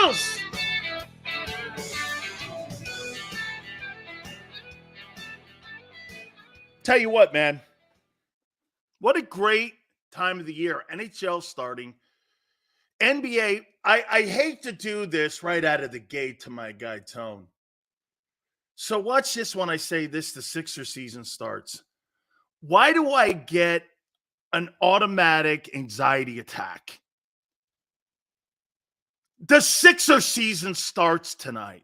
Eagles! Tell you what, man. What a great time of the year. NHL starting. NBA, I hate to do this right out of the gate to my guy Tone. So watch this when I say this, the Sixers season starts. Why do I get an automatic anxiety attack? The Sixers season starts tonight.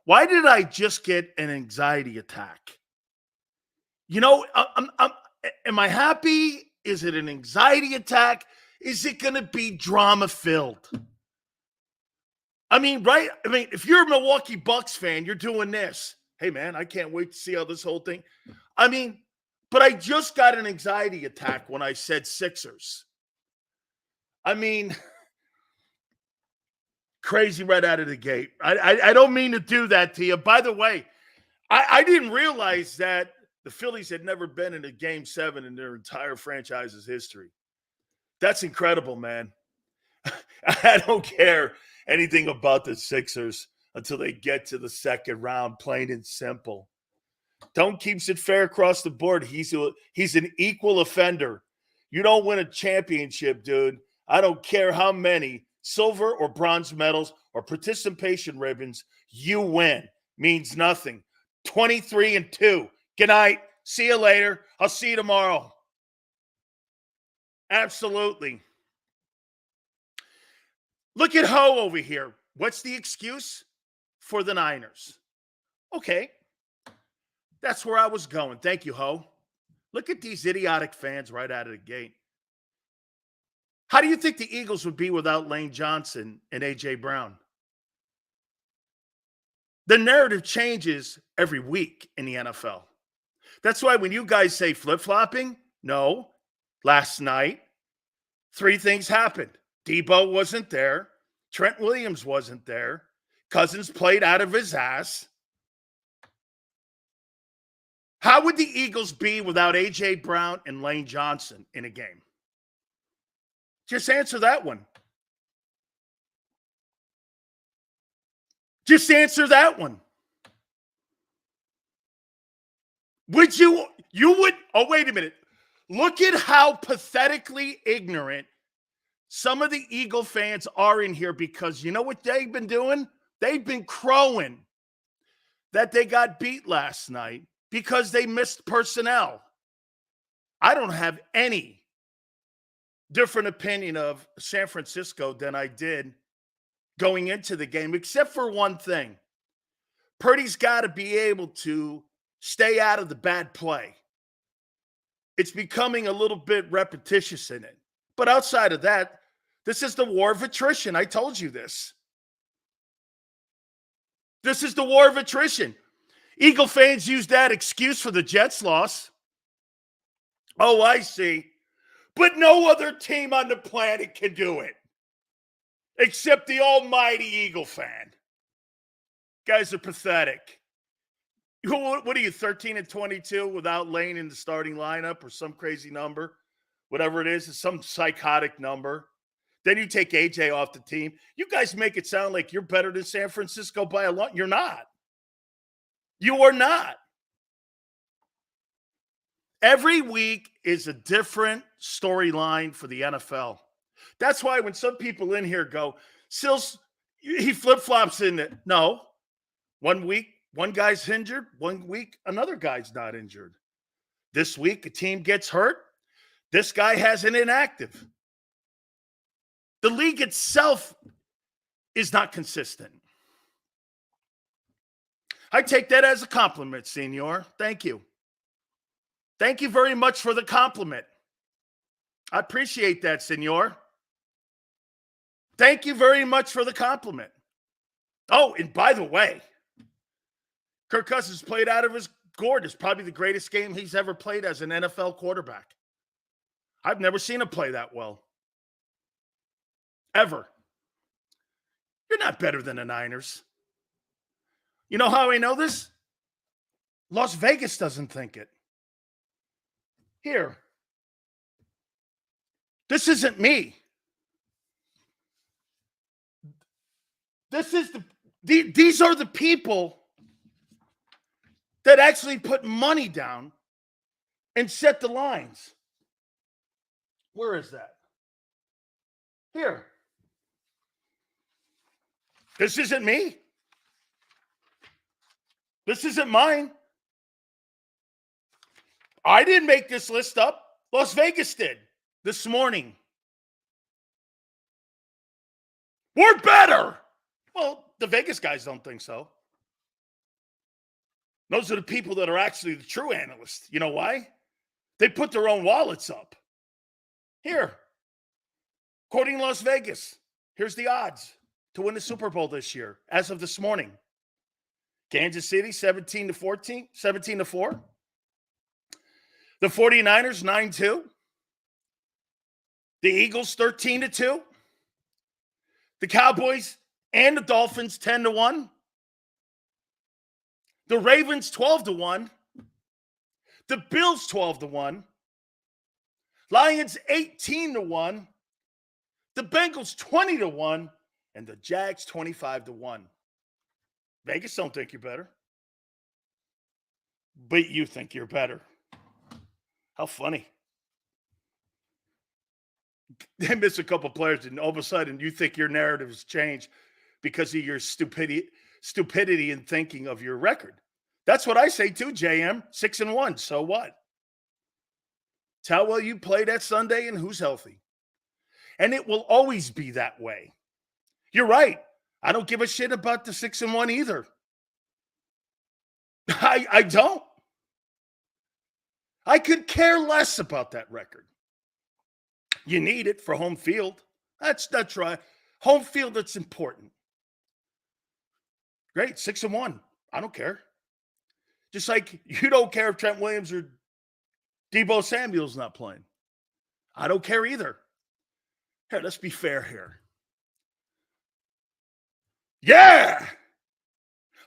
Why did I just get an anxiety attack? You know, am I happy? Is it an anxiety attack? Is it going to be drama-filled? I mean, right? I mean, if you're a Milwaukee Bucks fan, you're doing this. Hey, man, I can't wait to see how this whole thing. I mean, but I just got an anxiety attack when I said Sixers. I mean, crazy right out of the gate. I don't mean to do that to you. By the way, I didn't realize that the Phillies had never been in a Game 7 in their entire franchise's history. That's incredible, man. I don't care anything about the Sixers until they get to the second round, plain and simple. Don't keeps it fair across the board. He's an equal offender. You don't win a championship, dude. I don't care how many silver or bronze medals or participation ribbons you win. Means nothing. 23-2. Good night. See you later. I'll see you tomorrow. Absolutely. Look at Ho over here. What's the excuse? For the Niners. Okay. That's where I was going. Thank you, Ho. Look at these idiotic fans right out of the gate. How do you think the Eagles would be without Lane Johnson and A.J. Brown? The narrative changes every week in the NFL. That's why when you guys say flip-flopping, no. Last night, 3 things happened. Debo wasn't there. Trent Williams wasn't there. Cousins played out of his ass. How would the Eagles be without A.J. Brown and Lane Johnson in a game? Just answer that one. Just answer that one. Would you would, oh, wait a minute. Look at how pathetically ignorant some of the Eagle fans are in here, because you know what they've been doing? They've been crowing that they got beat last night because they missed personnel. I don't have any different opinion of San Francisco than I did going into the game, except for one thing. Purdy's got to be able to stay out of the bad play. It's becoming a little bit repetitious in it. But outside of that, this is the war of attrition. I told you this. This is the war of attrition. Eagle fans use that excuse for the Jets loss. Oh, I see. But no other team on the planet can do it except the almighty Eagle fan. Guys are pathetic. What are you, 13-22 without Lane in the starting lineup or some crazy number? Whatever it is, it's some psychotic number. Then you take AJ off the team. You guys make it sound like you're better than San Francisco by a lot. You're not. You are not. Every week is a different storyline for the NFL. That's why when some people in here go, Sills, he flip-flops in it. No. 1 week, one guy's injured. 1 week, another guy's not injured. This week, a team gets hurt. This guy has an inactive. The league itself is not consistent. I take that as a compliment, Senor. Thank you. Thank you very much for the compliment. I appreciate that, Senor. Thank you very much for the compliment. Oh, and by the way, Kirk Cousins played out of his gourd. It's probably the greatest game he's ever played as an NFL quarterback. I've never seen him play that well. Ever. You're not better than the Niners. You know how I know this? Las Vegas doesn't think it. Here. This isn't me. These are the people that actually put money down and set the lines. Where is that? Here. This isn't me. This isn't mine. I didn't make this list up. Las Vegas did this morning. We're better. Well, the Vegas guys don't think so. Those are the people that are actually the true analysts. You know why? They put their own wallets up. Here, according to Las Vegas, here's the odds to win the Super Bowl this year as of this morning. Kansas City, 17-4. The 49ers, 9-2. The Eagles, 13-2. The Cowboys and the Dolphins, 10-1. The Ravens, 12-1. The Bills, 12-1. Lions, 18-1. The Bengals, 20-1. And the Jags, 25-1. Vegas don't think you're better. But you think you're better. How funny. They miss a couple players, and all of a sudden you think your narrative has changed because of your stupidity in thinking of your record. That's what I say too, JM. 6-1. So what? It's how well you play that Sunday and who's healthy. And it will always be that way. You're right. I don't give a shit about the 6-1 either. I don't. I could care less about that record. You need it for home field. That's right. Home field, that's important. Great, 6-1. I don't care. Just like you don't care if Trent Williams or Deebo Samuel's not playing. I don't care either. Here, let's be fair here. Yeah!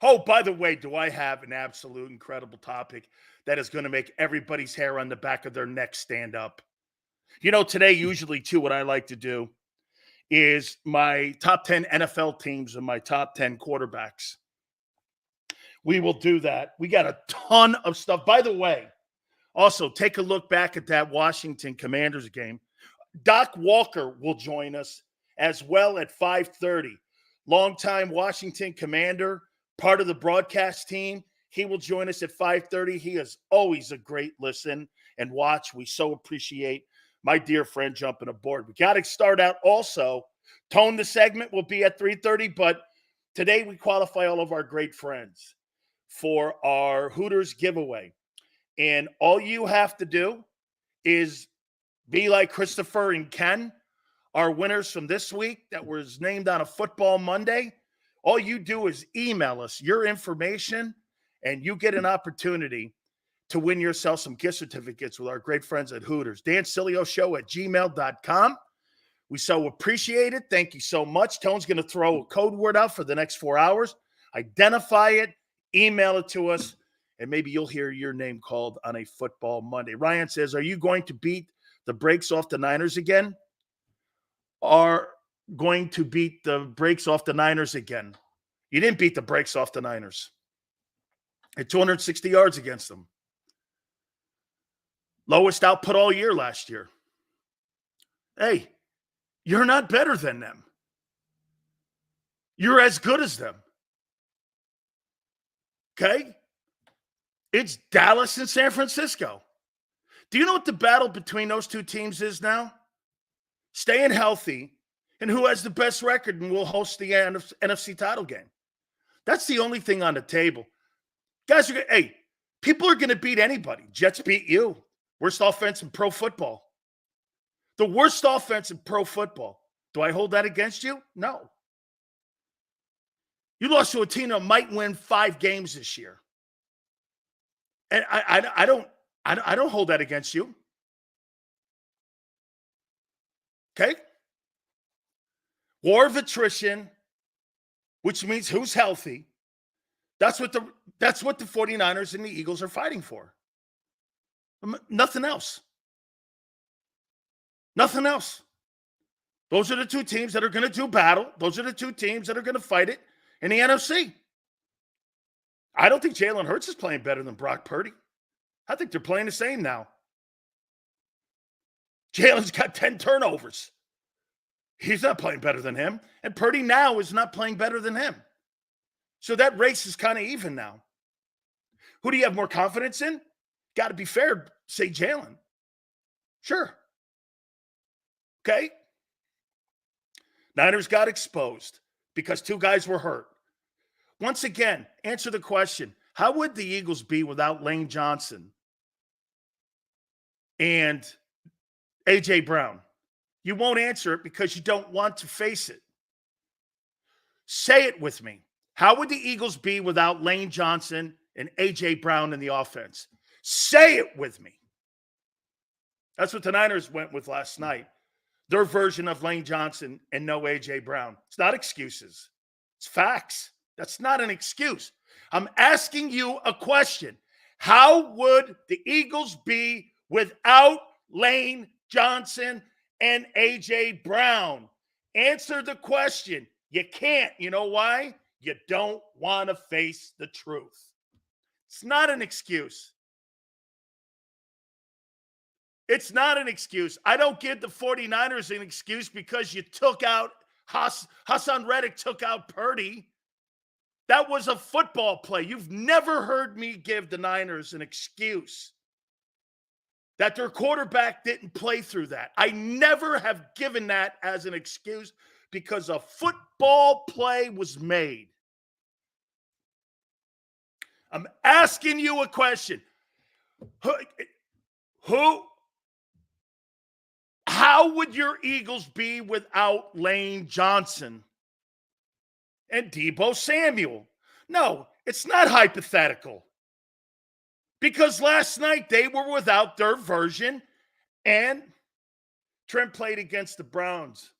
Oh, by the way, do I have an absolute incredible topic that is going to make everybody's hair on the back of their neck stand up? You know, today, usually, too, what I like to do is my top 10 NFL teams and my top 10 quarterbacks. We will do that. We got a ton of stuff. By the way, also, take a look back at that Washington Commanders game. Doc Walker will join us as well at 5:30. Longtime Washington Commander, part of the broadcast team. He will join us at 5:30. He is always a great listen and watch. We so appreciate my dear friend jumping aboard. We got to start out also. Tone the segment will be at 3:30, but today we qualify all of our great friends for our Hooters giveaway. And all you have to do is be like Christopher and Ken, our winners from this week that was named on a Football Monday. All you do is email us your information, and you get an opportunity to win yourself some gift certificates with our great friends at Hooters. Dan Sileo Show at gmail.com. We so appreciate it. Thank you so much. Tone's going to throw a code word out for the next 4 hours. Identify it, email it to us, and maybe you'll hear your name called on a Football Monday. Ryan says, are you going to beat the brakes off the Niners again? Are going to beat the brakes off the Niners again? You didn't beat the brakes off the Niners. At 260 yards against them. Lowest output all year last year. Hey, you're not better than them. You're as good as them. Okay? It's Dallas and San Francisco. Do you know what the battle between those two teams is now? Staying healthy and who has the best record and will host the NFC title game. That's the only thing on the table. Guys, people are going to beat anybody. Jets beat you. Worst offense in pro football. The worst offense in pro football. Do I hold that against you? No. You lost to a team that might win 5 games this year. And I don't hold that against you. Okay? War of attrition, which means who's healthy. That's what the 49ers and the Eagles are fighting for. Nothing else. Nothing else. Those are the two teams that are going to do battle. Those are the two teams that are going to fight it in the NFC. I don't think Jalen Hurts is playing better than Brock Purdy. I think they're playing the same now. Jalen's got 10 turnovers. He's not playing better than him. And Purdy now is not playing better than him. So that race is kind of even now. Who do you have more confidence in? Got to be fair, say Jalen. Sure. Okay. Niners got exposed because two guys were hurt. Once again, answer the question. How would the Eagles be without Lane Johnson and A.J. Brown? You won't answer it because you don't want to face it. Say it with me. How would the Eagles be without Lane Johnson and A.J. Brown in the offense? Say it with me. That's what the Niners went with last night. Their version of Lane Johnson and no A.J. Brown. It's not excuses. It's facts. That's not an excuse. I'm asking you a question. How would the Eagles be without Lane Johnson and A.J. Brown? Answer the question. You can't. You know why? You don't want to face the truth. It's not an excuse. It's not an excuse. I don't give the 49ers an excuse because you took out Hassan Reddick took out Purdy. That was a football play. You've never heard me give the Niners an excuse that their quarterback didn't play through that. I never have given that as an excuse because a football play was made. I'm asking you a question. How would your Eagles be without Lane Johnson and Deebo Samuel? No, it's not hypothetical. Because last night they were without their version and Trent played against the Browns.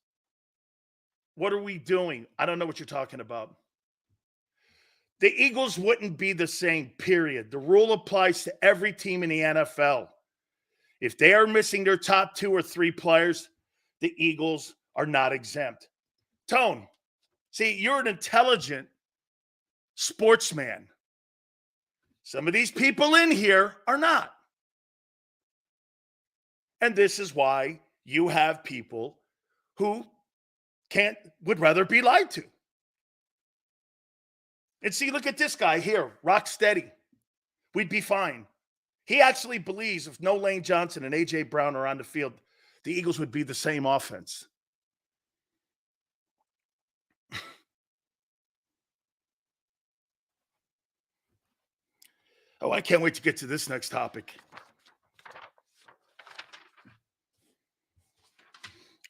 What are we doing? I don't know what you're talking about. The Eagles wouldn't be the same, period. The rule applies to every team in the NFL. If they are missing their top 2 or 3 players, the Eagles are not exempt. Tone, see, you're an intelligent sportsman. Some of these people in here are not. And this is why you have people who would rather be lied to. And see, look at this guy here, rock steady. We'd be fine. He actually believes if no Lane Johnson and A.J. Brown are on the field, the Eagles would be the same offense. Oh, I can't wait to get to this next topic.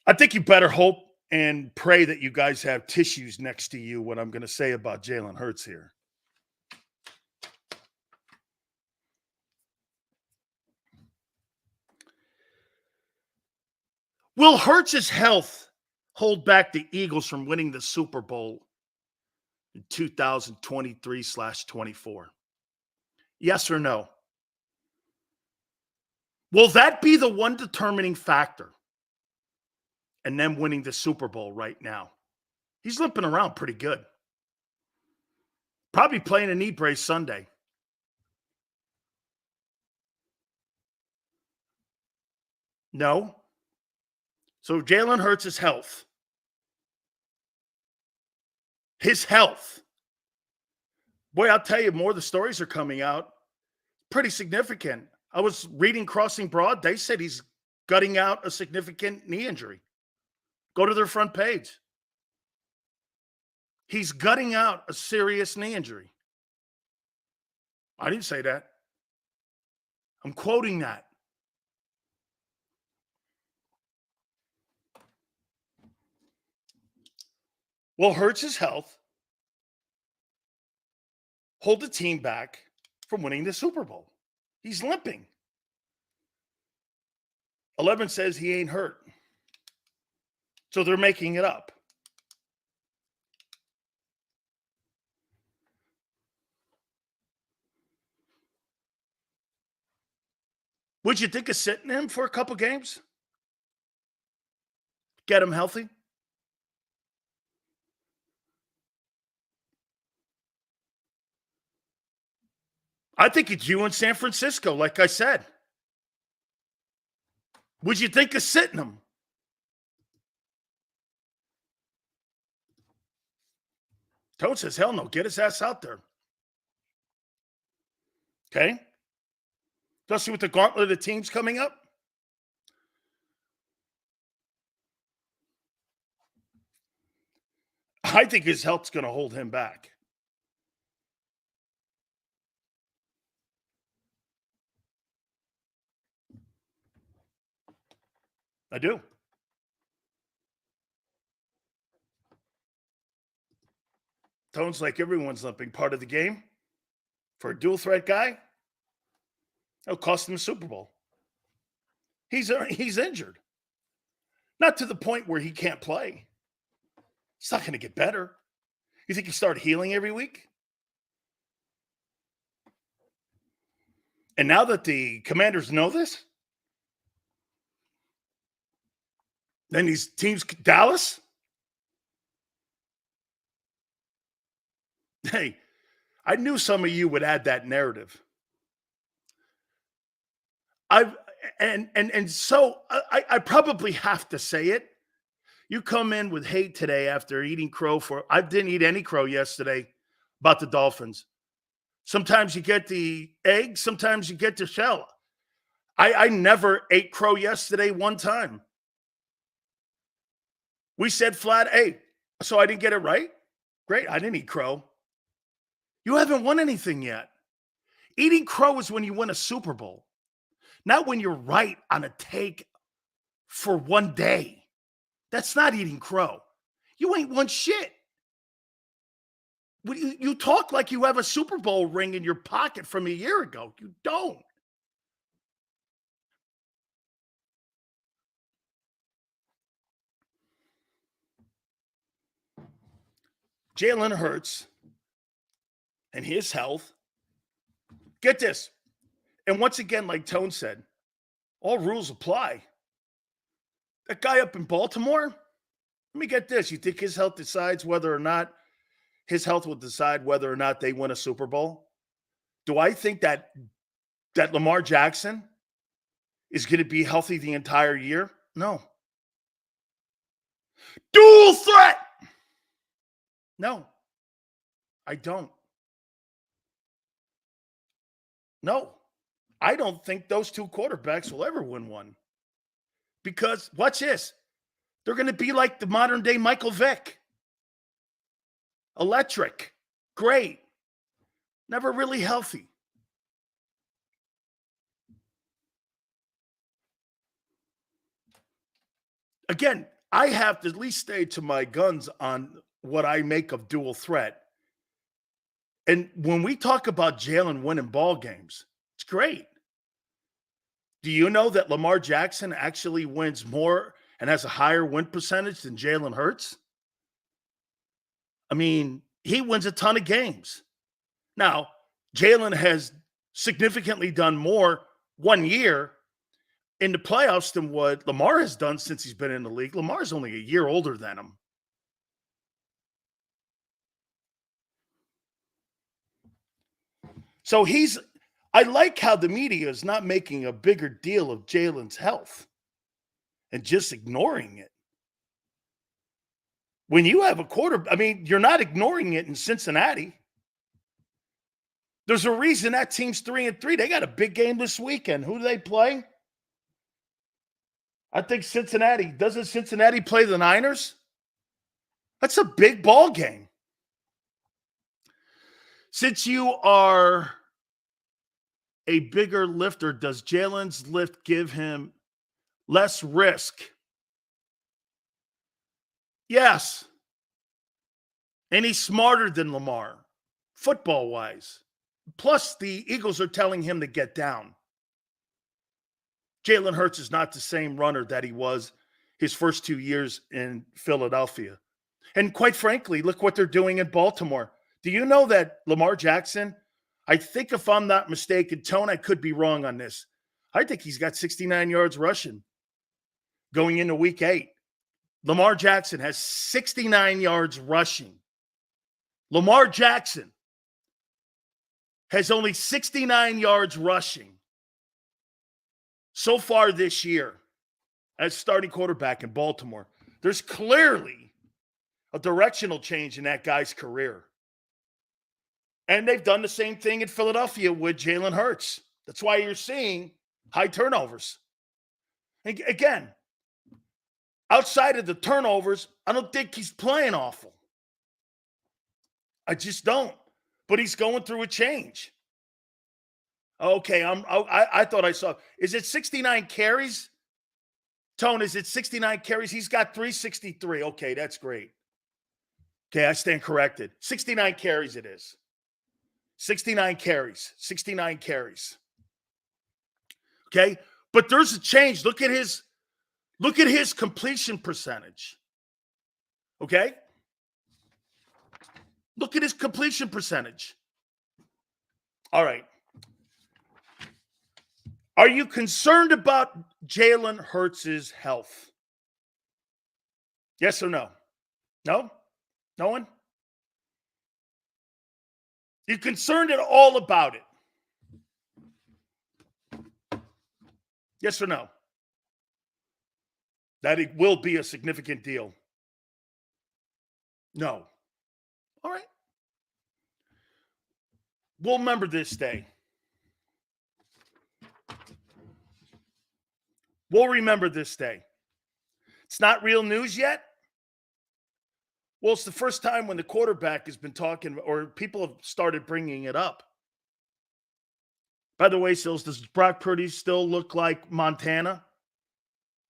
I think you better hope and pray that you guys have tissues next to you what I'm going to say about Jalen Hurts here. Will Hurts' health hold back the Eagles from winning the Super Bowl in 2023/24? Yes or no? Will that be the one determining factor? And them winning the Super Bowl right now. He's limping around pretty good. Probably playing a knee brace Sunday. No. So Jalen Hurts' health. His health. Boy, I'll tell you, more of the stories are coming out. Pretty significant. I was reading Crossing Broad. They said he's gutting out a significant knee injury. Go to their front page. He's gutting out a serious knee injury. I didn't say that. I'm quoting that. Will Hurts' health hold the team back from winning the Super Bowl? He's limping. 11 says he ain't hurt. So they're making it up. Would you think of sitting him for a couple games? Get him healthy? I think it's you in San Francisco, like I said. Would you think of sitting him? Toad says, hell no, get his ass out there. Okay? Especially with the gauntlet of teams coming up. I think his health's going to hold him back. I do. Tone's like everyone's limping. Part of the game for a dual threat guy. It'll cost him a Super Bowl. He's injured. Not to the point where he can't play. It's not going to get better. You think he start healing every week? And now that the Commanders know this, then these teams, Dallas, hey, I knew some of you would add that narrative. So I probably have to say it. You come in with hate today after eating crow I didn't eat any crow yesterday about the Dolphins. Sometimes you get the egg, sometimes you get the shell. I never ate crow yesterday one time. We said flat, hey, so I didn't get it right? Great, I didn't eat crow. You haven't won anything yet. Eating crow is when you win a Super Bowl, not when you're right on a take for one day. That's not eating crow. You ain't won shit. You talk like you have a Super Bowl ring in your pocket from a year ago. You don't. Jalen Hurts and his health. Get this. And once again, like Tone said, all rules apply. That guy up in Baltimore, let me get this. You think his health decides whether or not his health will decide whether or not they win a Super Bowl? Do I think that Lamar Jackson is going to be healthy the entire year? No. Dual threat! No, I don't. No, I don't think those two quarterbacks will ever win one. Because, watch this, they're going to be like the modern day Michael Vick. Electric, great, never really healthy. Again, I have to at least stay to my guns on what I make of dual threat. And when we talk about Jalen winning ball games, it's great. Do you know that Lamar Jackson actually wins more and has a higher win percentage than Jalen Hurts? I mean, he wins a ton of games. Now, Jalen has significantly done more one year in the playoffs than what Lamar has done since he's been in the league. Lamar's only a year older than him. So I like how the media is not making a bigger deal of Jalen's health and just ignoring it. When you have a you're not ignoring it in Cincinnati. There's a reason that team's 3-3. They got a big game this weekend. Who do they play? I think Cincinnati. Doesn't Cincinnati play the Niners? That's a big ball game. Since you are a bigger lifter, does Jalen's lift give him less risk? Yes. And he's smarter than Lamar, football-wise. Plus, the Eagles are telling him to get down. Jalen Hurts is not the same runner that he was his first 2 years in Philadelphia. And quite frankly, look what they're doing in Baltimore. Do you know that Lamar Jackson, I think if I'm not mistaken, Tone, I could be wrong on this. I think he's got 69 yards rushing going into week 8. Lamar Jackson has 69 yards rushing. Lamar Jackson. has only 69 yards rushing so far this year as starting quarterback in Baltimore. There's clearly a directional change in that guy's career. And they've done the same thing in Philadelphia with Jalen Hurts. That's why you're seeing high turnovers. And again, outside of the turnovers, I don't think he's playing awful. I just don't. But he's going through a change. Okay, I thought I saw. Is it 69 carries? Tone, is it 69 carries? He's got 363. Okay, that's great. Okay, I stand corrected. 69 carries it is. 69 carries. 69 carries. Okay? But there's a change. Look at his completion percentage. Okay? Look at his completion percentage. All right. Are you concerned about Jalen Hurts' health? Yes or no? No? No one? You concerned at all about it? Yes or no? That it will be a significant deal? No. All right. We'll remember this day. We'll remember this day. It's not real news yet. Well, it's the first time when the quarterback has been talking, or people have started bringing it up. By the way, Sills, does Brock Purdy still look like Montana?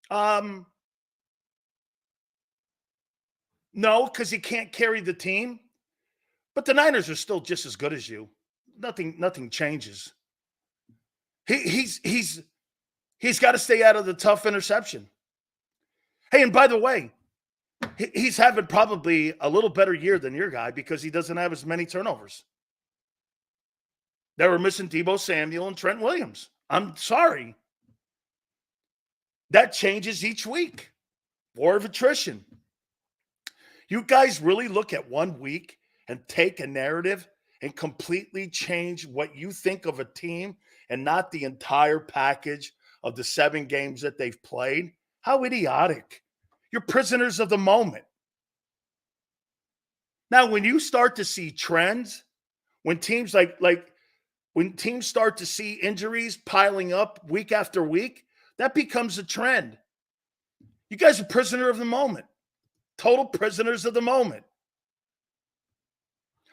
No, because he can't carry the team. But the Niners are still just as good as you. Nothing changes. He's got to stay out of the tough interception. Hey, and by the way, he's having probably a little better year than your guy because he doesn't have as many turnovers. They were missing Deebo Samuel and Trent Williams. I'm sorry. That changes each week. War of attrition. You guys really look at 1 week and take a narrative and completely change what you think of a team and not the entire package of the 7 games that they've played? How idiotic. You're prisoners of the moment. Now, when you start to see trends, when teams when teams start to see injuries piling up week after week, that becomes a trend. You guys are prisoner of the moment. Total prisoners of the moment.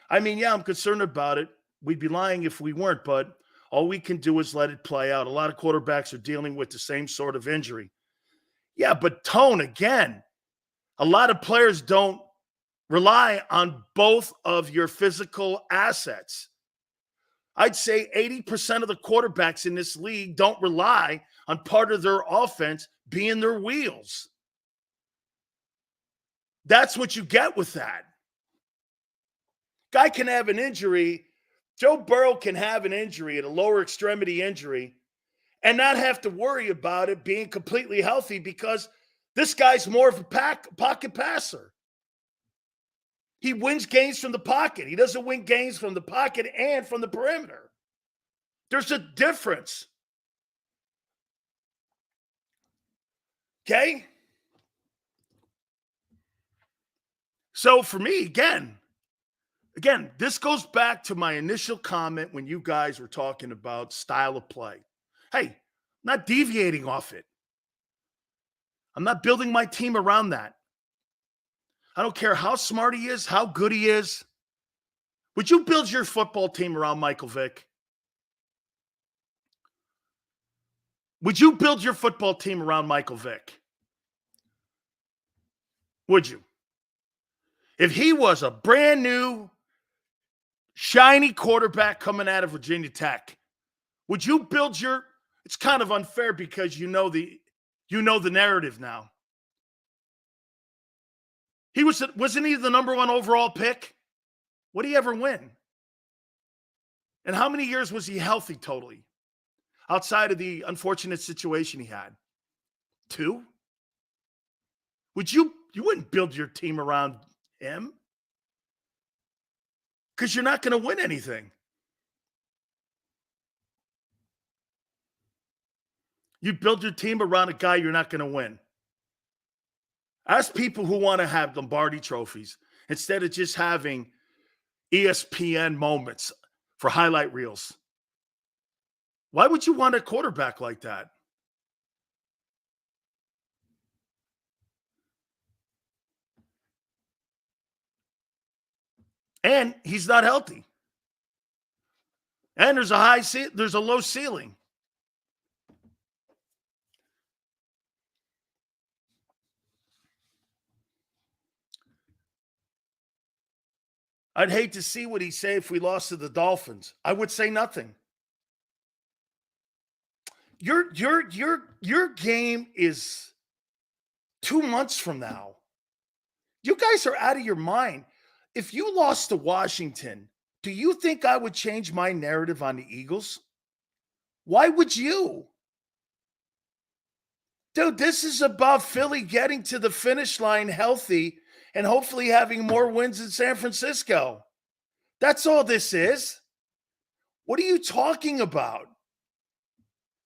I mean, yeah, I'm concerned about it. We'd be lying if we weren't, but all we can do is let it play out. A lot of quarterbacks are dealing with the same sort of injury. Yeah, but Tone, again, a lot of players don't rely on both of your physical assets. I'd say 80% of the quarterbacks in this league don't rely on part of their offense being their wheels. That's what you get with that. Guy can have an injury. Joe Burrow can have an injury, a lower extremity injury, and not have to worry about it being completely healthy because this guy's more of a pocket passer. He wins games from the pocket. He doesn't win games from the pocket and from the perimeter. There's a difference. Okay? So for me, again, this goes back to my initial comment when you guys were talking about style of play. Hey, I'm not deviating off it. I'm not building my team around that. I don't care how smart he is, how good he is. Would you build your football team around Michael Vick? Would you build your football team around Michael Vick? Would you? If he was a brand new, shiny quarterback coming out of Virginia Tech, would you build your... It's kind of unfair because you know the narrative now. Wasn't he the number 1 overall pick? What did he ever win? And how many years was he healthy totally? Outside of the unfortunate situation he had? 2? You wouldn't build your team around him? Because you're not going to win anything. You build your team around a guy you're not going to win. Ask people who want to have Lombardi trophies instead of just having ESPN moments for highlight reels. Why would you want a quarterback like that? And he's not healthy. And there's a low ceiling. I'd hate to see what he'd say if we lost to the Dolphins. I would say nothing. Your game is 2 months from now. You guys are out of your mind. If you lost to Washington, do you think I would change my narrative on the Eagles? Why would you? Dude, this is about Philly getting to the finish line healthy and hopefully having more wins in San Francisco. That's all this is. What are you talking about?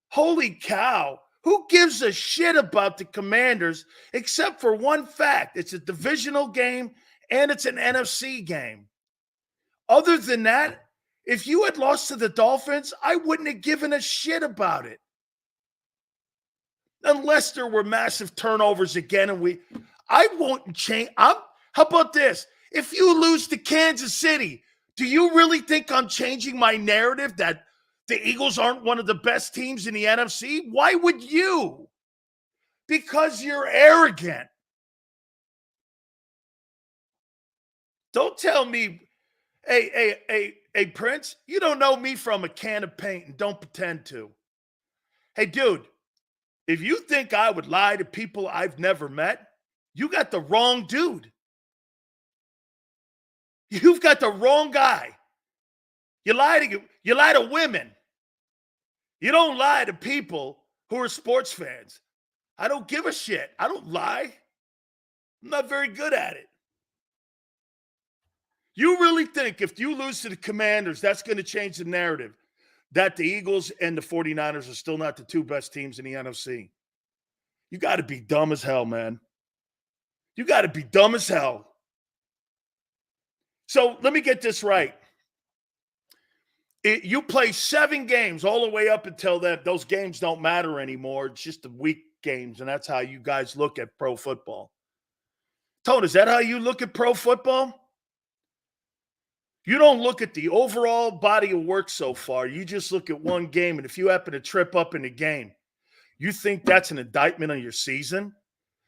Holy cow. Who gives a shit about the Commanders except for one fact? It's a divisional game and it's an NFC game. Other than that, if you had lost to the Dolphins, I wouldn't have given a shit about it. Unless there were massive turnovers again and I won't change. How about this? If you lose to Kansas City, do you really think I'm changing my narrative that the Eagles aren't one of the best teams in the NFC? Why would you? Because you're arrogant. Don't tell me, hey, Prince, you don't know me from a can of paint and don't pretend to. Hey, dude, if you think I would lie to people I've never met, you got the wrong dude. You've got the wrong guy. You lie to women. You don't lie to people who are sports fans. I don't give a shit. I don't lie. I'm not very good at it. You really think if you lose to the Commanders, that's going to change the narrative that the Eagles and the 49ers are still not the two best teams in the NFC? You got to be dumb as hell, man. You got to be dumb as hell. So let me get this right. You play 7 games all the way up until that. Those games don't matter anymore. It's just the week games, and that's how you guys look at pro football. Tone, is that how you look at pro football? You don't look at the overall body of work so far. You just look at one game, and if you happen to trip up in the game, you think that's an indictment on your season?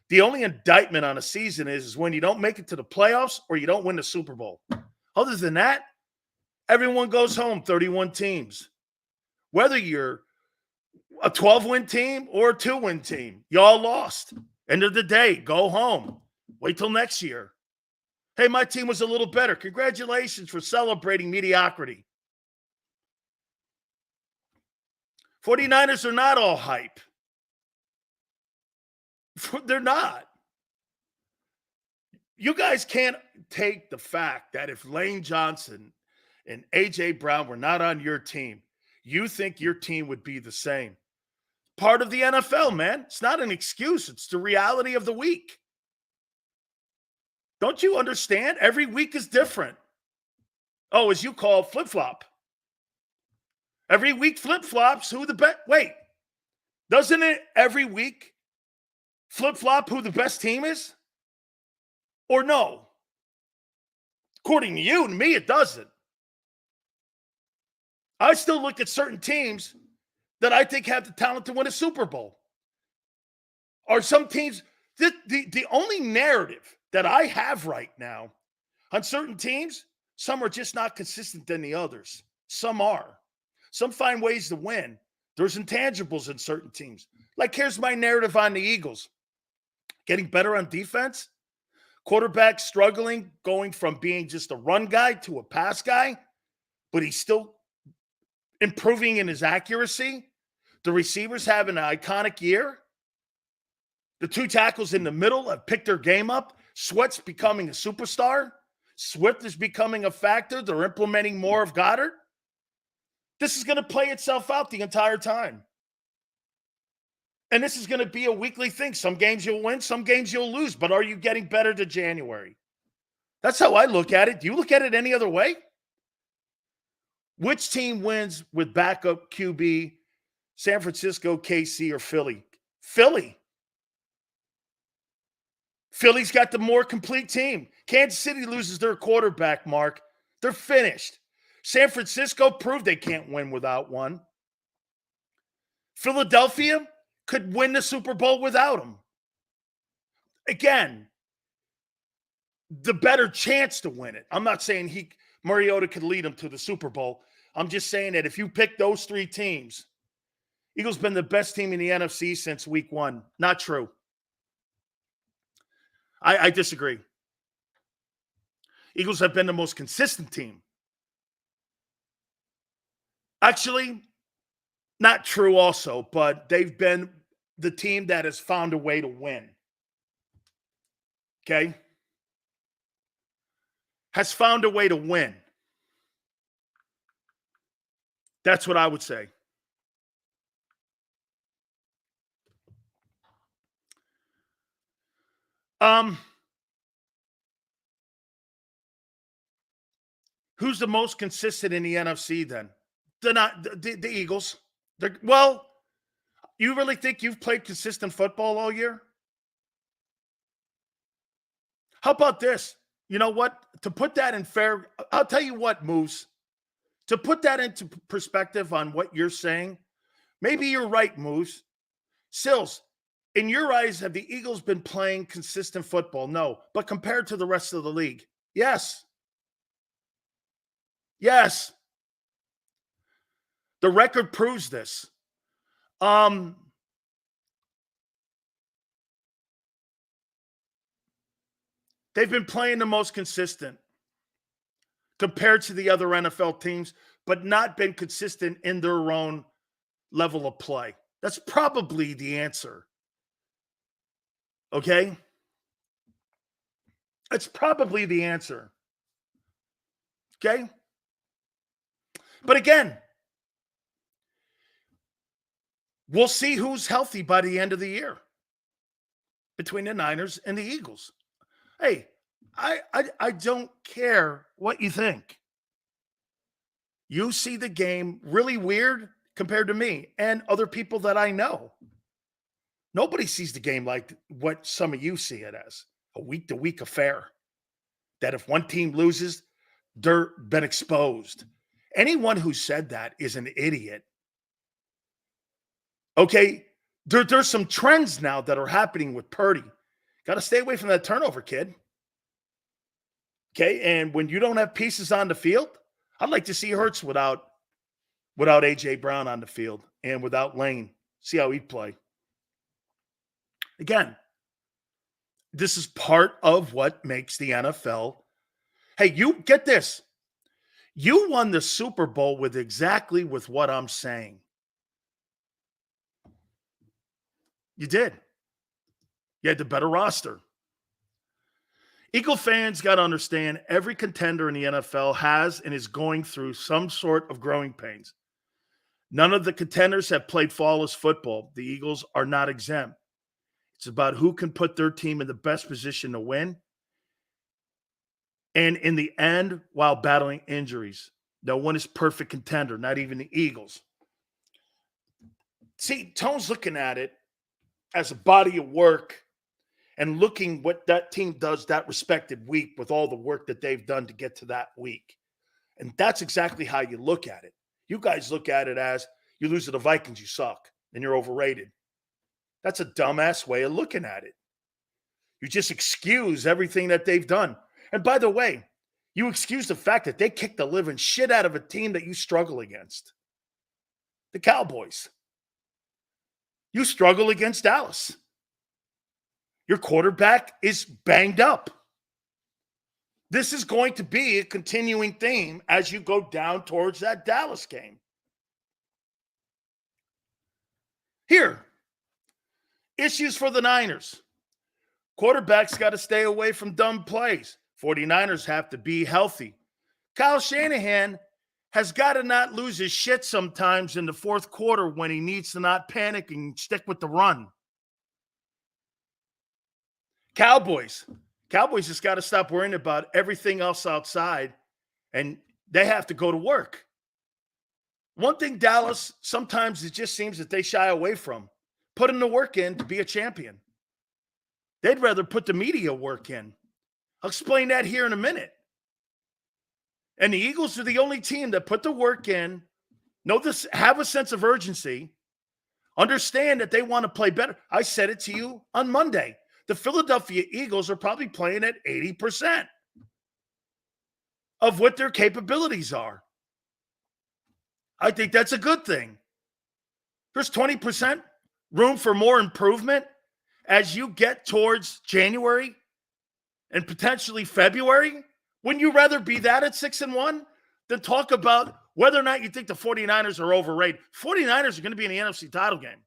The only indictment on a season is when you don't make it to the playoffs or you don't win the Super Bowl. Other than that, everyone goes home, 31 teams. Whether you're a 12-win team or a 2-win team, y'all lost. End of the day, go home. Wait till next year. Hey, my team was a little better. Congratulations for celebrating mediocrity. 49ers are not all hype. They're not. You guys can't take the fact that if Lane Johnson and A.J. Brown were not on your team, you think your team would be the same. Part of the NFL, man. It's not an excuse. It's the reality of the week. Don't you understand? Every week is different. Oh, as you call flip-flop. Every week flip-flops who the best. Wait, doesn't it every week flip-flop who the best team is? Or no? According to you and me, it doesn't. I still look at certain teams that I think have the talent to win a Super Bowl. Or some teams, the only narrative that I have right now on certain teams, some are just not consistent than the others. Some are. Some find ways to win. There's intangibles in certain teams. Like, here's my narrative on the Eagles. Getting better on defense. Quarterback struggling, going from being just a run guy to a pass guy, but he's still improving in his accuracy. The receivers have an iconic year. The 2 tackles in the middle have picked their game up. Sweat's becoming a superstar. Swift is becoming a factor. They're implementing more of Goddard. This is going to play itself out the entire time. And this is going to be a weekly thing. Some games you'll win, some games you'll lose. But are you getting better to January? That's how I look at it. Do you look at it any other way? Which team wins with backup QB, San Francisco, KC, or Philly? Philly. Philly's got the more complete team. Kansas City loses their quarterback, Mark. They're finished. San Francisco proved they can't win without one. Philadelphia could win the Super Bowl without him. Again, the better chance to win it. I'm not saying Mariota could lead them to the Super Bowl. I'm just saying that if you pick those three teams, Eagles been the best team in the NFC since week 1. Not true. I disagree. Eagles have been the most consistent team. Actually, not true also, but they've been the team that has found a way to win. Okay? Has found a way to win. That's what I would say. Who's the most consistent in the NFC then? They're not the Eagles. Well, you really think you've played consistent football all year? How about this? You know what? To put that in I'll tell you what, Moose. To put that into perspective on what you're saying, maybe you're right, Moose. Sills, in your eyes, have the Eagles been playing consistent football? No. But compared to the rest of the league, yes. Yes. The record proves this. They've been playing the most consistent compared to the other NFL teams, but not been consistent in their own level of play. That's probably the answer. Okay? That's probably the answer. Okay? But again, we'll see who's healthy by the end of the year between the Niners and the Eagles. Hey, I don't care what you think. You see the game really weird compared to me and other people that I know. Nobody sees the game like what some of you see it as, a week-to-week affair. That if one team loses, they're been exposed. Anyone who said that is an idiot. Okay, there's some trends now that are happening with Purdy. Got to stay away from that turnover, kid. Okay, and when you don't have pieces on the field, I'd like to see Hurts without A.J. Brown on the field and without Lane. See how he'd play. Again, this is part of what makes the NFL. Hey, you get this. You won the Super Bowl with what I'm saying. You did. You had the better roster. Eagle fans got to understand every contender in the NFL has and is going through some sort of growing pains. None of the contenders have played flawless football. The Eagles are not exempt. It's about who can put their team in the best position to win. And in the end, while battling injuries. No one is perfect contender, not even the Eagles. See, Tone's looking at it as a body of work and looking what that team does that respected week with all the work that they've done to get to that week. And that's exactly how you look at it. You guys look at it as you lose to the Vikings, you suck, and you're overrated. That's a dumbass way of looking at it. You just excuse everything that they've done. And by the way, you excuse the fact that they kicked the living shit out of a team that you struggle against. The Cowboys. You struggle against Dallas. Your quarterback is banged up. This is going to be a continuing theme as you go down towards that Dallas game. Here, issues for the Niners. Quarterbacks got to stay away from dumb plays. 49ers have to be healthy. Kyle Shanahan has got to not lose his shit sometimes in the fourth quarter when he needs to not panic and stick with the run. Cowboys just got to stop worrying about everything else outside, and they have to go to work. One thing Dallas, sometimes it just seems that they shy away from, putting the work in to be a champion. They'd rather put the media work in. I'll explain that here in a minute. And the Eagles are the only team that put the work in, have a sense of urgency, understand that they want to play better. I said it to you on Monday. The Philadelphia Eagles are probably playing at 80% of what their capabilities are. I think that's a good thing. There's 20% room for more improvement as you get towards January and potentially February. Wouldn't you rather be that at 6-1 than talk about whether or not you think the 49ers are overrated? 49ers are going to be in the NFC title game.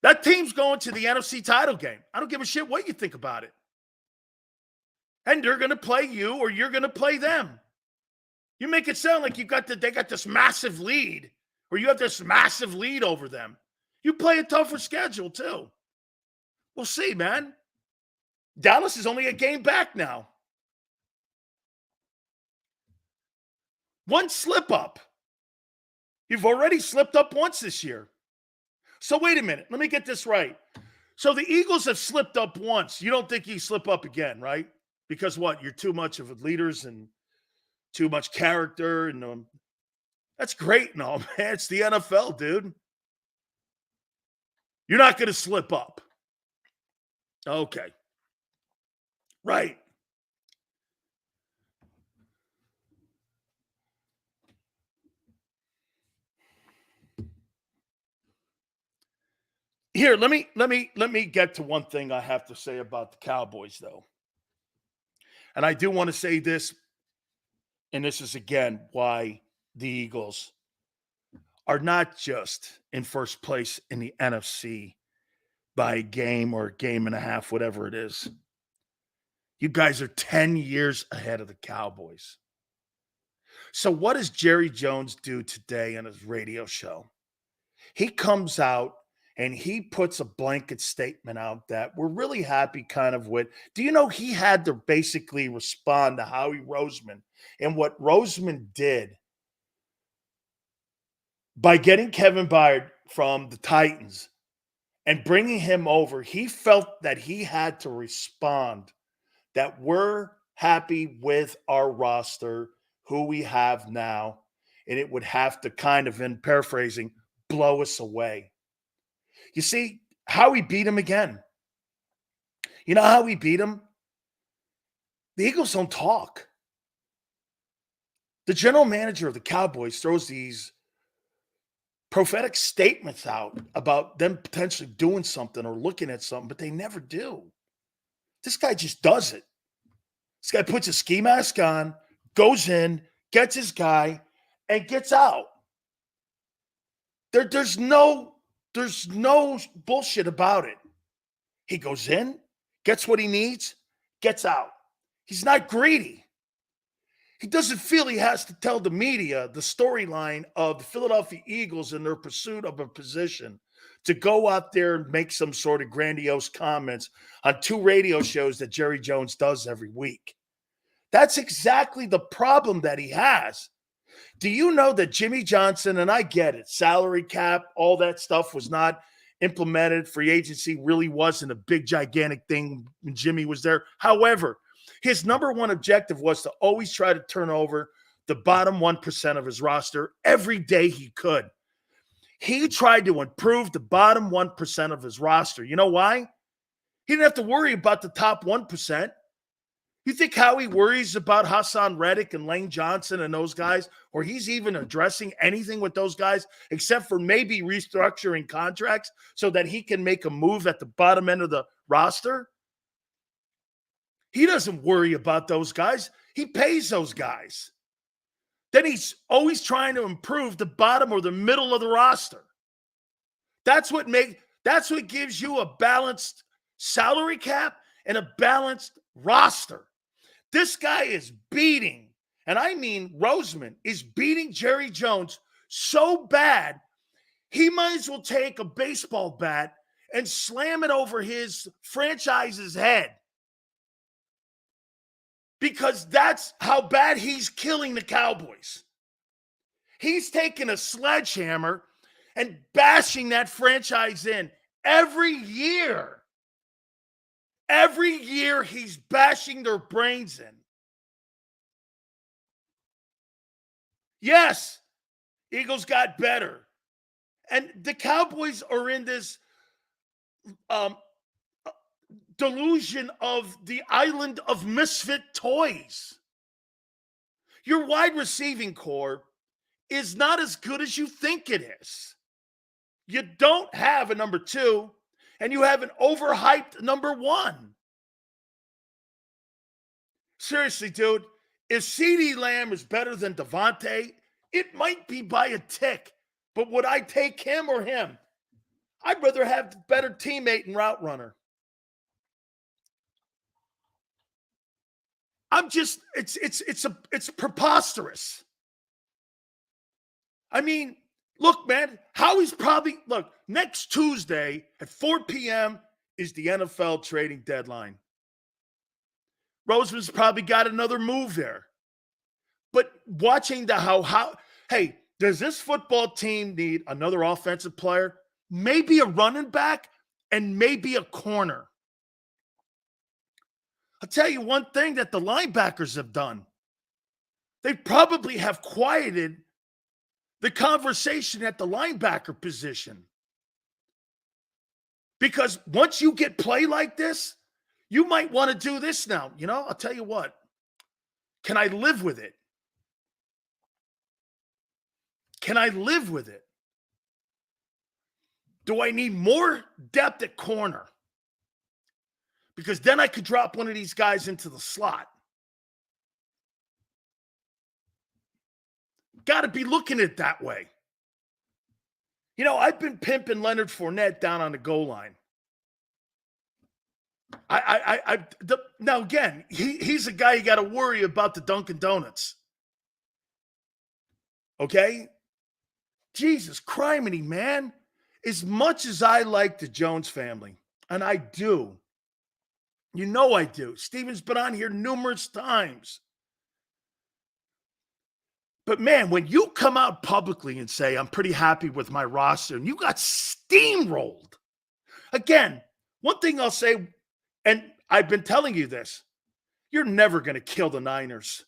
That team's going to the NFC title game. I don't give a shit what you think about it. And they're going to play you or you're going to play them. You make it sound like they got this massive lead, or you have this massive lead over them. You play a tougher schedule too. We'll see, man. Dallas is only a game back now. One slip up. You've already slipped up once this year. So wait a minute. Let me get this right. So the Eagles have slipped up once. You don't think you slip up again, right? Because what? You're too much of leaders and too much character. And that's great and all, man. It's the NFL, dude. You're not going to slip up. Okay. Right. Here, let me get to one thing I have to say about the Cowboys, though. And I do want to say this, and this is again why the Eagles are not just in first place in the NFC by a game or a game and a half, whatever it is. You guys are 10 years ahead of the Cowboys. So what does Jerry Jones do today on his radio show? He comes out and he puts a blanket statement out that we're really happy kind of with. Do you know he had to basically respond to Howie Roseman, and what Roseman did by getting Kevin Byard from the Titans and bringing him over, he felt that he had to respond that we're happy with our roster, who we have now, and it would have to kind of, in paraphrasing, blow us away. You see, Howie beat him again. You know how he beat him? The Eagles don't talk. The general manager of the Cowboys throws these prophetic statements out about them potentially doing something or looking at something, but they never do. This guy just does it. This guy puts a ski mask on, goes in, gets his guy, and gets out. There's no bullshit about it. He goes in, gets what he needs, gets out. He's not greedy. He doesn't feel he has to tell the media the storyline of the Philadelphia Eagles in their pursuit of a position to go out there and make some sort of grandiose comments on 2 radio shows that Jerry Jones does every week. That's exactly the problem that he has. Do you know that Jimmy Johnson, and I get it, salary cap, all that stuff was not implemented. Free agency really wasn't a big, gigantic thing when Jimmy was there. However, his number one objective was to always try to turn over the bottom 1% of his roster every day he could. He tried to improve the bottom 1% of his roster. You know why? He didn't have to worry about the top 1%. You think Howie worries about Hassan Reddick and Lane Johnson and those guys, or he's even addressing anything with those guys except for maybe restructuring contracts so that he can make a move at the bottom end of the roster? He doesn't worry about those guys. He pays those guys. Then he's always trying to improve the bottom or the middle of the roster. That's what gives you a balanced salary cap and a balanced roster. This guy is beating and I mean Roseman, is beating Jerry Jones so bad, he might as well take a baseball bat and slam it over his franchise's head. Because that's how bad he's killing the Cowboys. He's taking a sledgehammer and bashing that franchise in every year. Every year he's bashing their brains in. Yes, Eagles got better. And the Cowboys are in this delusion of the island of misfit toys. Your wide receiving core is not as good as you think it is. You don't have a number 2, and you have an overhyped number 1. Seriously, dude, if CeeDee Lamb is better than Devontae, it might be by a tick, but would I take him or him? I'd rather have the better teammate and route runner. It's preposterous. I mean, look, man, next Tuesday at 4 p.m. is the NFL trading deadline. Roseman's probably got another move there. But watching hey, does this football team need another offensive player? Maybe a running back and maybe a corner. I'll tell you one thing that the linebackers have done. They probably have quieted the conversation at the linebacker position. Because once you get play like this, you might want to do this now. You know, I'll tell you what. Can I live with it? Can I live with it? Do I need more depth at corner? Because then I could drop one of these guys into the slot. Got to be looking at it that way. You know, I've been pimping Leonard Fournette down on the goal line. Now again, he's a guy you got to worry about the Dunkin' Donuts. Okay? Jesus criminy, man. As much as I like the Jones family, and I do, you know I do. Steven's been on here numerous times. But man, when you come out publicly and say, I'm pretty happy with my roster, and you got steamrolled. Again, one thing I'll say, and I've been telling you this, you're never going to kill the Niners,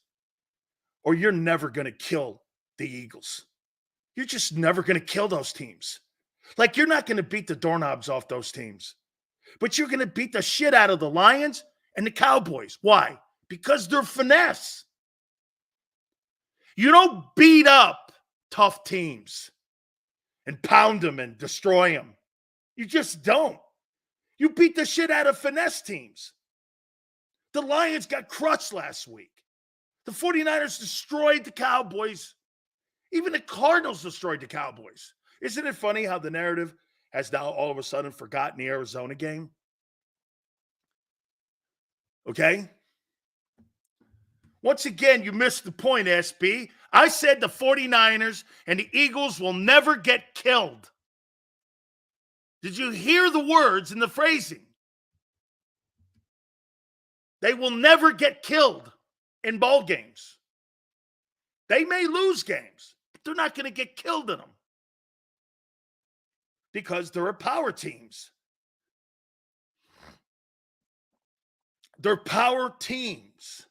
or you're never going to kill the Eagles. You're just never going to kill those teams. Like, you're not going to beat the doorknobs off those teams. But you're going to beat the shit out of the Lions and the Cowboys. Why? Because they're finesse. You don't beat up tough teams and pound them and destroy them. You just don't. You beat the shit out of finesse teams. The Lions got crushed last week. The 49ers destroyed the Cowboys. Even the Cardinals destroyed the Cowboys. Isn't it funny how the narrative has now all of a sudden forgotten the Arizona game? Okay? Once again, you missed the point, SB. I said the 49ers and the Eagles will never get killed. Did you hear the words and the phrasing? They will never get killed in ball games. They may lose games, but they're not going to get killed in them. Because there are power teams. They're power teams.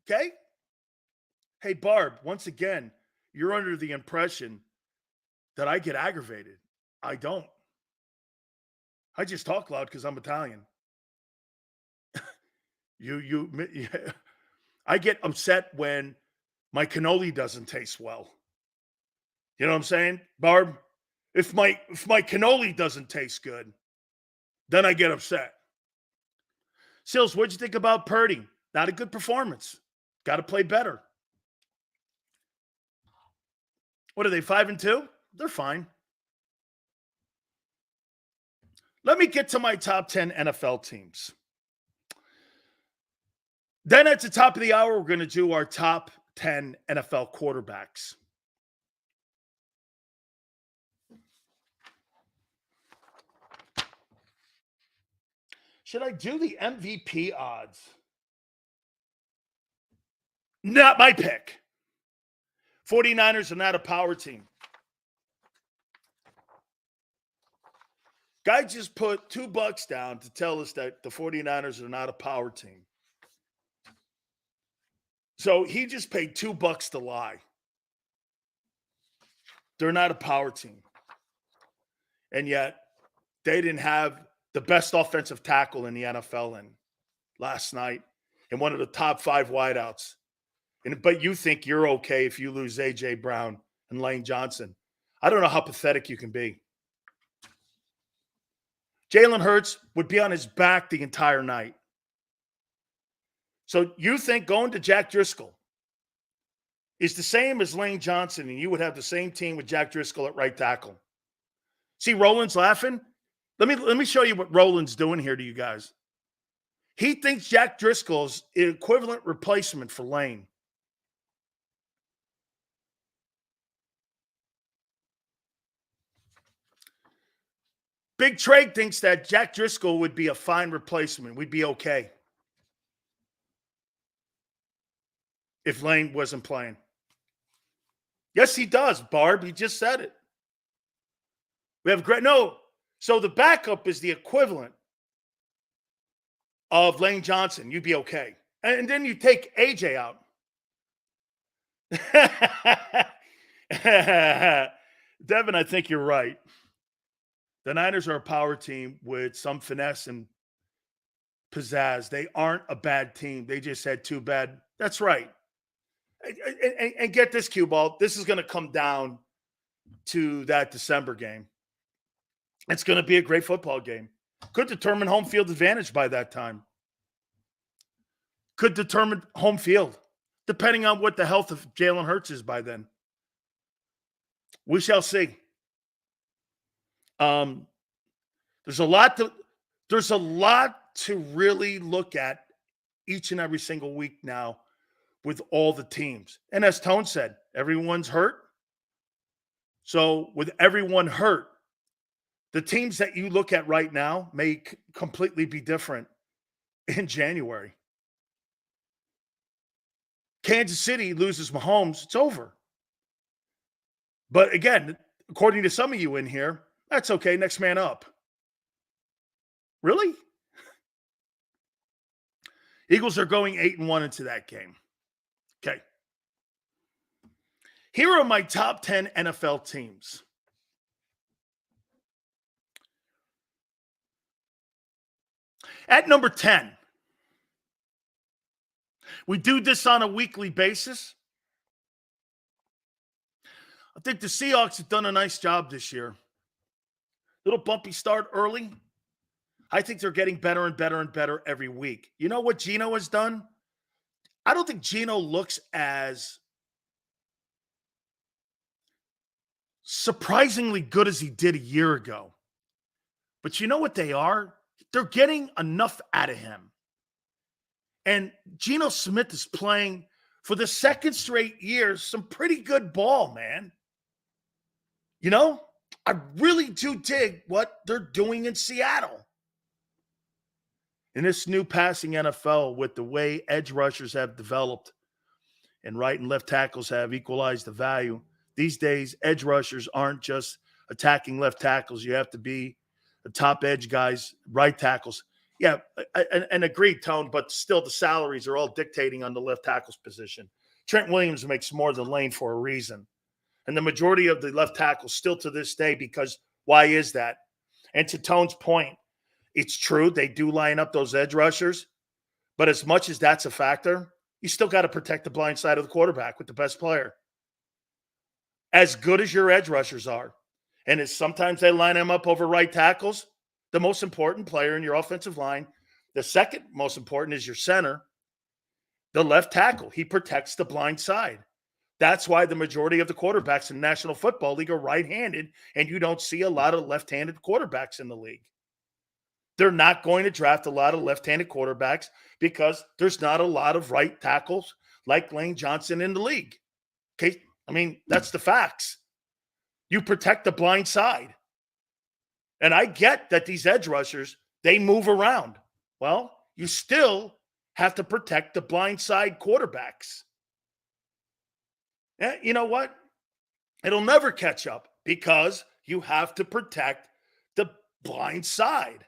Okay? Hey, Barb, once again, you're under the impression that I get aggravated. I don't. I just talk loud because I'm Italian. I get upset when my cannoli doesn't taste well. You know what I'm saying, Barb? If my cannoli doesn't taste good, then I get upset. Sills, what'd you think about Purdy? Not a good performance. Got to play better. What are they, 5-2? They're fine. Let me get to my top 10 NFL teams. Then at the top of the hour, we're going to do our top 10 NFL quarterbacks. Should I do the MVP odds? Not my pick. 49ers are not a power team. Guy just put $2 down to tell us that the 49ers are not a power team. So he just paid $2 to lie. They're not a power team. And yet they didn't have the best offensive tackle in the NFL in last night and one of the top 5 wideouts. But you think you're okay if you lose A.J. Brown and Lane Johnson. I don't know how pathetic you can be. Jalen Hurts would be on his back the entire night. So you think going to Jack Driscoll is the same as Lane Johnson, and you would have the same team with Jack Driscoll at right tackle. See, Roland's laughing. Let me show you what Roland's doing here to you guys. He thinks Jack Driscoll's an equivalent replacement for Lane. Big Trade thinks that Jack Driscoll would be a fine replacement. We'd be okay if Lane wasn't playing. Yes, he does, Barb. He just said it. We have great. No. So the backup is the equivalent of Lane Johnson. You'd be okay. And then you take AJ out. Devin, I think you're right. The Niners are a power team with some finesse and pizzazz. They aren't a bad team. They just had 2 bad. That's right. And get this, cue ball. This is going to come down to that December game. It's going to be a great football game. Could determine home field advantage by that time. Could determine home field, depending on what the health of Jalen Hurts is by then. We shall see. There's a lot to really look at each and every single week now with all the teams. And as Tone said, everyone's hurt. So with everyone hurt, the teams that you look at right now may completely be different in January. Kansas City loses Mahomes, it's over. But again, according to some of you in here, that's okay, next man up. Really? Eagles are going 8-1 into that game. Okay. Here are my top 10 NFL teams. At number 10, we do this on a weekly basis. I think the Seahawks have done a nice job this year. Little bumpy start early. I think they're getting better and better and better every week. You know what Geno has done? I don't think Geno looks as surprisingly good as he did a year ago. But you know what they are? They're getting enough out of him. And Geno Smith is playing for the second straight year some pretty good ball, man. You know, I really do dig what they're doing in Seattle. In this new passing NFL, with the way edge rushers have developed and right and left tackles have equalized the value, these days edge rushers aren't just attacking left tackles. You have to be the top edge guys, right tackles. Yeah, and agreed, Tone, but still the salaries are all dictating on the left tackle's position. Trent Williams makes more than Lane for a reason. And the majority of the left tackles still to this day, because why is that? And to Tone's point, it's true, they do line up those edge rushers, but as much as that's a factor, you still got to protect the blind side of the quarterback with the best player. As good as your edge rushers are, and as sometimes they line them up over right tackles, the most important player in your offensive line, the second most important is your center, the left tackle. He protects the blind side. That's why the majority of the quarterbacks in the National Football League are right-handed, and you don't see a lot of left-handed quarterbacks in the league. They're not going to draft a lot of left-handed quarterbacks because there's not a lot of right tackles like Lane Johnson in the league. Okay, I mean, that's the facts. You protect the blind side. And I get that these edge rushers, they move around. Well, you still have to protect the blind side quarterbacks. And you know what? It'll never catch up because you have to protect the blind side.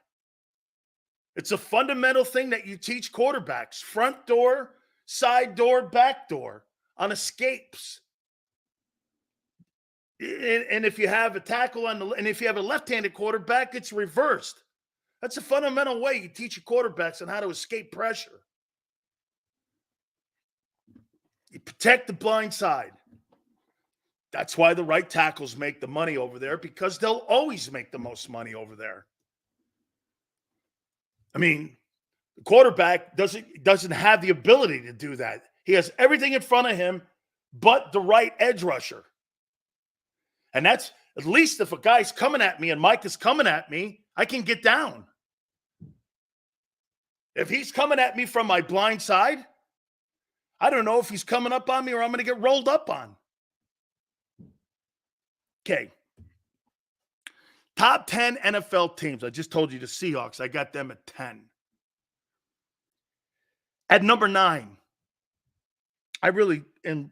It's a fundamental thing that you teach quarterbacks. Front door, side door, back door on escapes. And if you have a tackle and if you have a left-handed quarterback, it's reversed. That's a fundamental way you teach your quarterbacks on how to escape pressure. You protect the blind side. That's why the right tackles make the money over there, because they'll always make the most money over there. I mean, the quarterback doesn't have the ability to do that. He has everything in front of him but the right edge rusher. And that's, at least if a guy's coming at me and Mike is coming at me, I can get down. If he's coming at me from my blind side, I don't know if he's coming up on me or I'm going to get rolled up on. Okay. Top 10 NFL teams. I just told you the Seahawks. I got them at 10. At number 9, I really am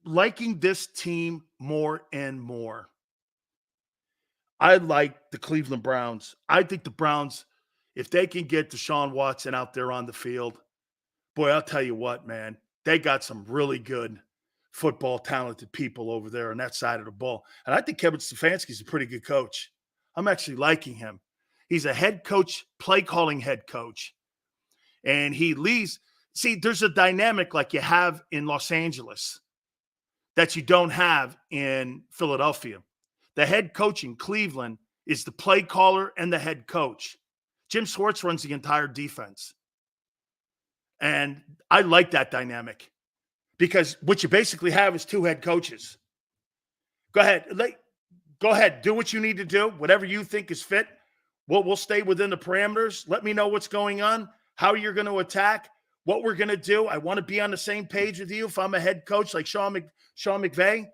liking this team more and more. I like the Cleveland Browns. I think the Browns, if they can get Deshaun Watson out there on the field, boy, I'll tell you what, man, they got some really good football talented people over there on that side of the ball. And I think Kevin Stefanski's a pretty good coach. I'm actually liking him. He's a head coach, play calling head coach. And he leads. See, there's a dynamic like you have in Los Angeles that you don't have in Philadelphia. The head coach in Cleveland is the play caller and the head coach. Jim Schwartz runs the entire defense. And I like that dynamic because what you basically have is 2 head coaches. Go ahead. Go ahead. Do what you need to do. Whatever you think is fit. We'll stay within the parameters. Let me know what's going on, how you're going to attack, what we're going to do. I want to be on the same page with you. If I'm a head coach like Sean McVay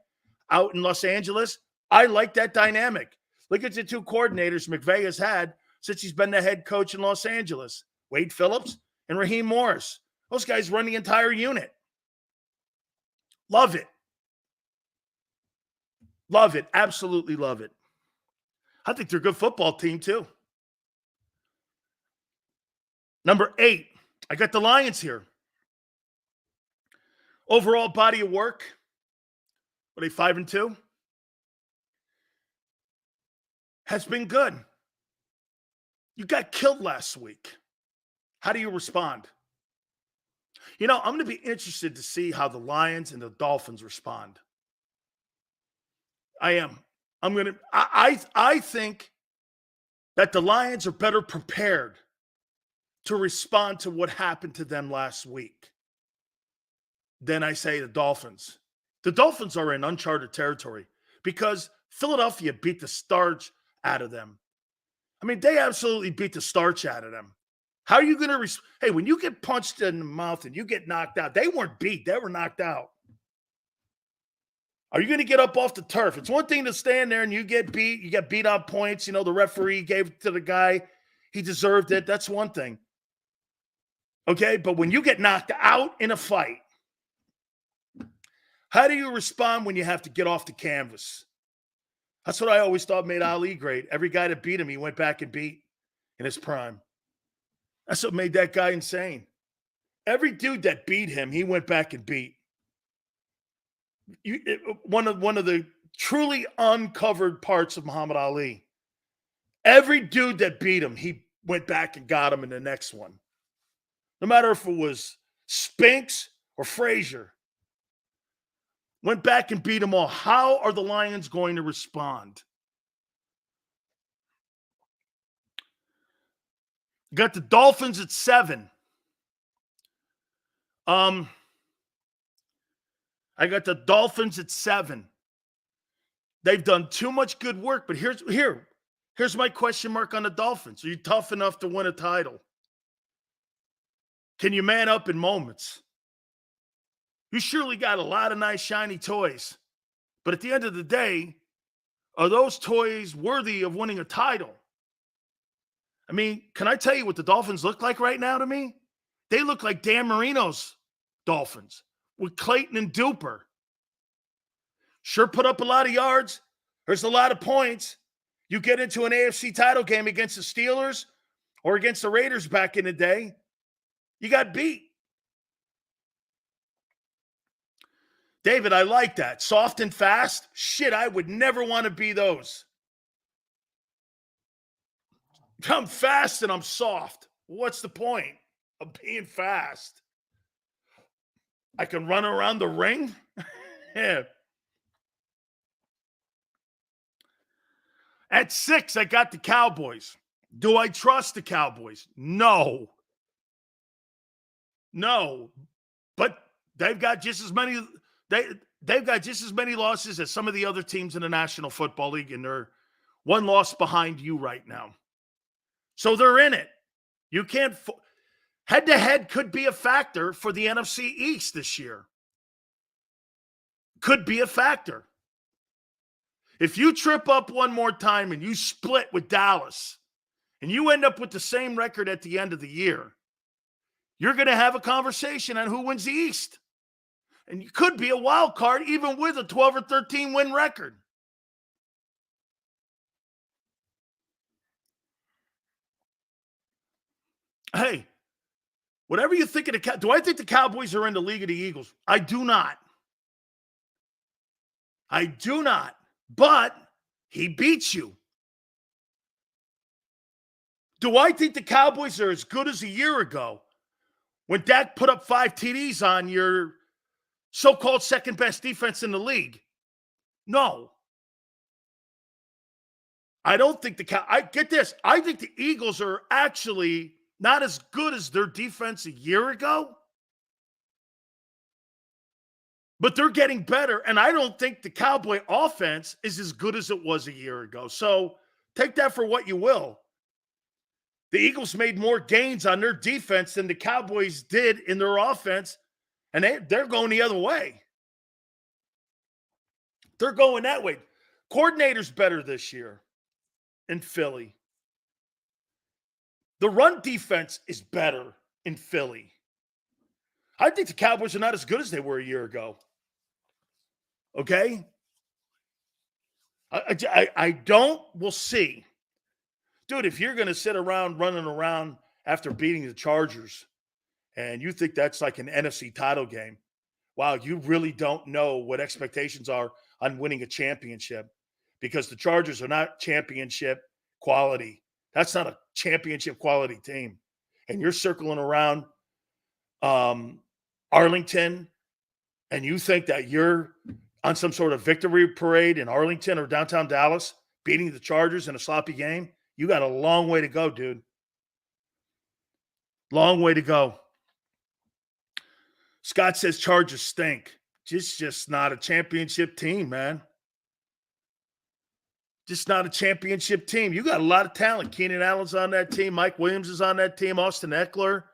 out in Los Angeles, I like that dynamic. Look at the 2 coordinators McVay has had since he's been the head coach in Los Angeles. Wade Phillips and Raheem Morris. Those guys run the entire unit. Love it. Love it. Absolutely love it. I think they're a good football team too. Number 8, I got the Lions here. Overall body of work. What are they, 5-2? Has been good. You got killed last week. How do you respond? You know, I'm going to be interested to see how the Lions and the Dolphins respond. I am. I think that the Lions are better prepared to respond to what happened to them last week than I say the Dolphins. The Dolphins are in uncharted territory because Philadelphia beat the starch out of them. I mean, they absolutely beat the starch out of them. How are you going to hey, when you get punched in the mouth and you get knocked out, they weren't beat. They were knocked out. Are you going to get up off the turf? It's one thing to stand there and you get beat. You get beat on points. You know, the referee gave it to the guy. He deserved it. That's one thing. Okay, but when you get knocked out in a fight, how do you respond when you have to get off the canvas? That's what I always thought made Ali great. Every guy that beat him, he went back and beat in his prime. That's what made that guy insane. Every dude that beat him, he went back and beat. One of the truly uncovered parts of Muhammad Ali. Every dude that beat him, he went back and got him in the next one. No matter if it was Spinks or Frazier. Went back and beat them all. How are the Lions going to respond? Got the Dolphins at 7. I got the Dolphins at 7. They've done too much good work, but here's Here's my question mark on the Dolphins. Are you tough enough to win a title? Can you man up in moments? You surely got a lot of nice, shiny toys. But at the end of the day, are those toys worthy of winning a title? I mean, can I tell you what the Dolphins look like right now to me? They look like Dan Marino's Dolphins with Clayton and Duper. Sure put up a lot of yards. There's a lot of points. You get into an AFC title game against the Steelers or against the Raiders back in the day, you got beat. David, I like that. Soft and fast? Shit, I would never want to be those. I'm fast and I'm soft. What's the point of being fast? I can run around the ring? Yeah. At 6, I got the Cowboys. Do I trust the Cowboys? No. No. But they've got just as many they've got just as many losses as some of the other teams in the National Football League, and they're one loss behind you right now. So they're in it. You can't head-to-head could be a factor for the NFC East this year. Could be a factor. If you trip up one more time and you split with Dallas and you end up with the same record at the end of the year, you're going to have a conversation on who wins the East. And you could be a wild card even with a 12 or 13 win record. Hey, whatever you think of the do I think the Cowboys are in the league of the Eagles? I do not. I do not. But he beats you. Do I think the Cowboys are as good as a year ago when Dak put up 5 TDs on your so-called second-best defense in the league? No. I don't think I get this. I think the Eagles are actually not as good as their defense a year ago. But they're getting better, and I don't think the Cowboy offense is as good as it was a year ago. So take that for what you will. The Eagles made more gains on their defense than the Cowboys did in their offense, and they're going the other way. They're going that way. Coordinator's better this year in Philly. The run defense is better in Philly. I think the Cowboys are not as good as they were a year ago. Okay? I don't. We'll see. Dude, if you're going to sit around running around after beating the Chargers and you think that's like an NFC title game, wow, you really don't know what expectations are on winning a championship because the Chargers are not championship quality. That's not a championship quality team. And you're circling around Arlington and you think that you're on some sort of victory parade in Arlington or downtown Dallas, beating the Chargers in a sloppy game, you got a long way to go, dude. Long way to go. Scott says Chargers stink. Just not a championship team, man. Just not a championship team. You got a lot of talent. Keenan Allen's on that team. Mike Williams is on that team. Austin Eckler.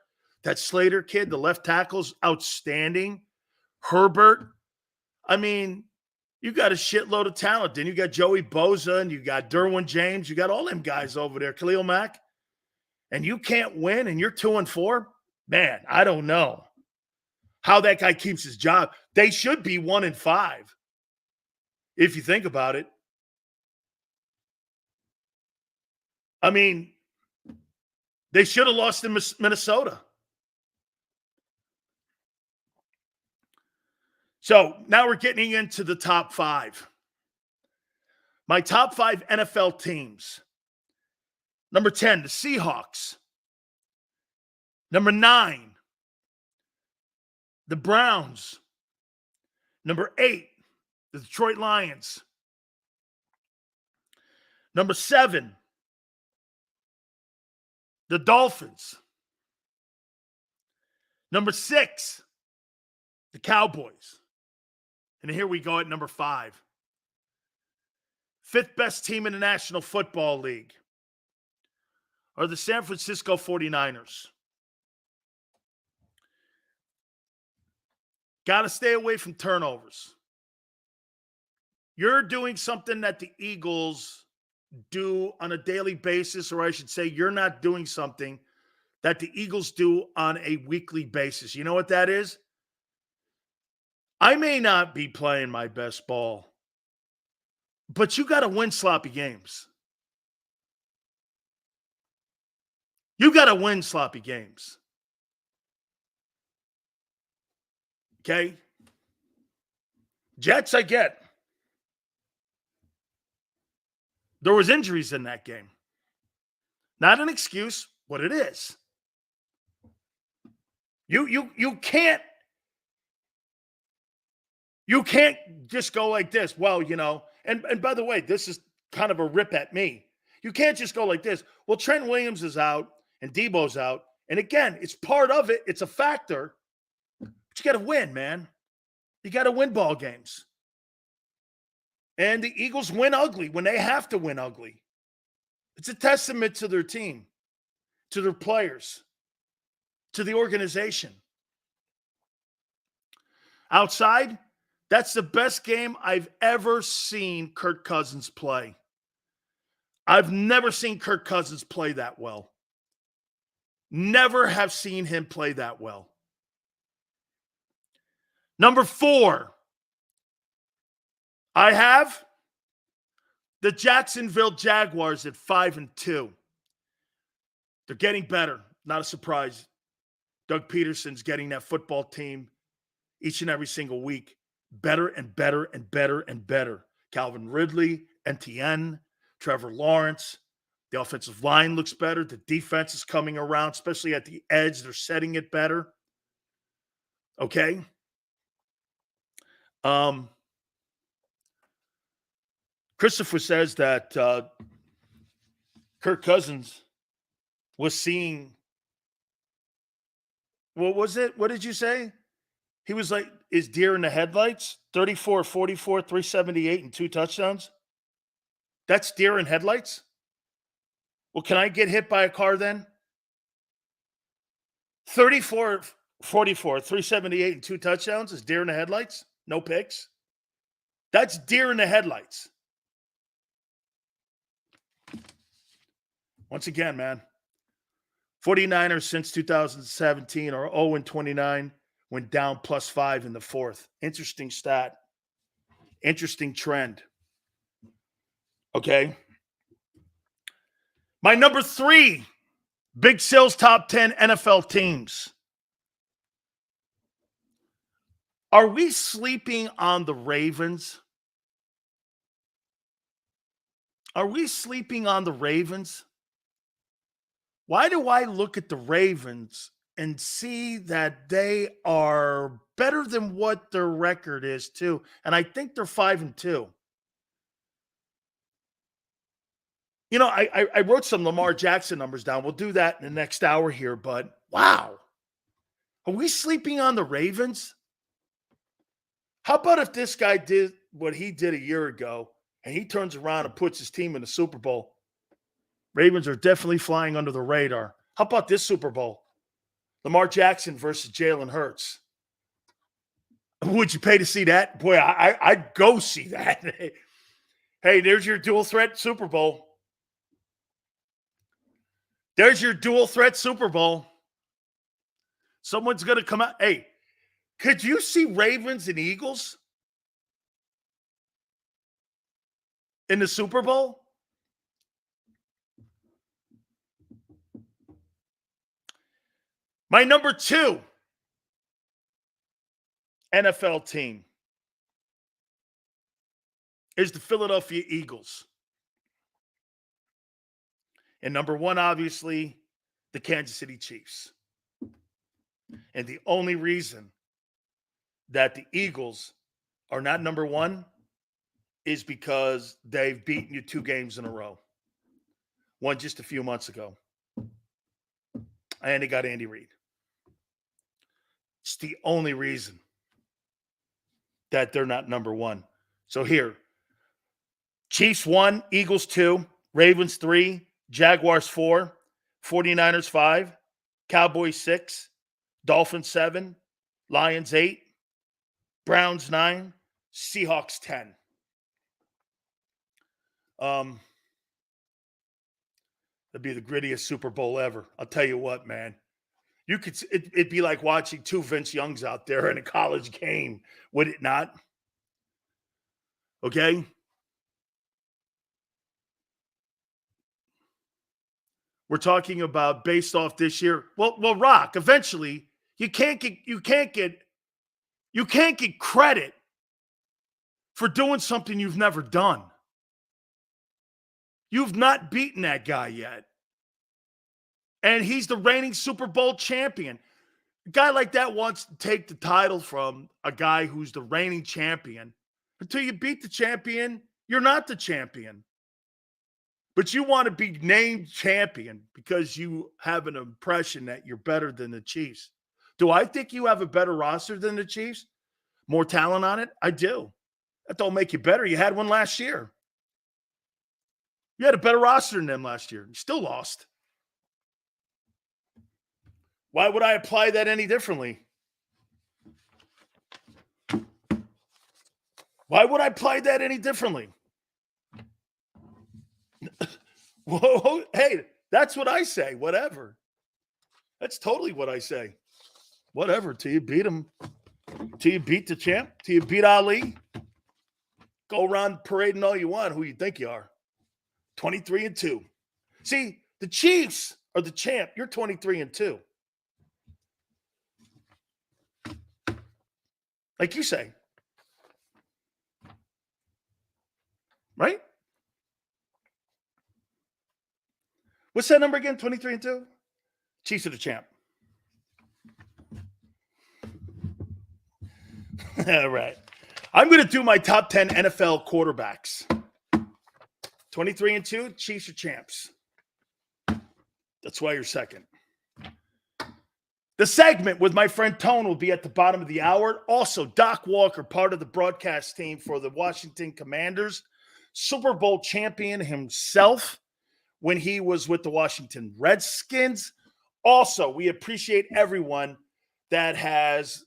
That Slater kid, the left tackle's outstanding. Herbert. I mean, you got a shitload of talent. Then you got Joey Bosa and you got Derwin James. You got all them guys over there, Khalil Mack. And you can't win and you're 2-4? Man, I don't know how that guy keeps his job. They should be 1-5 if you think about it. I mean, they should have lost in Minnesota. So now we're getting into the top 5. My top 5 NFL teams. Number 10, the Seahawks. Number 9, the Browns. Number 8, the Detroit Lions. Number 7, the Dolphins. Number 6, the Cowboys. And here we go at number 5. fifth best team in the National Football League are the San Francisco 49ers. Got to stay away from turnovers. You're doing something that the Eagles do on a daily basis, or I should say, you're not doing something that the Eagles do on a weekly basis. You know what that is? I may not be playing my best ball, but you got to win sloppy games. You got to win sloppy games. Okay? Jets, I get. There was injuries in that game. Not an excuse, but it is. You can't just go like this. Well, and by the way, this is kind of a rip at me. You can't just go like this. Well, Trent Williams is out and Debo's out. And again, it's part of it. It's a factor. But you got to win, man. You got to win ball games. And the Eagles win ugly when they have to win ugly. It's a testament to their team, to their players, to the organization. Outside, that's the best game I've ever seen Kirk Cousins play. I've never seen Kirk Cousins play that well. Never have seen him play that well. Number 4, I have the Jacksonville Jaguars at 5-2. They're getting better. Not a surprise. Doug Peterson's getting that football team each and every single week better and better and better and better. Calvin Ridley, NTN, Trevor Lawrence. The offensive line looks better. The defense is coming around, especially at the edge. They're setting it better. Okay? Christopher says that Kirk Cousins was seeing, what was it? What did you say? He was like, is deer in the headlights? 34, 44, 378, and 2 touchdowns? That's deer in headlights? Well, can I get hit by a car then? 34, 44, 378, and 2 touchdowns is deer in the headlights? No picks? That's deer in the headlights. Once again, man, 49ers since 2017 are 0-29, went down +5 in the 4th. Interesting stat. Interesting trend. Okay. My number 3, Big Sales top 10 NFL teams. Are we sleeping on the Ravens? Are we sleeping on the Ravens? Why do I look at the Ravens and see that they are better than what their record is too? And I think they're 5-2. I wrote some Lamar Jackson numbers down. We'll do that in the next hour here, but wow. Are we sleeping on the Ravens? How about if this guy did what he did a year ago and he turns around and puts his team in the Super Bowl? Ravens are definitely flying under the radar. How about this Super Bowl? Lamar Jackson versus Jalen Hurts. Would you pay to see that? Boy, I'd go see that. Hey, there's your dual threat Super Bowl. There's your dual threat Super Bowl. Someone's going to come out. Hey, could you see Ravens and Eagles in the Super Bowl? My number 2 NFL team is the Philadelphia Eagles. And number 1, obviously, the Kansas City Chiefs. And the only reason that the Eagles are not number 1 is because they've beaten you 2 games in a row. One just a few months ago. And they got Andy Reid. It's the only reason that they're not number 1. So here, Chiefs 1, Eagles 2, Ravens 3, Jaguars 4, 49ers 5, Cowboys 6, Dolphins 7, Lions 8, Browns 9, Seahawks 10. That'd be the grittiest Super Bowl ever. I'll tell you what, man. It'd be like watching two Vince Youngs out there in a college game, would it not? Okay? We're talking about based off this year. Well, Rock, eventually you can't get credit for doing something you've never done. You've not beaten that guy yet. And he's the reigning Super Bowl champion. A guy like that wants to take the title from a guy who's the reigning champion. Until you beat the champion, you're not the champion. But you want to be named champion because you have an impression that you're better than the Chiefs. Do I think you have a better roster than the Chiefs? More talent on it? I do. That don't make you better. You had one last year. You had a better roster than them last year. You still lost. Why would I apply that any differently? Why would I apply that any differently? Whoa, hey, that's what I say. Whatever. That's totally what I say. Whatever. Till you beat him. Till you beat the champ. Till you beat Ali. Go around parading all you want. Who you think you are? 23-2. See, the Chiefs are the champ. You're 23-2. Like you say. Right? What's that number again? 23-2? Chiefs are the champ. All right. I'm going to do my top 10 NFL quarterbacks. 23-2, Chiefs are champs. That's why you're second. The segment with my friend Tone will be at the bottom of the hour. Also, Doc Walker, part of the broadcast team for the Washington Commanders, Super Bowl champion himself when he was with the Washington Redskins. Also, we appreciate everyone that has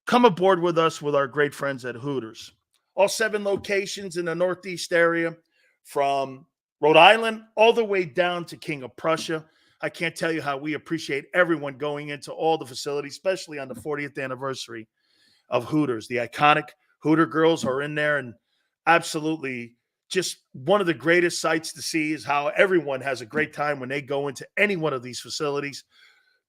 come aboard with us with our great friends at Hooters. All 7 locations in the Northeast area, from Rhode Island all the way down to King of Prussia. I can't tell you how we appreciate everyone going into all the facilities, especially on the 40th anniversary of Hooters. The iconic Hooter girls are in there, and absolutely just one of the greatest sights to see is how everyone has a great time when they go into any one of these facilities.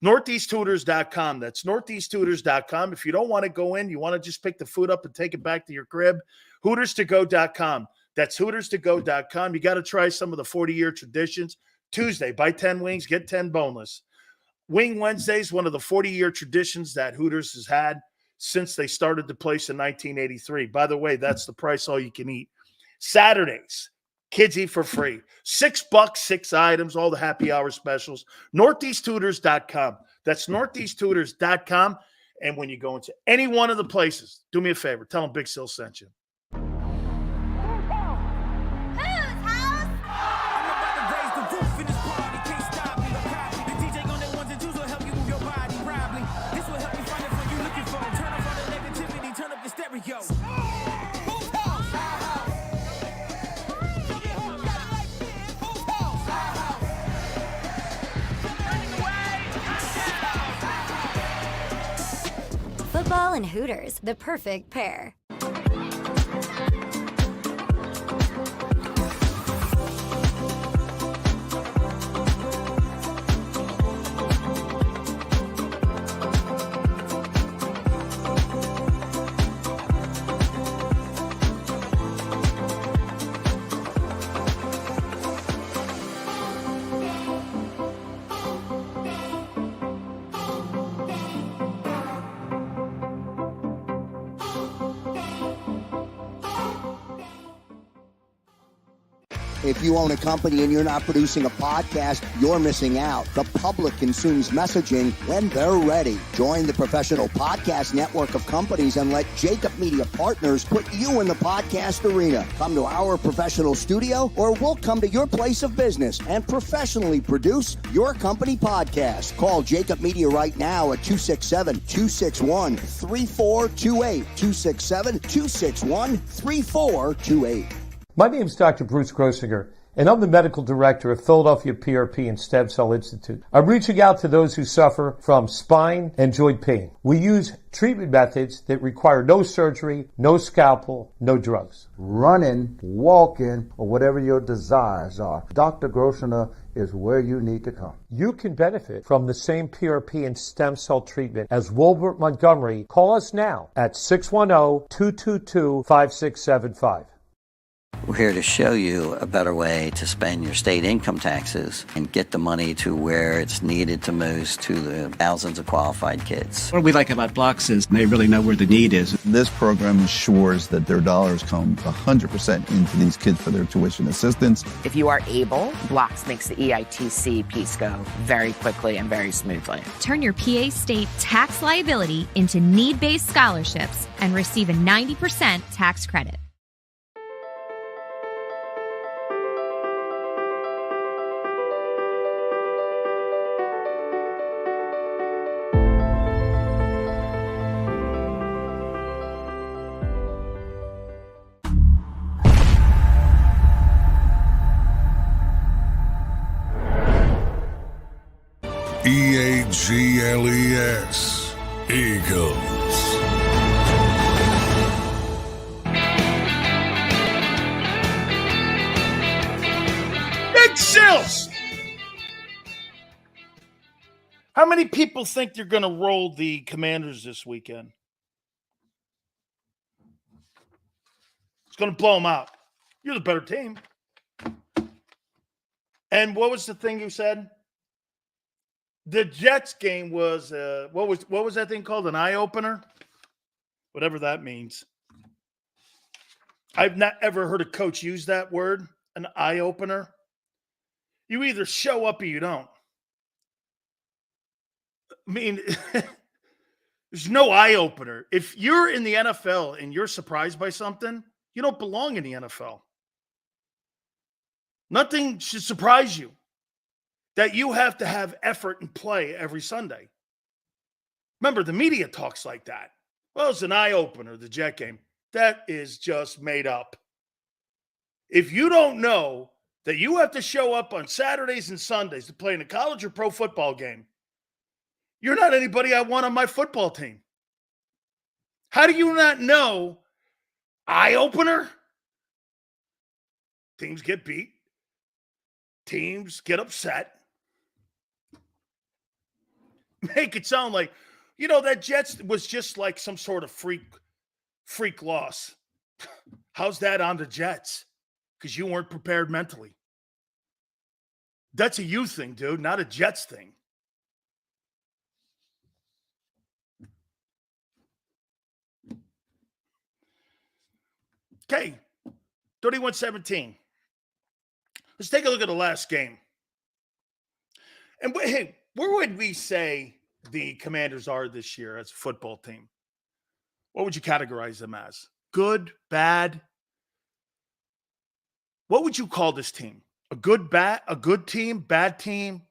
NortheastHooters.com. That's NortheastHooters.com. If you don't want to go in, you want to just pick the food up and take it back to your crib, HootersToGo.com. That's HootersToGo.com. You got to try some of the 40-year traditions. Tuesday, buy 10 wings, get 10 boneless. Wing Wednesdays, one of the 40-year traditions that Hooters has had since they started the place in 1983. By the way, that's the price all you can eat. Saturdays, kids eat for free. $6, 6 items, all the happy hour specials. NortheastHooters.com. That's NortheastHooters.com. And when you go into any one of the places, do me a favor. Tell them Big Sil sent you. Football and Hooters, the perfect pair. If you own a company and you're not producing a podcast, you're missing out. The public consumes messaging when they're ready. Join the professional podcast network of companies and let JAKIB Media Partners put you in the podcast arena. Come to our professional studio or we'll come to your place of business and professionally produce your company podcast. Call JAKIB Media right now at 267-261-3428. 267-261-3428. My name is Dr. Bruce Grossinger, and I'm the medical director of Philadelphia PRP and Stem Cell Institute. I'm reaching out to those who suffer from spine and joint pain. We use treatment methods that require no surgery, no scalpel, no drugs. Running, walking, or whatever your desires are, Dr. Grossinger is where you need to come. You can benefit from the same PRP and stem cell treatment as Wilbert Montgomery. Call us now at 610-222-5675. We're here to show you a better way to spend your state income taxes and get the money to where it's needed to most, to the thousands of qualified kids. What we like about Blocks is they really know where the need is. This program ensures that their dollars come 100% into these kids for their tuition assistance. If you are able, Blocks makes the EITC piece go very quickly and very smoothly. Turn your PA state tax liability into need-based scholarships and receive a 90% tax credit. EAGLES, Eagles. Big Sills! How many people think they're going to roll the Commanders this weekend? It's going to blow them out. You're the better team. And what was the thing you said? The Jets game was what was that thing called? An eye opener? Whatever that means. I've not ever heard a coach use that word, an eye opener. You either show up or you don't. I mean, there's no eye opener. If you're in the NFL and you're surprised by something, you don't belong in the NFL. Nothing should surprise you. That you have to have effort and play every Sunday. Remember, the media talks like that. Well, it's an eye-opener, the Jet game. That is just made up. If you don't know that you have to show up on Saturdays and Sundays to play in a college or pro football game, you're not anybody I want on my football team. How do you not know eye-opener? Teams get beat. Teams get upset. Make it sound like, that Jets was just like some sort of freak loss. How's that on the Jets? Because you weren't prepared mentally. That's a you thing, dude, not a Jets thing. Okay, 31-17. Let's take a look at the last game. And hey, where would we say the Commanders are this year as a football team? What would you categorize them as? Good, bad? What would you call this team? A good team, bad team,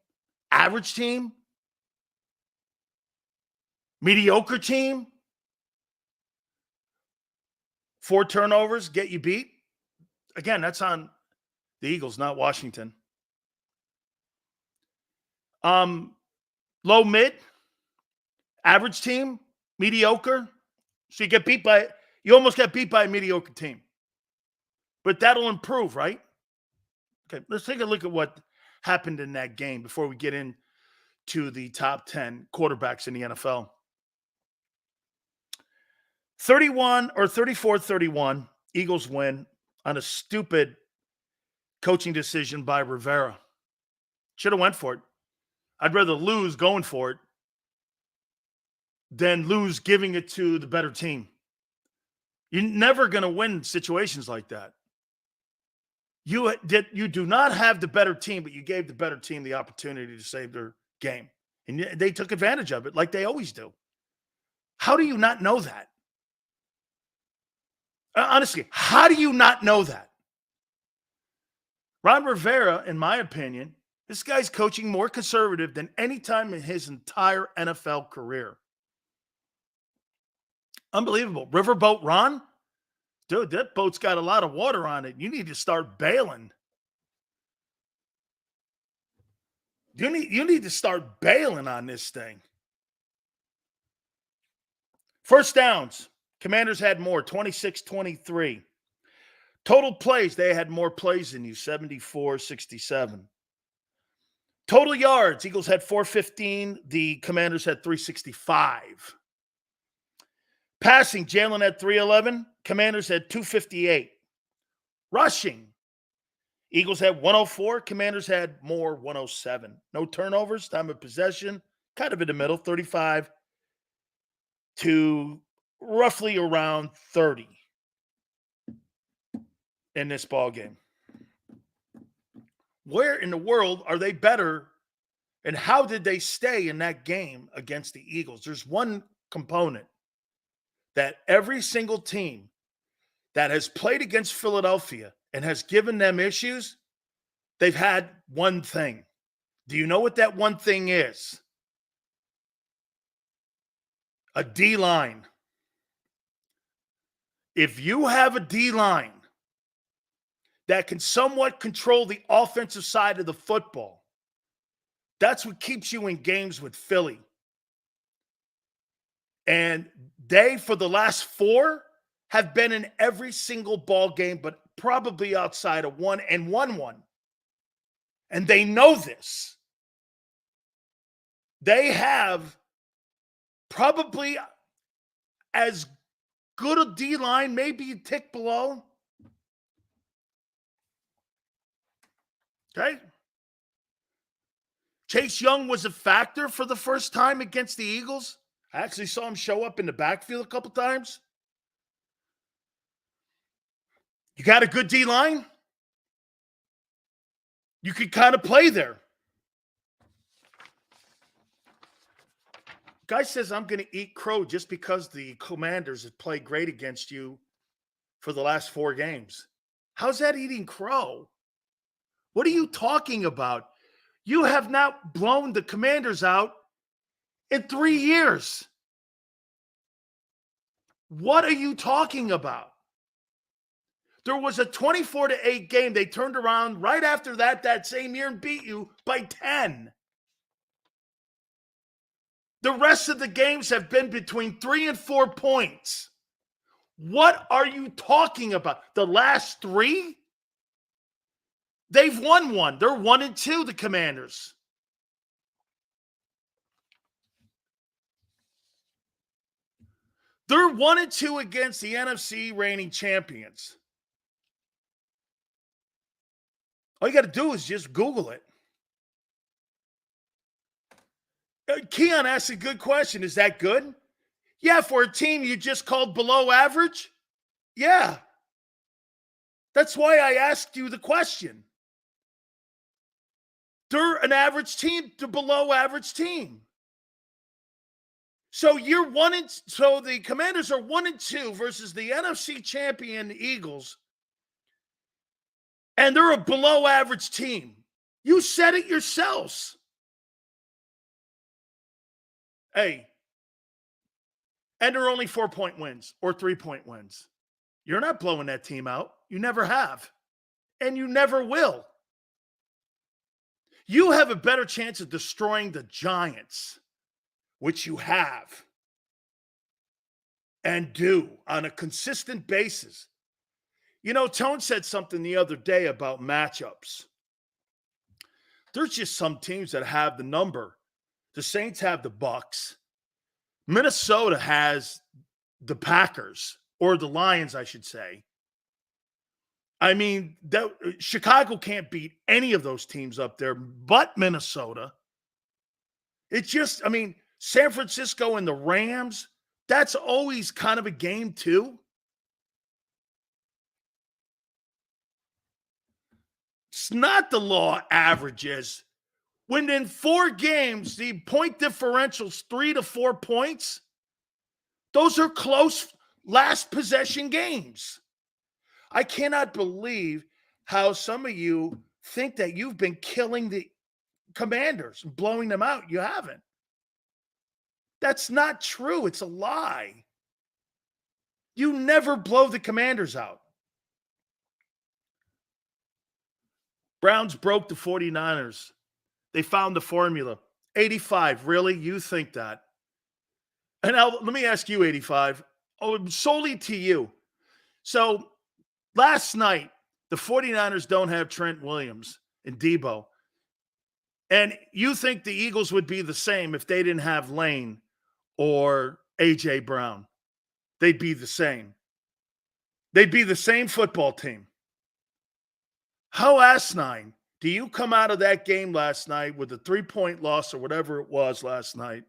average team? Mediocre team? 4 turnovers get you beat? Again, that's on the Eagles, not Washington. Low mid, average team, mediocre. So you almost get beat by a mediocre team. But that'll improve, right? Okay, let's take a look at what happened in that game before we get into the top 10 quarterbacks in the NFL. 34-31, Eagles win on a stupid coaching decision by Rivera. Should have went for it. I'd rather lose going for it than lose giving it to the better team. You're never going to win situations like that. You do not have the better team, but you gave the better team the opportunity to save their game. And they took advantage of it like they always do. How do you not know that? Honestly, how do you not know that? Ron Rivera, in my opinion, this guy's coaching more conservative than any time in his entire NFL career. Unbelievable. Riverboat Ron? Dude, that boat's got a lot of water on it. You need to start bailing. You need to start bailing on this thing. First downs. Commanders had more, 26-23. Total plays, they had more plays than you, 74-67. Total yards, Eagles had 415. The Commanders had 365. Passing, Jalen had 311. Commanders had 258. Rushing, Eagles had 104. Commanders had more, 107. No turnovers, time of possession, kind of in the middle, 35 to roughly around 30 in this ball game. Where in the world are they better, and how did they stay in that game against the Eagles? There's one component that every single team that has played against Philadelphia and has given them issues, they've had one thing. Do you know what that one thing is? A D-line. If you have a D-line that can somewhat control the offensive side of the football, that's what keeps you in games with Philly. And they, for the last 4, have been in every single ball game, but probably outside of one, and won one. And they know this. They have probably as good a D-line, maybe a tick below. Okay. Chase Young was a factor for the first time against the Eagles. I actually saw him show up in the backfield a couple times. You got a good D-line? You could kind of play there. Guy says, I'm going to eat crow just because the Commanders have played great against you for the last 4 games. How's that eating crow? What are you talking about? You have not blown the Commanders out in 3 years. What are you talking about? There was a 24-8 game. They turned around right after that same year and beat you by 10. The rest of the games have been between 3 and 4 points. What are you talking about? The last 3? They've won 1. They're 1-2, the Commanders. They're 1-2 against the NFC reigning champions. All you got to do is just Google it. Keon asked a good question. Is that good? Yeah, for a team you just called below average? Yeah. That's why I asked you the question. They're an average team to below average team. So so the Commanders are 1-2 versus the NFC champion Eagles. And they're a below average team. You said it yourselves. Hey, and they're only 4-point wins or 3-point wins. You're not blowing that team out. You never have. And you never will. You have a better chance of destroying the Giants, which you have and do on a consistent basis. You know, Tone said something the other day about matchups. There's just some teams that have the number. The Saints have the Bucks. Minnesota has the Packers, or the Lions, I should say. I mean, Chicago can't beat any of those teams up there but Minnesota. It's just, I mean, San Francisco and the Rams, that's always kind of a game too. It's not the law averages. When in 4 games, the point differential's 3 to 4 points, those are close last possession games. I cannot believe how some of you think that you've been killing the Commanders and blowing them out. You haven't. That's not true. It's a lie. You never blow the Commanders out. Browns broke the 49ers. They found the formula. 85, really? You think that? And now let me ask you, 85. Oh, solely to you. So last night, the 49ers don't have Trent Williams and Debo. And you think the Eagles would be the same if they didn't have Lane or A.J. Brown. They'd be the same. They'd be the same football team. How asinine do you come out of that game last night with a 3-point loss or whatever it was last night,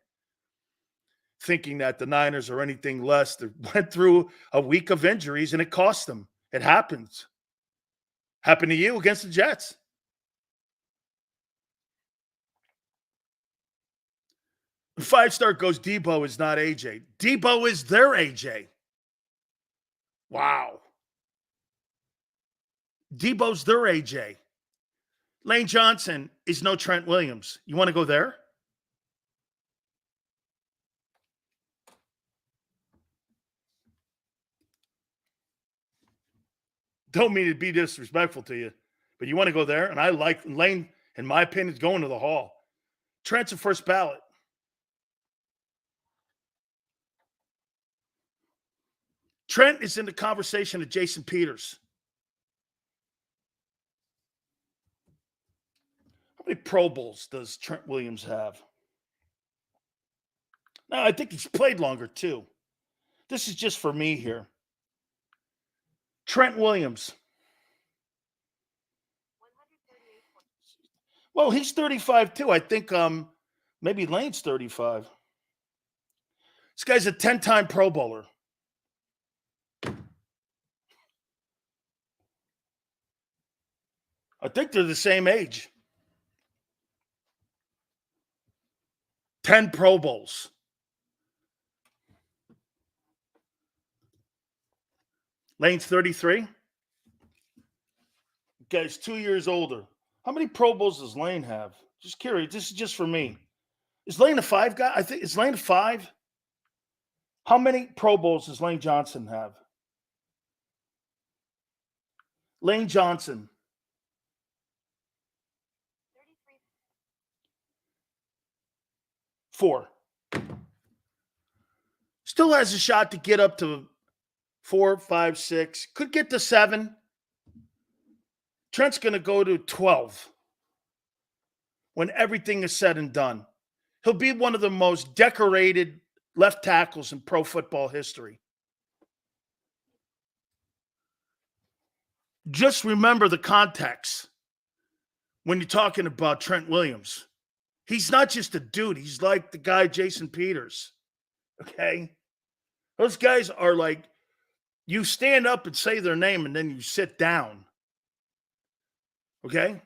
thinking that the Niners are anything less? They went through a week of injuries and it cost them. It happens. Happened to you against the Jets. The 5-star goes, Debo is not AJ. Debo is their AJ. Wow. Debo's their AJ. Lane Johnson is no Trent Williams. You want to go there? Don't mean to be disrespectful to you, but you want to go there? And I like Lane, in my opinion, is going to the Hall. Trent's a first ballot. Trent is in the conversation of Jason Peters. How many Pro Bowls does Trent Williams have? No, I think he's played longer too. This is just for me here. Trent Williams. Well, he's 35 too. I think maybe Lane's 35. This guy's a 10-time Pro Bowler. I think they're the same age. 10 Pro Bowls. Lane's 33. Guy's 2 years older. How many Pro Bowls does Lane have? Just curious. This is just for me. Is Lane a 5 guy? I think, is Lane a 5? How many Pro Bowls does Lane Johnson have? Lane Johnson. 4. Still has a shot to get up to 4, 5, 6. Could get to 7. Trent's going to go to 12 when everything is said and done. He'll be one of the most decorated left tackles in pro football history. Just remember the context when you're talking about Trent Williams. He's not just a dude. He's like the guy Jason Peters. Okay? Those guys are like, you stand up and say their name and then you sit down. Okay?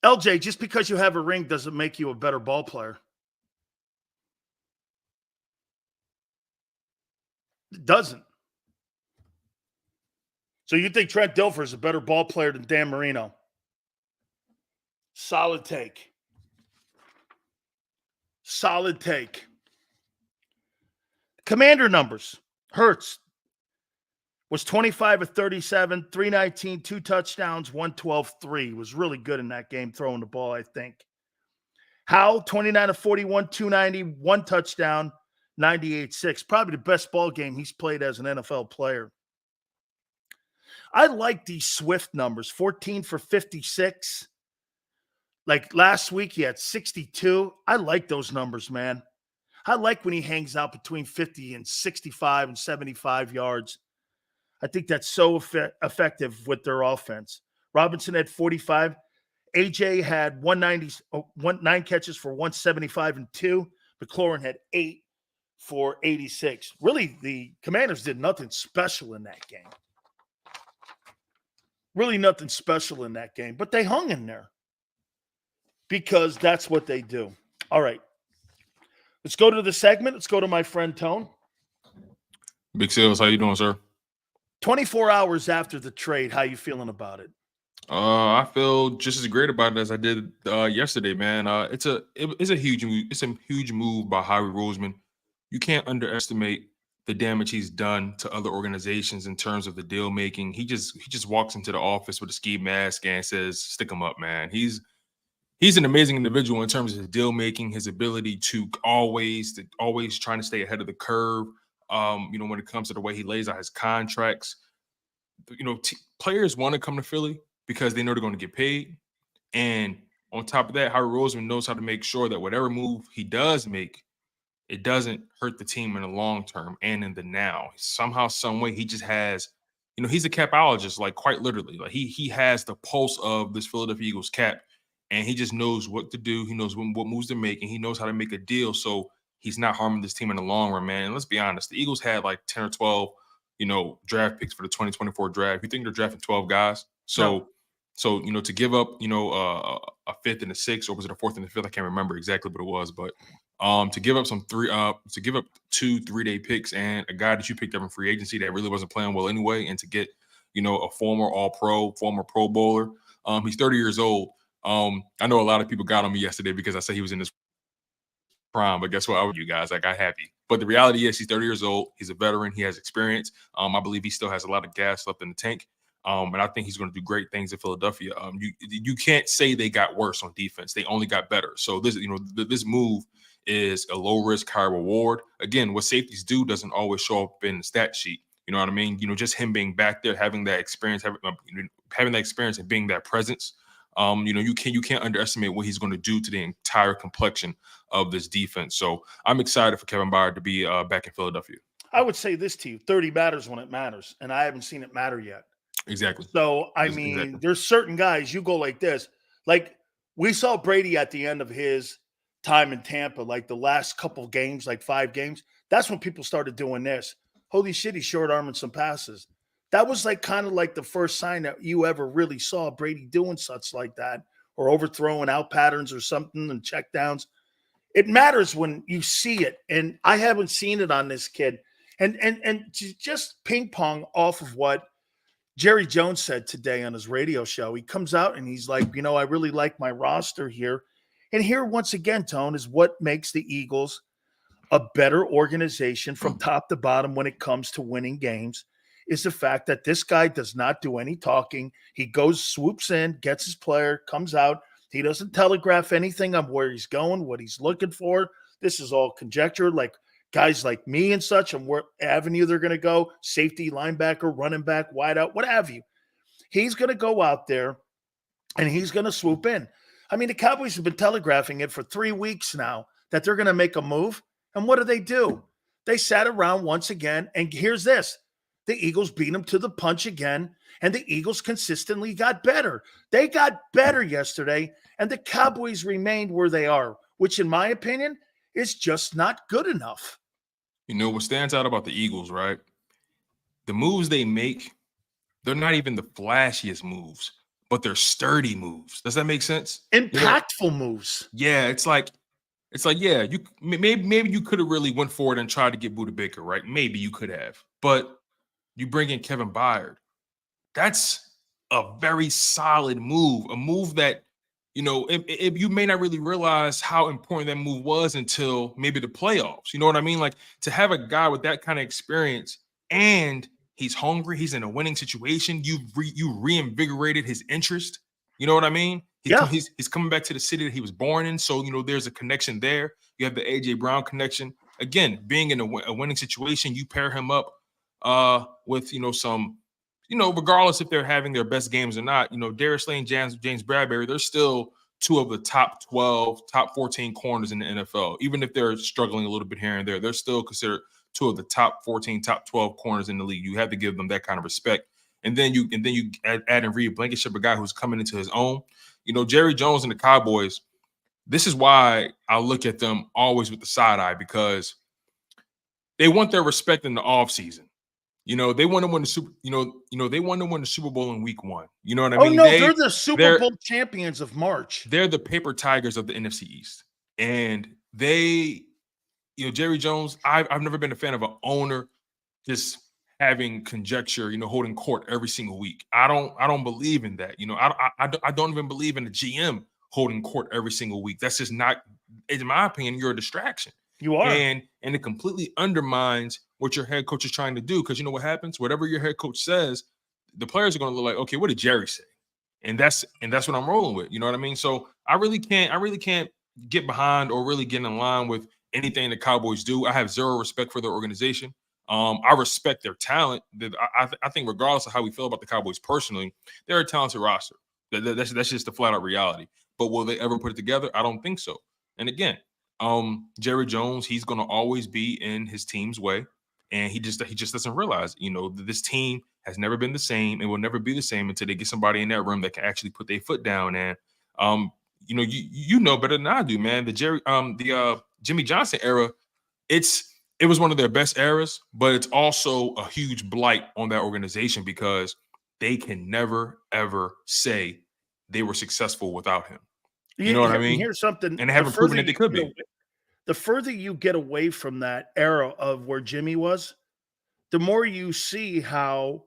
LJ, just because you have a ring doesn't make you a better ball player. It doesn't. So you think Trent Dilfer is a better ball player than Dan Marino? Solid take. Solid take. Commander numbers. Hurts was 25 of 37, 319, 2 touchdowns, 112, 3. Was really good in that game throwing the ball, I think. Howe, 29 of 41, 290, 1 touchdown, 98-6. Probably the best ball game he's played as an NFL player. I like these Swift numbers. 14 for 56. Like last week, he had 62. I like those numbers, man. I like when he hangs out between 50 and 65 and 75 yards. I think that's so effective with their offense. Robinson had 45. AJ had 9 catches for 175 and 2. McLaurin had 8 for 86. Really, the Commanders did nothing special in that game. Really nothing special in that game, but they hung in there because that's what they do. All right. Let's go to the segment. Let's go to my friend Tone. Big Sales, how you doing, sir? 24 hours after the trade, how you feeling about it? I feel just as great about it as I did yesterday, man. It's a huge move. It's a huge move by Howie Roseman. You can't underestimate the damage he's done to other organizations in terms of the deal making. He just walks into the office with a ski mask and says, "Stick him up, man." He's an amazing individual in terms of his deal making, his ability to always trying to stay ahead of the curve. When it comes to the way he lays out his contracts, players want to come to Philly because they know they're going to get paid. And on top of that, Howie Roseman knows how to make sure that whatever move he does make, it doesn't hurt the team in the long term and in the now. Somehow, some way, he just has, he's a capologist, like quite literally. Like he has the pulse of this Philadelphia Eagles cap, and he just knows what to do. He knows what moves to make, and he knows how to make a deal so he's not harming this team in the long run, man. And let's be honest, the Eagles had like 10 or 12, draft picks for the 2024 draft. You think they're drafting 12 guys? So to give up, a fifth and a sixth, or was it a fourth and a fifth? I can't remember exactly what it was, but to give up two 3-day picks and a guy that you picked up in free agency that really wasn't playing well anyway, and to get, a former All-Pro, former Pro Bowler. He's 30 years old. I know a lot of people got on me yesterday because I said he was in his prime, but guess what? You guys, I got happy. But the reality is he's 30 years old. He's a veteran. He has experience. I believe he still has a lot of gas left in the tank. And I think he's going to do great things in Philadelphia. You can't say they got worse on defense. They only got better. So this move is a low risk, high reward. Again, what safeties do doesn't always show up in the stat sheet. You know what I mean? Just him being back there, having that experience, having that experience and being that presence. You can't underestimate what he's going to do to the entire complexion of this defense. So I'm excited for Kevin Byard to be back in Philadelphia. I would say this to you: 30 matters when it matters, and I haven't seen it matter yet. Exactly. So there's certain guys you go like this. Like we saw Brady at the end of his time in Tampa, like the last couple games, like 5 games. That's when people started doing this. Holy shit, he's short arming some passes. That was like kind of like the first sign that you ever really saw Brady doing such like that, or overthrowing out patterns or something and check downs. It matters when you see it. And I haven't seen it on this kid. And to just ping pong off of what Jerry Jones said today on his radio show. He comes out and he's like, I really like my roster here. And here, once again, Tone, is what makes the Eagles a better organization from top to bottom when it comes to winning games, is the fact that this guy does not do any talking. He goes, swoops in, gets his player, comes out. He doesn't telegraph anything on where he's going, what he's looking for. This is all conjecture, like guys like me and such, and what avenue they're going to go, safety, linebacker, running back, wide out, what have you. He's going to go out there, and he's going to swoop in. I mean, the Cowboys have been telegraphing it for 3 weeks now that they're going to make a move. And what do? They sat around once again, and here's this. The Eagles beat them to the punch again, and the Eagles consistently got better. They got better yesterday, and the Cowboys remained where they are, which in my opinion is just not good enough. What stands out about the Eagles, right? The moves they make, they're not even the flashiest moves, but they're sturdy moves. Does that make sense? Impactful moves. Yeah, it's like, yeah, you maybe you could have really went forward and tried to get Budda Baker, right? Maybe you could have, but you bring in Kevin Byard. That's a very solid move, a move that, if you may not really realize how important that move was until maybe the playoffs. You know what I mean? Like, to have a guy with that kind of experience and he's hungry, he's in a winning situation, you reinvigorated his interest. You know what I mean? He's coming back to the city that he was born in. So, there's a connection there. You have the A.J. Brown connection. Again, being in a winning situation, you pair him up with, some, regardless if they're having their best games or not, Darius Slay and James Bradbury, they're still 2 of the top 12, top 14 corners in the NFL. Even if they're struggling a little bit here and there, they're still considered 2 of the top 14, top 12 corners in the league. You have to give them that kind of respect. And then you add in Reed Blankenship, a guy who's coming into his own. Jerry Jones and the Cowboys, this is why I look at them always with the side eye, because they want their respect in the offseason. They want to win the Super. They want to win the Super Bowl in Week 1. You know what I Oh mean? no, they're the Super Bowl champions of March. They're the paper tigers of the NFC East, and they, Jerry Jones. I've never been a fan of an owner just having conjecture, holding court every single week. I don't believe in that. I don't even believe in the GM holding court every single week. That's just not, in my opinion, you're a distraction. You are. And it completely undermines what your head coach is trying to do. Because you know what happens? Whatever your head coach says, the players are going to look like, okay, what did Jerry say? And that's what I'm rolling with. You know what I mean? So I really can't get behind or really get in line with anything the Cowboys do. I have zero respect for their organization. I respect their talent. I think regardless of how we feel about the Cowboys personally, they're a talented roster. That's just the flat out reality. But will they ever put it together? I don't think so. And again, Jerry Jones, he's going to always be in his team's way, and he just doesn't realize, this team has never been the same and will never be the same until they get somebody in that room that can actually put their foot down. And you know better than I do, man. The Jimmy Johnson era, it was one of their best eras, but it's also a huge blight on that organization because they can never ever say they were successful without him. You know what I mean? Here's something, and they haven't proven that they could be. The further you get away from that era of where Jimmy was, the more you see how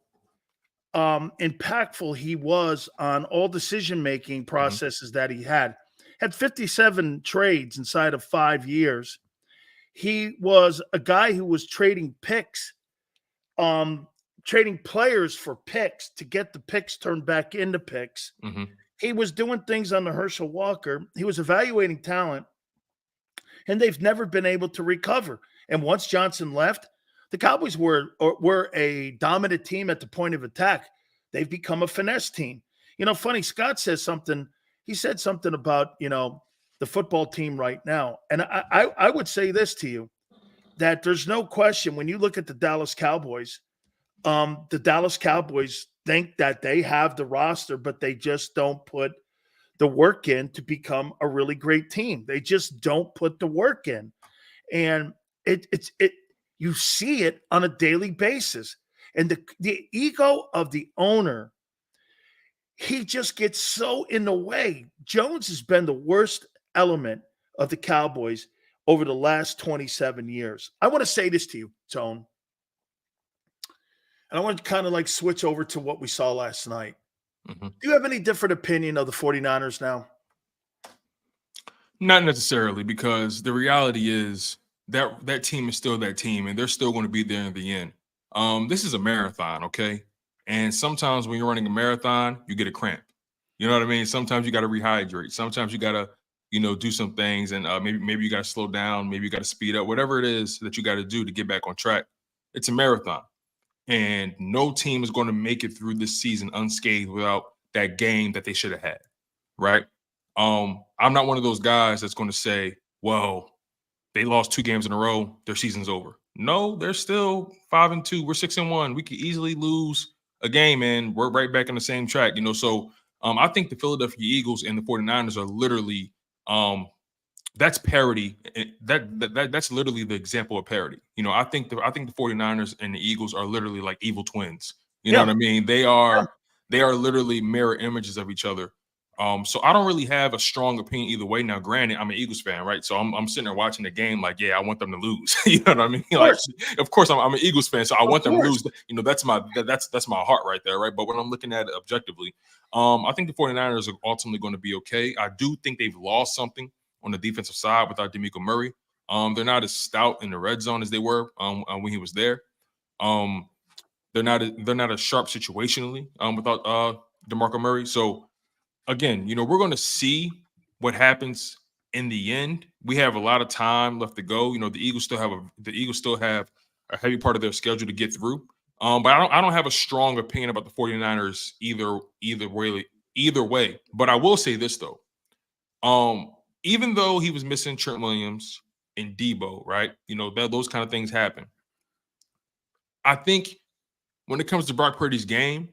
impactful he was on all decision-making processes that he had. Had 57 trades inside of 5 years. He was a guy who was trading picks, trading players for picks to get the picks turned back into picks. Mm-hmm. He was doing things on the Herschel Walker. He was evaluating talent, and they've never been able to recover. And once Johnson left, the Cowboys were a dominant team at the point of attack. They've become a finesse team. Funny, Scott says something. He said something about, the football team right now. And I would say this to you, that there's no question when you look at the Dallas Cowboys think that they have the roster, but they just don't put the work in to become a really great team. They just don't put the work in. And you see it on a daily basis. And the ego of the owner, he just gets so in the way. Jones has been the worst element of the Cowboys over the last 27 years. I want to say this to you, Tone. And I want to kind of switch over to what we saw last night. Mm-hmm. Do you have any different opinion of the 49ers now? Not necessarily, because the reality is that team is still that team, and they're still going to be there in the end. This is a marathon, okay? And sometimes when you're running a marathon, you get a cramp. You know what I mean? Sometimes you got to rehydrate. Sometimes you got to, do some things, and maybe you got to slow down. Maybe you got to speed up. Whatever it is that you got to do to get back on track. It's a marathon. And no team is going to make it through this season unscathed without that game that they should have had, right? I'm not one of those guys that's going to say, well, they lost 2 games in a row, their season's over. No, they're still 5-2. We're 6-1. We could easily lose a game, and we're right back on the same track, So I think the Philadelphia Eagles and the 49ers are literally that's parity. That's literally the example of parity. I think the 49ers and the Eagles are literally like evil twins. You know what I mean? They are literally mirror images of each other. So I don't really have a strong opinion either way. Now, granted, I'm an Eagles fan, right? So I'm sitting there watching the game like, yeah, I want them to lose. You know what I mean? Of course, I'm an Eagles fan, so I want them to lose. That's my heart right there, right? But when I'm looking at it objectively, I think the 49ers are ultimately going to be okay. I do think they've lost something on the defensive side without DeMeco Murray. They're not as stout in the red zone as they were when he was there. They're not as sharp situationally without DeMarco Murray. So again, we're going to see what happens in the end. We have a lot of time left to go. The Eagles still have a heavy part of their schedule to get through. But I don't have a strong opinion about the 49ers either way. But I will say this though. Even though he was missing Trent Williams and Debo, right? Those kind of things happen. I think when it comes to Brock Purdy's game,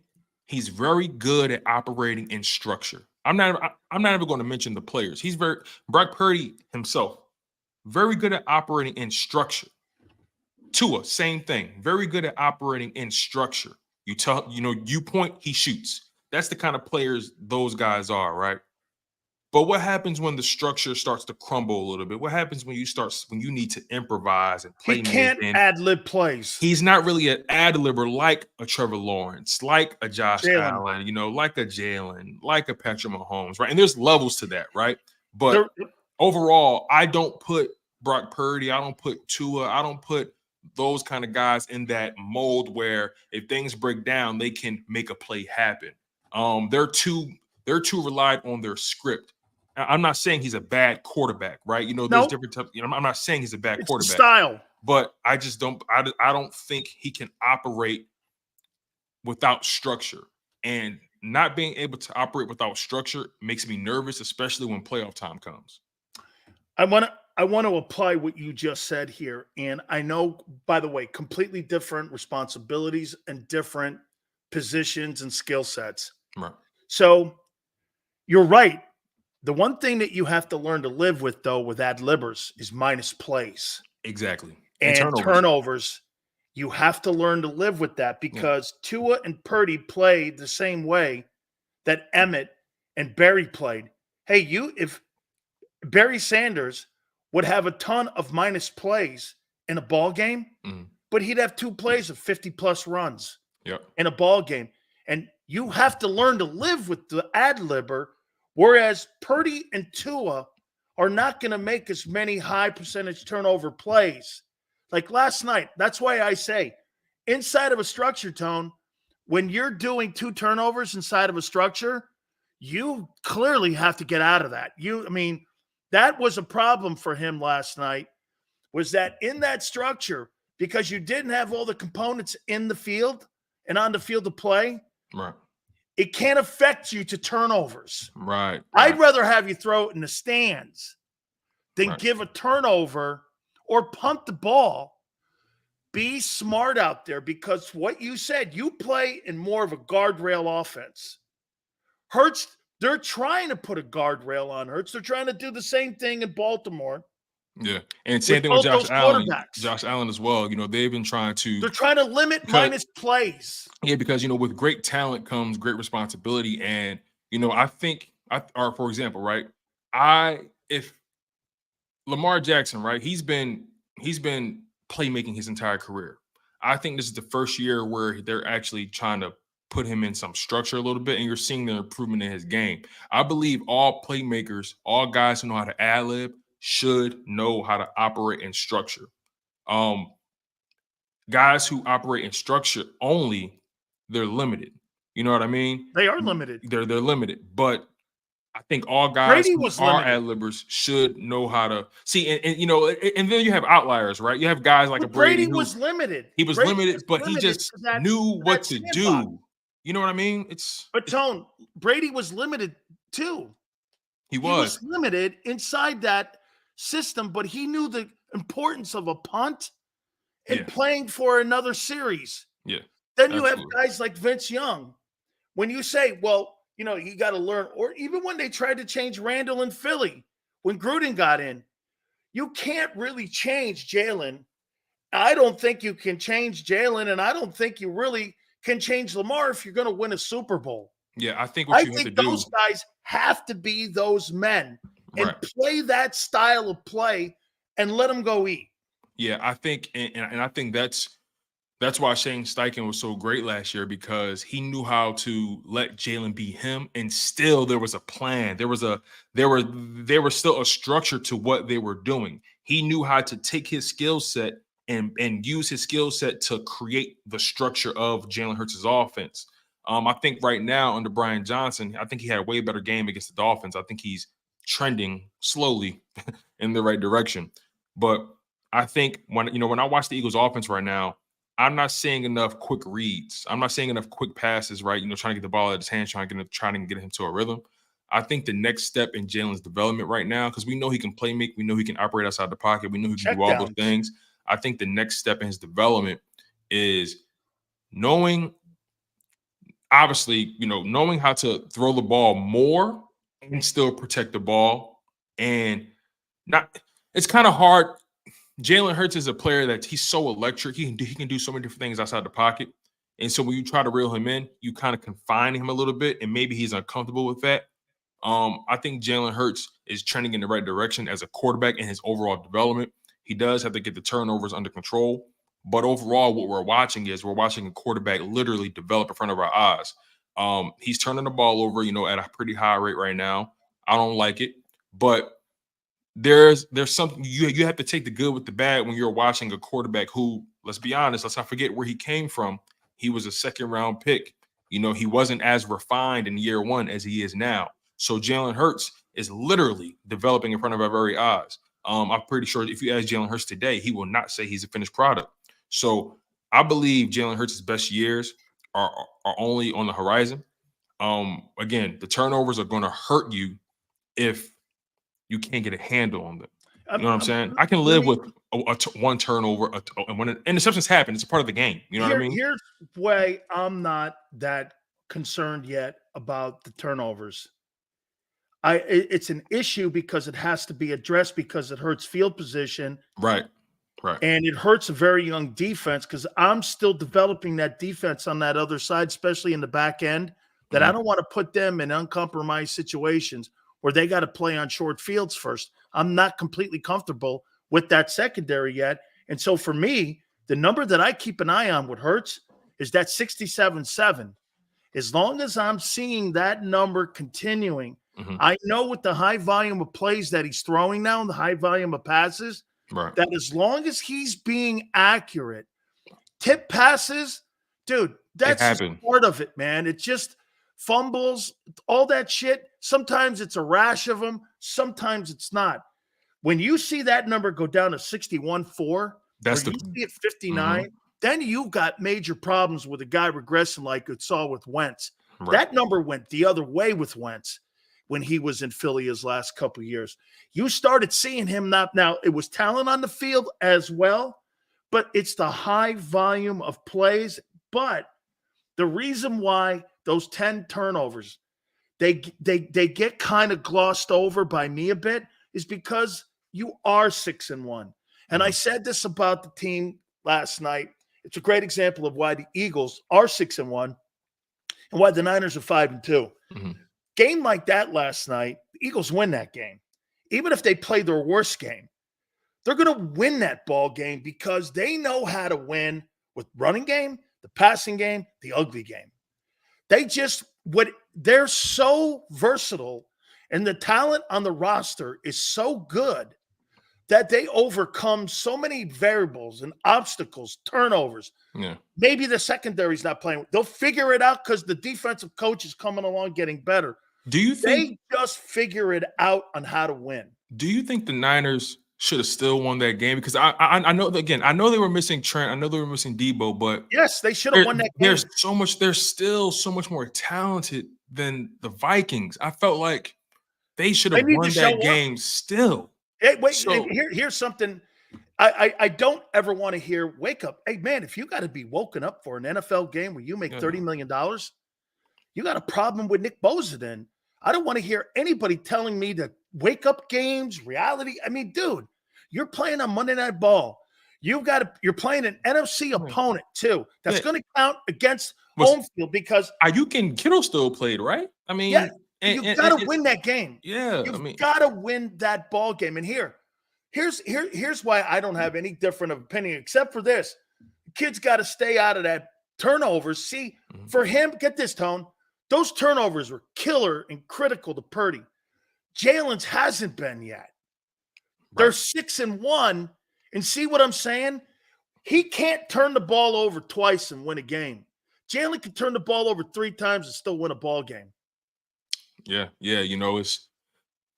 he's very good at operating in structure. I'm not even going to mention the players. Brock Purdy himself, very good at operating in structure Tua, same thing. Very good at operating in structure. You point, he shoots. That's the kind of players those guys are, right? But what happens when the structure starts to crumble a little bit? What happens when you need to improvise and play? He can't ad-lib plays. He's not really an ad-libber like a Trevor Lawrence, like a Josh Allen, like a Jalen, like a Patrick Mahomes, right? And there's levels to that, right? But overall, I don't put Brock Purdy, I don't put Tua, I don't put those kind of guys in that mold where if things break down, they can make a play happen. They're too relied on their script. I'm not saying he's a bad quarterback, right? There's different types. I'm not saying he's a bad quarterback. Style. But I just don't. I don't think he can operate without structure, and not being able to operate without structure makes me nervous, especially when playoff time comes. I want to apply what you just said here, and I know, by the way, completely different responsibilities and different positions and skill sets. Right. So you're right. The one thing that you have to learn to live with, though, with ad-libbers is minus plays. Exactly. And turnovers. You have to learn to live with that because Tua and Purdy played the same way that Emmett and Barry played. Hey, if Barry Sanders would have a ton of minus plays in a ball game, but he'd have 2 plays of 50-plus runs in a ball game. And you have to learn to live with the ad-libber, whereas Purdy and Tua are not going to make as many high percentage turnover plays. Like last night, that's why I say inside of a structure, Tone, when you're doing 2 turnovers inside of a structure, you clearly have to get out of that. That was a problem for him last night, was that in that structure, because you didn't have all the components in the field and on the field to play, right, it can't affect you to turnovers. Right. I'd rather have you throw it in the stands than give a turnover or punt the ball. Be smart out there because what you said, you play in more of a guardrail offense. Hurts, they're trying to put a guardrail on Hurts. They're trying to do the same thing in Baltimore. Yeah. And same thing with Josh Allen as well. They've been trying to. They're trying to limit minus plays. Yeah, because, with great talent comes great responsibility. And, I think, for example, right, if Lamar Jackson, right, he's been playmaking his entire career. I think this is the first year where they're actually trying to put him in some structure a little bit, and you're seeing the improvement in his game. I believe all playmakers, all guys who know how to ad-lib, should know how to operate in structure. Guys who operate in structure only, they're limited. You know what I mean? They are limited. They're limited. But I think all guys who are ad-libbers should know how to see. And then you have outliers, right? You have guys like Brady was limited. He was limited, but he just knew what to do. You know what I mean? But Tone, Brady was limited too. He was limited inside that system, but he knew the importance of a punt and playing for another series. Yeah. Then you have guys like Vince Young. When you say, well, you got to learn, or even when they tried to change Randall in Philly, when Gruden got in, you can't really change Jalen. I don't think you can change Jalen, and I don't think you really can change Lamar if you're going to win a Super Bowl. Yeah, I think those guys have to be those men and play that style of play and let them go eat. Yeah, I think, and I think that's why Shane Steichen was so great last year, because he knew how to let Jalen be him, and still there was a plan. There was still a structure to what they were doing. He knew how to take his skill set and use his skill set to create the structure of Jalen Hurts' offense. I think right now under Brian Johnson, I think he had a way better game against the Dolphins. I think he's trending slowly in the right direction. But I think when I watch the Eagles offense right now, I'm not seeing enough quick reads. I'm not seeing enough quick passes, right? Trying to get the ball at his hands, trying to get him to a rhythm. I think the next step in Jalen's development right now, because we know he can play make, we know he can operate outside the pocket, we know he can do all those things. I think the next step in his development is knowing how to throw the ball more and still protect the ball. And it's kind of hard Jalen Hurts is a player that he's so electric. He can do so many different things outside the pocket. And so when you try to reel him in, you kind of confine him a little bit, and maybe he's uncomfortable with that. I think Jalen Hurts is trending in the right direction as a quarterback in his overall development. He does have to get the turnovers under control. But overall, what we're watching a quarterback literally develop in front of our eyes. He's turning the ball over, at a pretty high rate right now. I don't like it, but there's something you have to take the good with the bad when you're watching a quarterback who, let's be honest, let's not forget where he came from. He was a second-round pick. He wasn't as refined in year one as he is now. So Jalen Hurts is literally developing in front of our very eyes. I'm pretty sure if you ask Jalen Hurts today, he will not say he's a finished product. So I believe Jalen Hurts' best years are only on the horizon. Again, the turnovers are going to hurt you if you can't get a handle on them. You know what I'm saying? I can live with one turnover, and when interceptions happen, it's a part of the game. You know what I mean? Here's why I'm not that concerned yet about the turnovers. It's an issue because it has to be addressed because it hurts field position. Right. And it hurts a very young defense because I'm still developing that defense on that other side, especially in the back end, that I don't want to put them in uncompromised situations where they got to play on short fields first. I'm not completely comfortable with that secondary yet. And so for me, the number that I keep an eye on with Hurts is that 67.7. As long as I'm seeing that number continuing, I know with the high volume of plays that he's throwing now and the high volume of passes, that as long as he's being accurate, tip passes, dude, that's just part of it, man. It's just fumbles, all that shit. Sometimes it's a rash of them. Sometimes it's not. When you see that number go down to 61.4, you see it 59, then you've got major problems with a guy regressing like it saw with Wentz. That number went the other way with Wentz when he was in Philly his last couple of years. You started seeing him now it was talent on the field as well, but it's the high volume of plays. But the reason why those 10 turnovers, they get kind of glossed over by me a bit is because you are 6-1. And I said this about the team last night. It's a great example of why the Eagles are 6-1 and why the Niners are 5-2. Game like that last night, the Eagles win that game. Even if they play their worst game, they're going to win that ball game because they know how to win with running game, the passing game, the ugly game. They're so versatile, and the talent on the roster is so good that they overcome so many variables and obstacles, turnovers. Maybe the secondary's not playing. They'll figure it out because the defensive coach is coming along getting better. Do you think they just figure it out on how to win? Do you think the Niners should have still won that game? Because I know they were missing Trent. I know they were missing Debo, but yes, they should have won that game. They're still so much more talented than the Vikings. I felt like they should have won that game still. Hey, here's something. I don't ever want to hear wake up. Hey, man, if you got to be woken up for an NFL game where you make $30 million, you got a problem with Nick Bosa then. I don't want to hear anybody telling me to wake up games, reality. I mean, dude, you're playing on Monday Night Ball. You're playing an NFC opponent too. That's going to count against home field because Ayuk and Kittle still played, right? I mean, you've got to win that game. Yeah, you've got to win that ball game. And here's why I don't have any different of opinion except for this: the kid's got to stay out of that turnovers. See, for him, get this, Tone. Those turnovers were killer and critical to Purdy. Jalen's hasn't been yet. They're 6-1. And see what I'm saying? He can't turn the ball over twice and win a game. Jalen can turn the ball over 3 times and still win a ball game. Yeah. It's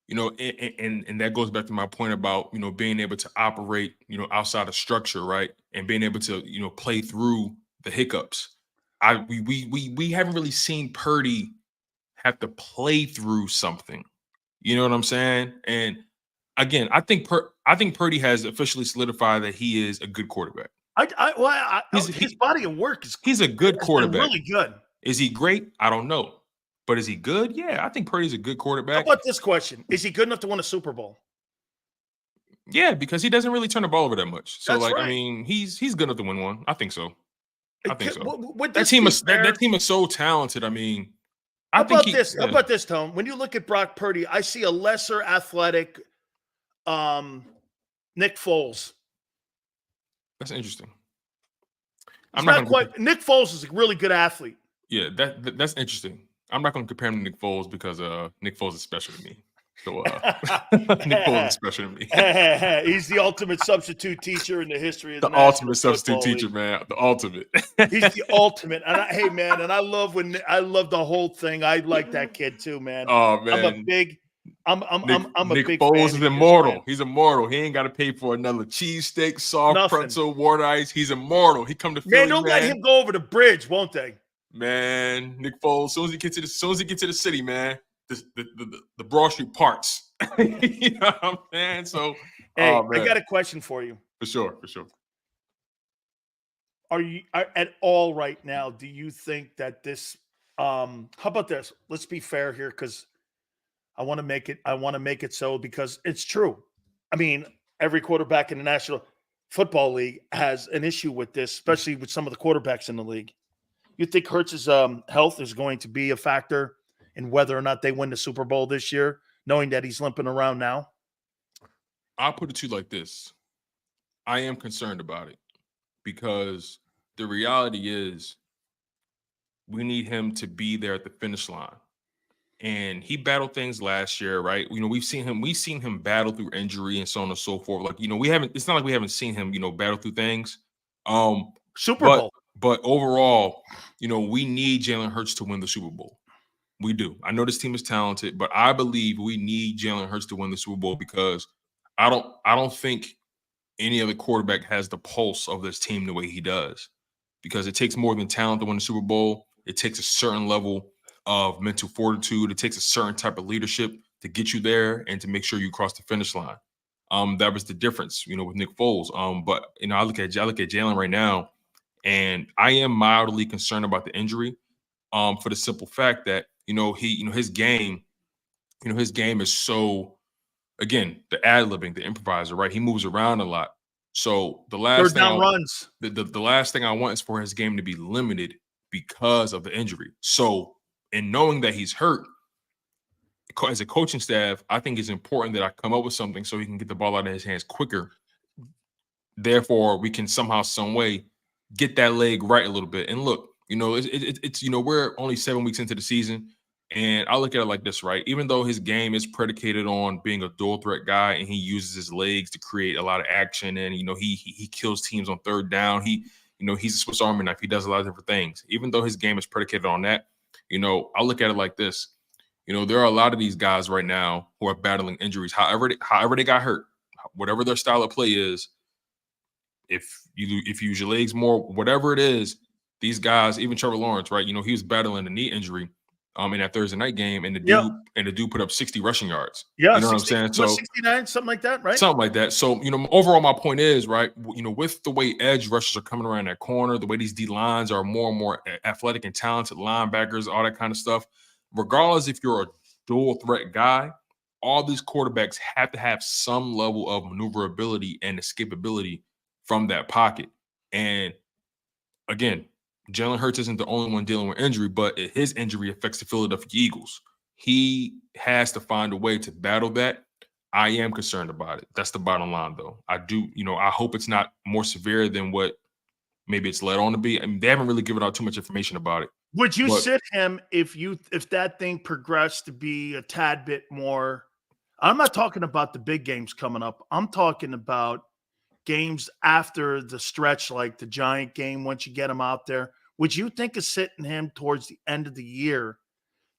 and that goes back to my point about being able to operate outside of structure, right, and being able to play through the hiccups. We haven't really seen Purdy have to play through something. You know what I'm saying? And again, I think Purdy has officially solidified that he is a good quarterback. His body of work he's a good quarterback. Really good. Is he great? I don't know. But is he good? Yeah, I think Purdy's a good quarterback. How about this question? Is he good enough to win a Super Bowl? Yeah, because he doesn't really turn the ball over that much. So, That's like, right. I mean, he's good enough to win one. I think so. I think so. Would That this team be is fair? that team is so talented. I mean, How I think about this? yeah. How about this, Tone? When you look at Brock Purdy, I see a lesser athletic Nick Foles. That's interesting. It's not quite. Nick Foles is a really good athlete. Yeah, that's interesting. I'm not going to compare him to Nick Foles because Nick Foles is special to me. So Nick Foles is special to me. He's the ultimate substitute teacher in the history of the National ultimate substitute Football teacher, League. man. The ultimate. He's the ultimate. And I love the whole thing. I like that kid too, man. Oh man, I'm a big Nick fan Foles of is his, immortal. man. He's immortal. He ain't got to pay for another cheesesteak, soft Nothing. pretzel, water ice. He's immortal. He come to Philly, Man, they'll let him go over the bridge, won't they? Man, Nick Foles. As soon as he gets to the city, man, the Broad Street parts. You know what I'm saying? So, Hey, I got a question for you. For sure. Are you at all right now? Do you think that this? How about this? Let's be fair here, because I want to make it so, because it's true. I mean, every quarterback in the National Football League has an issue with this, especially with some of the quarterbacks in the league. You think Hurts' health is going to be a factor in whether or not they win the Super Bowl this year, knowing that he's limping around now? I'll put it to you like this. I am concerned about it because the reality is we need him to be there at the finish line. And he battled things last year, right? You know, we've seen him battle through injury and so on and so forth. Like, you know, it's not like we haven't seen him, you know, battle through things. Super Bowl. But overall, you know, we need Jalen Hurts to win the Super Bowl. We do. I know this team is talented, but I believe we need Jalen Hurts to win the Super Bowl because I don't think any other quarterback has the pulse of this team the way he does. Because it takes more than talent to win the Super Bowl. It takes a certain level of mental fortitude. It takes a certain type of leadership to get you there and to make sure you cross the finish line. That was the difference, you know, with Nick Foles. But you know, I look at Jalen right now, and I am mildly concerned about the injury. For the simple fact that his game is so, again, the ad-libbing, the improviser, right? He moves around a lot. So the last runs. The last thing I want is for his game to be limited because of the injury. So, in knowing that he's hurt, as a coaching staff, I think it's important that I come up with something so he can get the ball out of his hands quicker. Therefore, we can somehow, some way, get that leg right a little bit. And look, you know, it's you know, we're only 7 weeks into the season, and I look at it like this, right? Even though his game is predicated on being a dual threat guy, and he uses his legs to create a lot of action, and you know, he kills teams on third down. He's a Swiss Army knife. He does a lot of different things. Even though his game is predicated on that, you know, I look at it like this. You know, there are a lot of these guys right now who are battling injuries. However they got hurt, whatever their style of play is, if you use your legs more, whatever it is, these guys, even Trevor Lawrence, right? You know, he was battling a knee injury in that Thursday night game, and the dude put up 60 rushing yards. Yeah, you know 60, what I'm saying? So 69, something like that, right? Something like that. So, you know, overall, my point is, right, you know, with the way edge rushers are coming around that corner, the way these D lines are more and more athletic and talented, linebackers, all that kind of stuff, regardless if you're a dual threat guy, all these quarterbacks have to have some level of maneuverability and escapability from that pocket. And again, Jalen Hurts isn't the only one dealing with injury, but his injury affects the Philadelphia Eagles. He has to find a way to battle that. I am concerned about it. That's the bottom line, though. I do, you know, I hope it's not more severe than what maybe it's led on to be. I mean, they haven't really given out too much information about it. Would you sit him if that thing progressed to be a tad bit more? I'm not talking about the big games coming up. I'm talking about games after the stretch, like the Giant game, once you get him out there. Would you think of sitting him towards the end of the year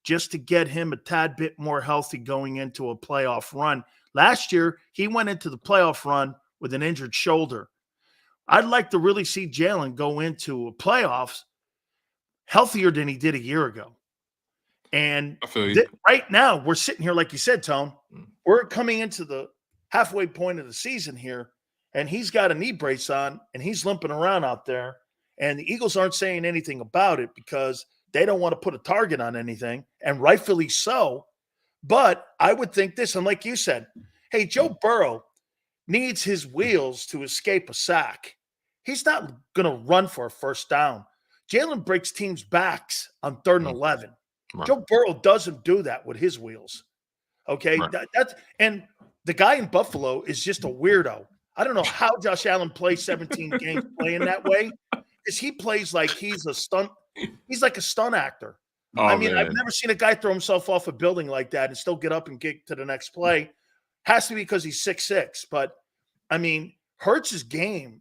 just to get him a tad bit more healthy going into a playoff run? Last year, he went into the playoff run with an injured shoulder. I'd like to really see Jalen go into a playoffs healthier than he did a year ago. And right now, we're sitting here, like you said, Tone, we're coming into the halfway point of the season here, and he's got a knee brace on, and he's limping around out there. And the Eagles aren't saying anything about it because they don't want to put a target on anything, and rightfully so. But I would think this, and like you said, hey, Joe Burrow, needs his wheels to escape a sack, he's not going to run for a first down. Jalen breaks teams' backs on 3rd and 11. Right. Joe Burrow doesn't do that with his wheels. Okay, Right. That's and the guy in Buffalo is just a weirdo. I don't know how Josh Allen plays 17 games playing that way, because he plays like he's a stunt. He's like a stunt actor. Oh, I mean, man. I've never seen a guy throw himself off a building like that and still get up and get to the next play. Has to be because he's 6'6". But I mean, Hurts' game.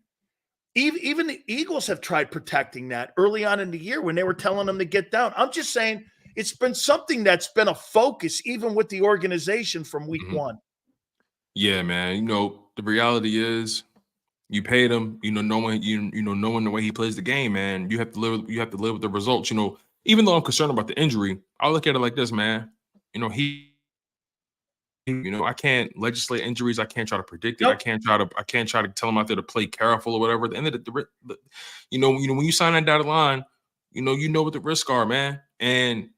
Even the Eagles have tried protecting that early on in the year when they were telling him to get down. I'm just saying it's been something that's been a focus even with the organization from week one. Yeah, man. You know, the reality is you paid him, knowing the way he plays the game, man. You have to live with the results. Even though I'm concerned about the injury, I look at it like this, man. I can't legislate injuries. I can't try to predict it. Nope. I can't try to tell him out there to play careful or whatever. At the end of when you sign that dotted line, you know what the risks are, man. And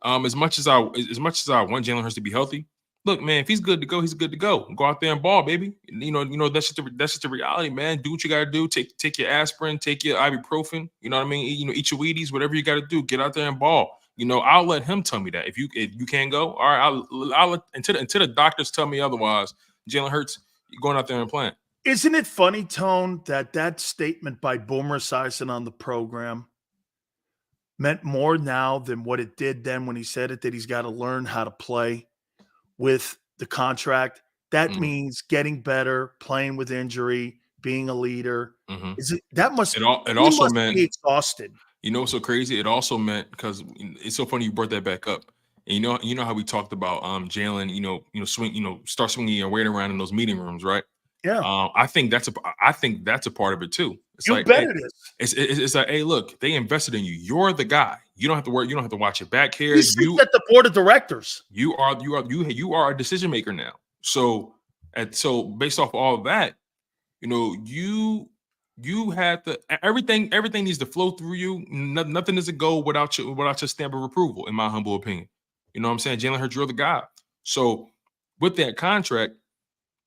as much as I want Jalen Hurts to be healthy, look, man, if he's good to go, he's good to go. Go out there and ball, baby. That's just the reality, man. Do what you got to do. Take your aspirin, take your ibuprofen. You know what I mean? Eat your Wheaties, whatever you got to do. Get out there and ball. I'll let him tell me that. If you can't go, all right, I'll let until the doctors tell me otherwise. Jalen Hurts, you're going out there and playing. Isn't it funny, Tone, that statement by Boomer Esiason on the program meant more now than what it did then when he said it, that he's got to learn how to play with the contract? That means getting better, playing with injury, being a leader. That must be exhausted. You know what's so crazy? It also meant, because it's so funny you brought that back up. And you know how we talked about Jalen, start swinging your weight around in those meeting rooms, right? Yeah. I think that's a part of it too. It's You like, bet hey, it is. It's like, hey, look, they invested in you. You're the guy. You don't have to worry. You don't have to watch your back here. He sits at the board of directors. You are a decision maker now. So based off all of that, you have to everything needs to flow through you. Nothing doesn't go without your stamp of approval, in my humble opinion. You know what I'm saying? Jalen Hurts, you're the guy. So with that contract,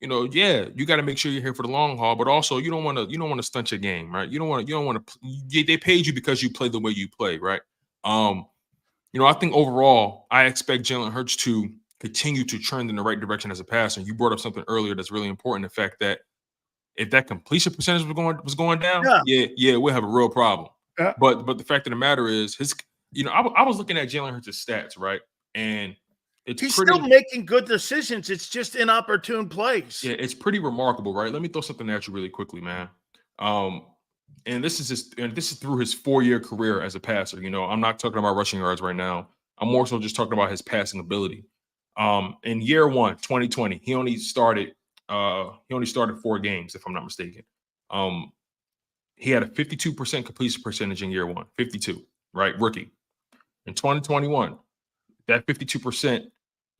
you got to make sure you're here for the long haul, but also you don't want to stunt your game, right? You don't want to. They paid you because you play the way you play, right? I think overall, I expect Jalen Hurts to continue to trend in the right direction as a passer. You brought up something earlier that's really important: the fact that if that completion percentage was going down, we'll have a real problem. Yeah. But the fact of the matter is, I was looking at Jalen Hurts' stats, right, and he's still making good decisions. It's just inopportune plays. Yeah, it's pretty remarkable, right? Let me throw something at you really quickly, man. And this is through his 4-year career as a passer. I'm not talking about rushing yards right now. I'm more so just talking about his passing ability. In year 1, 2020, he only started 4 games, if I'm not mistaken. He had a 52% completion percentage in year 1, 52, right? Rookie. In 2021, that 52%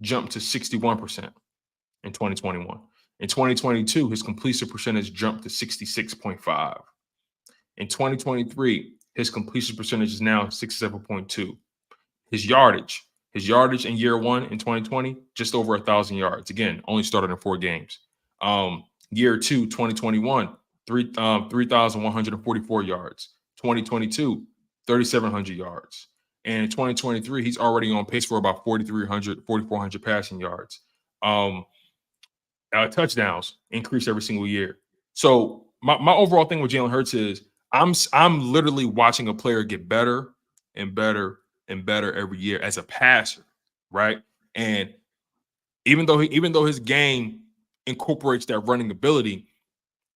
jumped to 61% in 2021. In 2022, his completion percentage jumped to 66.5. In 2023, his completion percentage is now 67.2. His yardage in year 1 in 2020, just over 1,000 yards. Again, only started in 4 games. Year 2, 2021, 3,144 yards. 2022, 3,700 yards. And in 2023, he's already on pace for about 4,400 passing yards. Touchdowns increase every single year. So my overall thing with Jalen Hurts is I'm literally watching a player get better and better and better every year as a passer, right? And even though his game incorporates that running ability,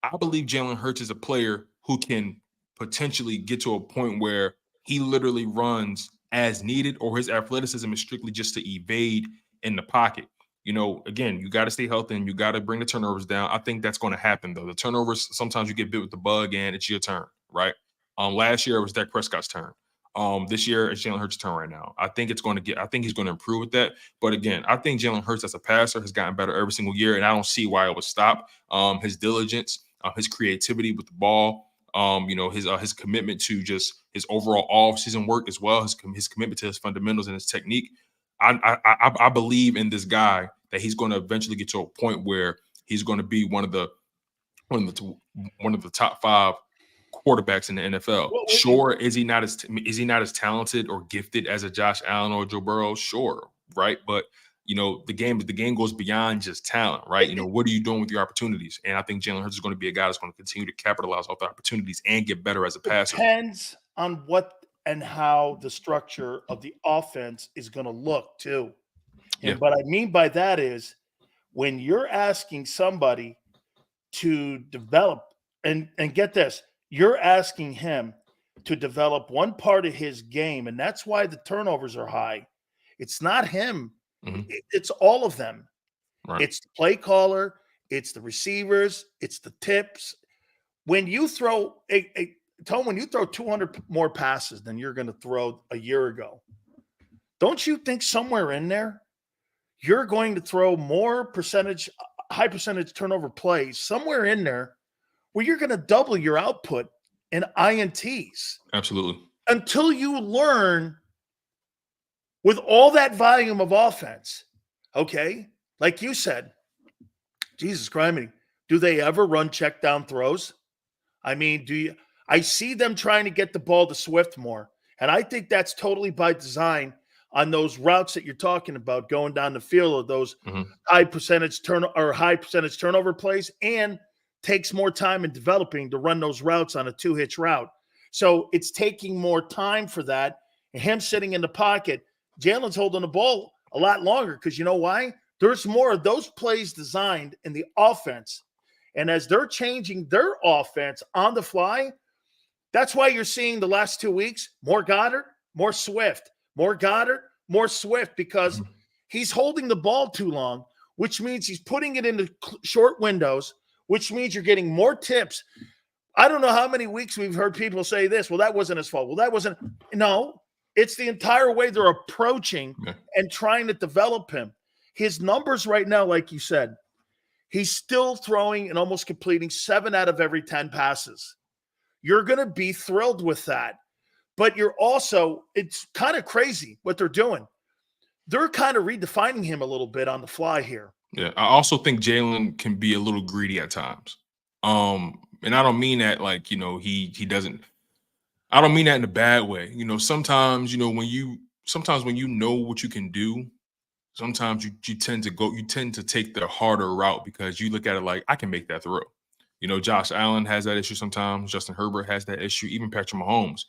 I believe Jalen Hurts is a player who can potentially get to a point where he literally runs as needed, or his athleticism is strictly just to evade in the pocket. Again, you got to stay healthy and you got to bring the turnovers down. I think that's going to happen, though. The turnovers, sometimes you get bit with the bug and it's your turn, right? Last year it was Dak Prescott's turn. This year it's Jalen Hurts' turn right now. I think he's going to improve with that. But again, I think Jalen Hurts as a passer has gotten better every single year, and I don't see why it would stop. His diligence, his creativity with the ball, his commitment to just his overall off-season work as well, his commitment to his fundamentals and his technique. I believe in this guy that he's going to eventually get to a point where he's going to be one of the one of the top 5 quarterbacks in the NFL. Sure, is he not as talented or gifted as a Josh Allen or Joe Burrow? Sure, right? But the game goes beyond just talent, right? What are you doing with your opportunities? And I think Jalen Hurts is going to be a guy that's going to continue to capitalize off the opportunities and get better as a passer. Depends on what and how the structure of the offense is going to look too. And what I mean by that is when you're asking somebody to develop, and get this, you're asking him to develop one part of his game, and that's why the turnovers are high. It's not him. It's all of them. Right. It's the play caller. It's the receivers. It's the tips. When you throw when you throw 200 more passes than you're going to throw a year ago, don't you think somewhere in there you're going to throw more high percentage turnover plays somewhere in there where you're going to double your output in INTs? Absolutely. Until you learn with all that volume of offense, okay, like you said, Jesus Christ, do they ever run check down throws? I mean, I see them trying to get the ball to Swift more, and I think that's totally by design on those routes that you're talking about going down the field, of those high percentage turnover plays, and takes more time in developing to run those routes on a 2-hitch route. So it's taking more time for that. And him sitting in the pocket, Jalen's holding the ball a lot longer because you know why? There's more of those plays designed in the offense. And as they're changing their offense on the fly, that's why you're seeing the last 2 weeks, more Goddard, more Swift, more Goddard, more Swift, because he's holding the ball too long, which means he's putting it into short windows, which means you're getting more tips. I don't know how many weeks we've heard people say this. Well, that wasn't his fault. Well, that wasn't. No, it's the entire way they're approaching and trying to develop him. His numbers right now, like you said, he's still throwing and almost completing 7 out of every 10 passes. You're going to be thrilled with that. But you're also, it's kind of crazy what they're doing. They're kind of redefining him a little bit on the fly here. Yeah, I also think Jalen can be a little greedy at times. And I don't mean that like, he doesn't. I don't mean that in a bad way. Sometimes, when you know what you can do, sometimes you tend to take the harder route because you look at it like, I can make that throw. Josh Allen has that issue sometimes. Justin Herbert has that issue. Even Patrick Mahomes.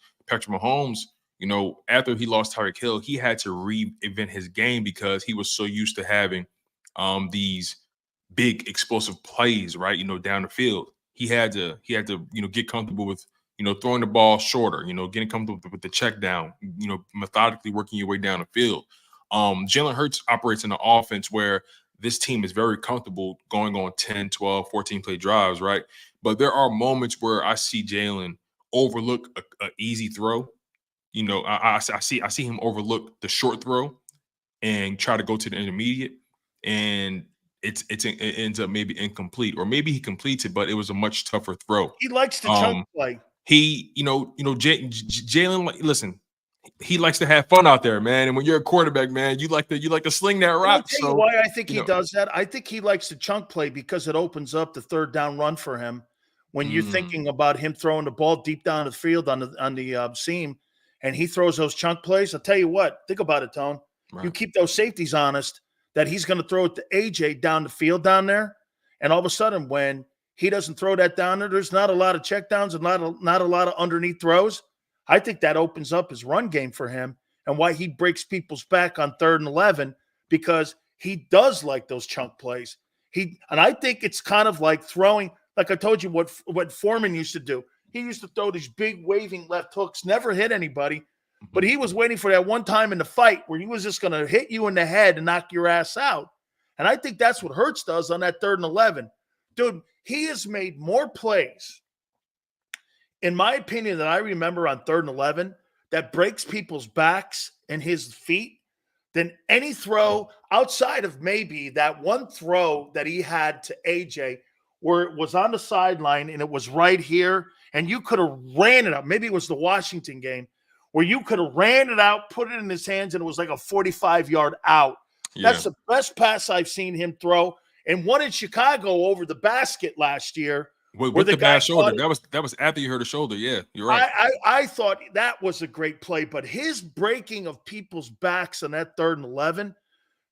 After he lost Tyreek Hill, he had to reinvent his game because he was so used to having these big explosive plays, right? Down the field. He had to get comfortable with, throwing the ball shorter, getting comfortable with the check down, methodically working your way down the field. Jalen Hurts operates in an offense where this team is very comfortable going on 10, 12, 14 play drives, right? But there are moments where I see Jalen overlook an easy throw. I see him overlook the short throw and try to go to the intermediate, and it ends up maybe incomplete, or maybe he completes it, but it was a much tougher throw. He likes to chunk play. Jalen, listen, he likes to have fun out there, man. And when you're a quarterback, man, you like to sling that route. I'll tell you why I think he does that. I think he likes to chunk play because it opens up the third down run for him. When you're thinking about him throwing the ball deep down the field on the seam, and he throws those chunk plays, I'll tell you what, think about it, Tone. Right. You keep those safeties honest that he's going to throw it to AJ down the field down there, and all of a sudden when he doesn't throw that down there, there's not a lot of checkdowns and not a lot of underneath throws. I think that opens up his run game for him and why he breaks people's back on 3rd and 11, because he does like those chunk plays. And I think it's kind of like throwing, like I told you what Foreman used to do. He used to throw these big waving left hooks, never hit anybody, but he was waiting for that one time in the fight where he was just going to hit you in the head and knock your ass out. And I think that's what Hurts does on that 3rd and 11. Dude, he has made more plays, in my opinion, that I remember on 3rd and 11 that breaks people's backs and his feet than any throw outside of maybe that one throw that he had to AJ where it was on the sideline and it was right here and you could have ran it up. Maybe it was the Washington game where you could have ran it out, put it in his hands, and it was like a 45-yard out. Yeah. That's the best pass I've seen him throw. And one in Chicago over the basket last year with the bad shoulder. That was after you hurt the shoulder. Yeah, you're right. I thought that was a great play, but his breaking of people's backs on that 3rd and 11,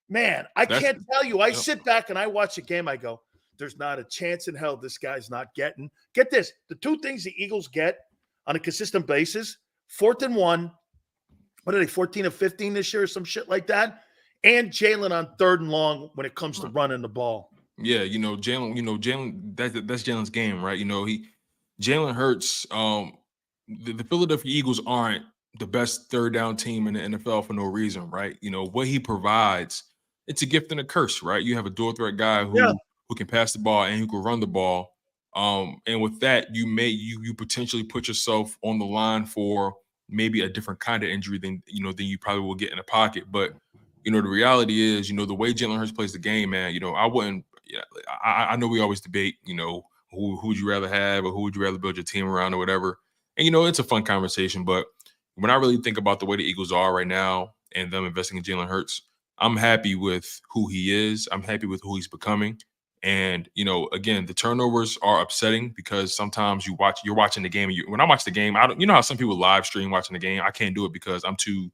man, can't tell you. I sit back and I watch the game. I go, there's not a chance in hell this guy's not getting. Get this. The 2 things the Eagles get on a consistent basis, 4th and 1, what are they, 14 of 15 this year or some shit like that? And Jalen on 3rd and long when it comes to running the ball. Yeah, Jalen, that's Jalen's game, right? Jalen Hurts, the Philadelphia Eagles aren't the best 3rd down team in the NFL for no reason, right? What he provides, it's a gift and a curse, right? You have a dual threat guy who can pass the ball and who can run the ball. And with that, you potentially put yourself on the line for maybe a different kind of injury than you probably will get in the pocket. But the reality is, the way Jalen Hurts plays the game, man, I wouldn't. Yeah, I know we always debate, who would you rather have or who would you rather build your team around or whatever. And, it's a fun conversation. But when I really think about the way the Eagles are right now and them investing in Jalen Hurts, I'm happy with who he is. I'm happy with who he's becoming. And, again, the turnovers are upsetting because sometimes you're watching the game. And when I watch the game, how some people live stream watching the game. I can't do it because I'm too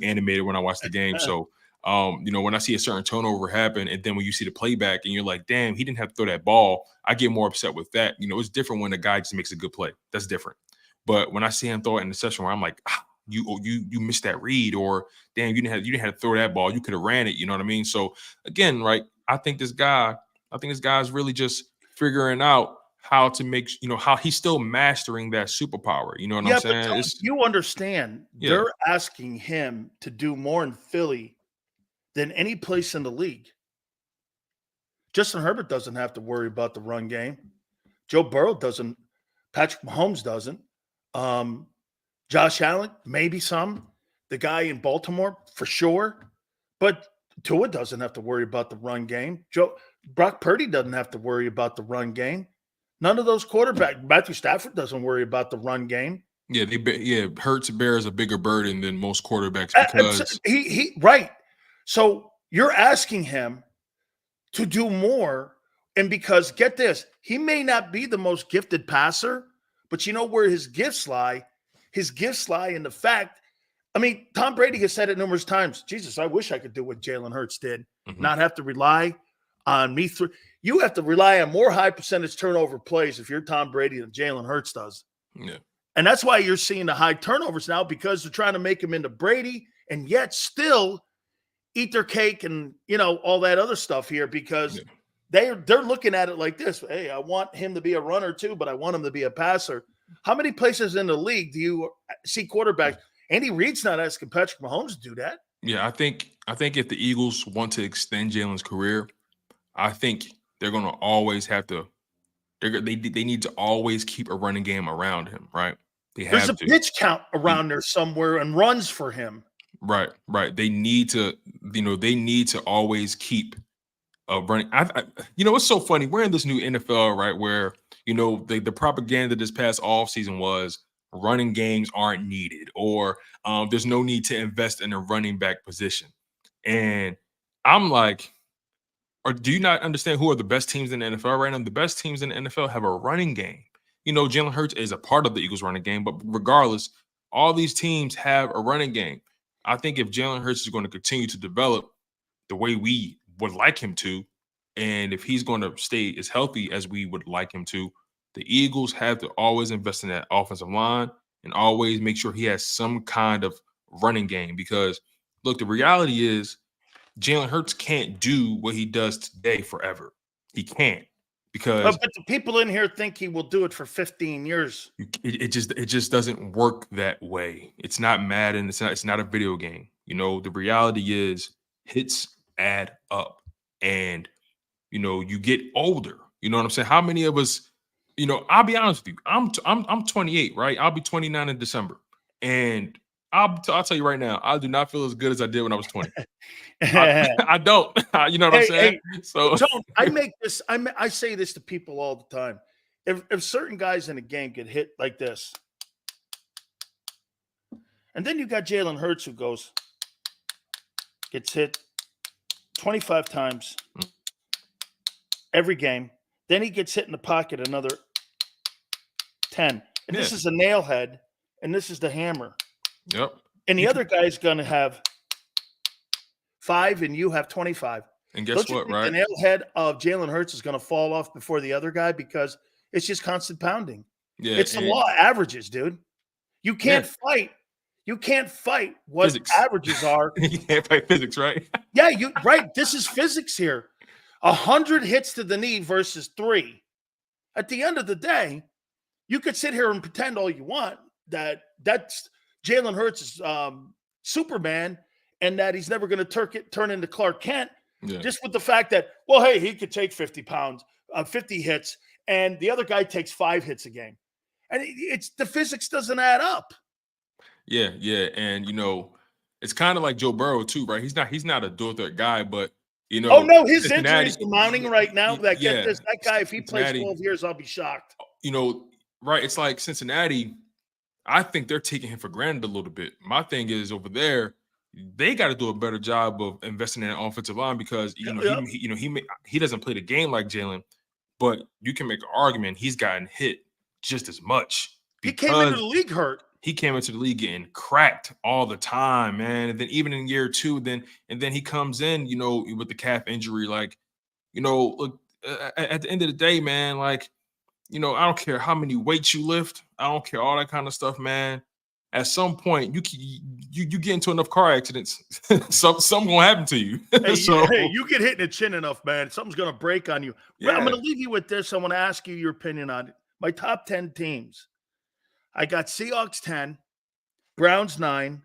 animated when I watch the game. So, when I see a certain turnover happen and then when you see the playback and you're like, damn, he didn't have to throw that ball, I get more upset with that. It's different when a guy just makes a good play. That's different. But when I see him throw it in the session where I'm like, you missed that read, or damn, you didn't have to throw that ball. You could have ran it. You know what I mean? So again, right, I think this guy's really just figuring out how to make, how he's still mastering that superpower. You know what I'm saying? But you understand, they're asking him to do more in Philly than any place in the league. Justin Herbert doesn't have to worry about the run game. Joe Burrow doesn't. Patrick Mahomes doesn't. Josh Allen, maybe some. The guy in Baltimore, for sure. But Tua doesn't have to worry about the run game. Brock Purdy doesn't have to worry about the run game. None of those quarterbacks. Matthew Stafford doesn't worry about the run game. Yeah, Hurts bears a bigger burden than most quarterbacks because he right. So you're asking him to do more, and because get this, he may not be the most gifted passer, but you know where his gifts lie? His gifts lie in the fact, Tom Brady has said it numerous times. Jesus, I wish I could do what Jalen Hurts did, not have to rely on me through. You have to rely on more high percentage turnover plays if you're Tom Brady than Jalen Hurts does. Yeah. And that's why you're seeing the high turnovers now, because they're trying to make him into Brady and yet still eat their cake and, all that other stuff here, because they're looking at it like this. Hey, I want him to be a runner too, but I want him to be a passer. How many places in the league do you see quarterbacks? Andy Reid's not asking Patrick Mahomes to do that. Yeah, I think if the Eagles want to extend Jalen's career, I think they're going to always have to. They need to always keep a running game around him, right? There's a pitch count around there somewhere and runs for him. Right. They need to, they need to always keep running. It's so funny. We're in this new NFL, right, where, the propaganda this past offseason was running games aren't needed, or there's no need to invest in a running back position. And I'm like, or do you not understand who are the best teams in the NFL right now? The best teams in the NFL have a running game. Jalen Hurts is a part of the Eagles running game, but regardless, all these teams have a running game. I think if Jalen Hurts is going to continue to develop the way we would like him to, and if he's going to stay as healthy as we would like him to, the Eagles have to always invest in that offensive line and always make sure he has some kind of running game. Because, look, the reality is Jalen Hurts can't do what he does today forever. He can't. Because but the people in here think he will do it for 15 years. It just doesn't work that way. It's not Madden. It's not a video game. The reality is hits add up, and you get older. You know what I'm saying? How many of us? I'll be honest with you. I'm 28, right? I'll be 29 in December, and I'll tell you right now, I do not feel as good as I did when I was 20. I don't. You know what I'm saying? So I say this to people all the time. If certain guys in a game get hit like this, and then you got Jalen Hurts who gets hit 25 times every game. Then he gets hit in the pocket another 10. And this is a nail head, and this is the hammer. Yep. And the other guy's going to have 5, and you have 25. And guess what, right? The nail head of Jalen Hurts is going to fall off before the other guy because it's just constant pounding. Yeah, it's the law of averages, dude. You can't fight. You can't fight what physics. Averages are. You can't fight physics, right? Yeah, right. This is physics here. 100 hits to the knee versus 3. At the end of the day, you could sit here and pretend all you want that that's Jalen Hurts' Superman and that he's never going to turn into Clark Kent. Yeah. Just with the fact that, well, hey, he could take 50 pounds, 50 hits, and the other guy takes 5 hits a game. And it's the physics doesn't add up. Yeah. And it's kind of like Joe Burrow too, right? He's not a dual threat guy, but oh no, his injuries are mounting right now. That guy, if he plays 12 years, I'll be shocked. Right? It's like Cincinnati. I think they're taking him for granted a little bit. My thing is over there, they got to do a better job of investing in an offensive line because he doesn't play the game like Jalen, but you can make an argument he's gotten hit just as much. He came into the league hurt. He came into the league getting cracked all the time, man. And then even in year 2, then he comes in, with the calf injury. Like, look, at the end of the day, man, like, I don't care how many weights you lift. I don't care all that kind of stuff, man. At some point, you get into enough car accidents, something gonna happen to you. Hey, you get hit in the chin enough, man. Something's gonna break on you. Yeah. I'm gonna leave you with this. I want to ask you your opinion on it. My top 10 teams. I got Seahawks 10, Browns 9,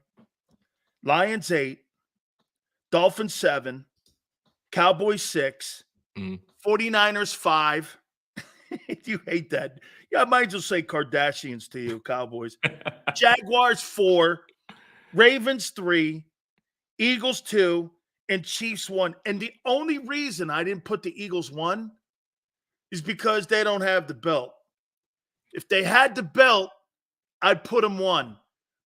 Lions 8, Dolphins 7, Cowboys 6, 49ers 5. You hate that. Yeah, I might as well say Kardashians to you, Cowboys. Jaguars 4, Ravens 3, Eagles 2, and Chiefs 1. And the only reason I didn't put the Eagles 1 is because they don't have the belt. If they had the belt, I'd put them 1.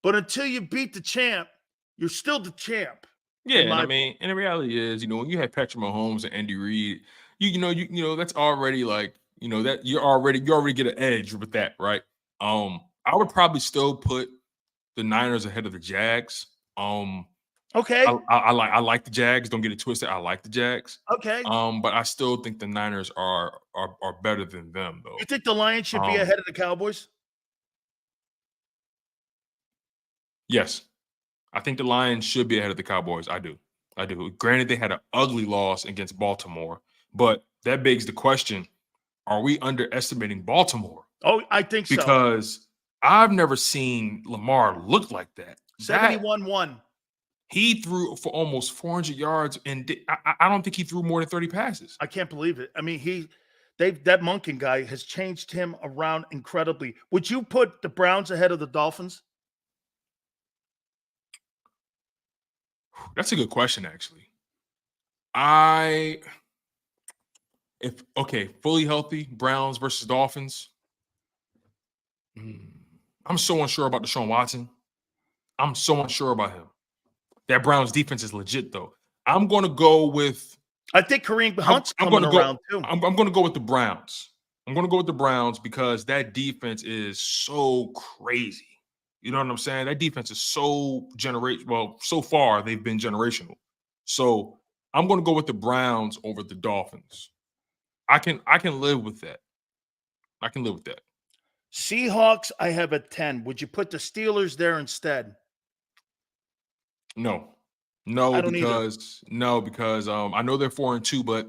But until you beat the champ, you're still the champ. Yeah, and the reality is, when you have Patrick Mahomes and Andy Reid, you that's already like, that you already get an edge with that, right? I would probably still put the Niners ahead of the Jags. Okay. I like the Jags. Don't get it twisted. I like the Jags. Okay. But I still think the Niners are better than them, though. You think the Lions should be ahead of the Cowboys? Yes. I think the Lions should be ahead of the Cowboys. I do. Granted, they had an ugly loss against Baltimore, but that begs the question, are we underestimating Baltimore? Oh, I think so. Because I've never seen Lamar look like that. 71-1. He threw for almost 400 yards, and I don't think he threw more than 30 passes. I can't believe it. I mean, that Monken guy has changed him around incredibly. Would you put the Browns ahead of the Dolphins? That's a good question, actually. Fully healthy, Browns versus Dolphins. I'm so unsure about Deshaun Watson. I'm so unsure about him. That Browns defense is legit, though. I'm going to go with. I think Kareem Hunt's coming around too. I'm going to go with the Browns. I'm going to go with the Browns because that defense is so crazy. You know what I'm saying? That defense is so Well, so far they've been generational. So I'm going to go with the Browns over the Dolphins. I can live with that. I can live with that. Seahawks, I have at 10. Would you put the Steelers there instead? No, because I know they're 4-2, but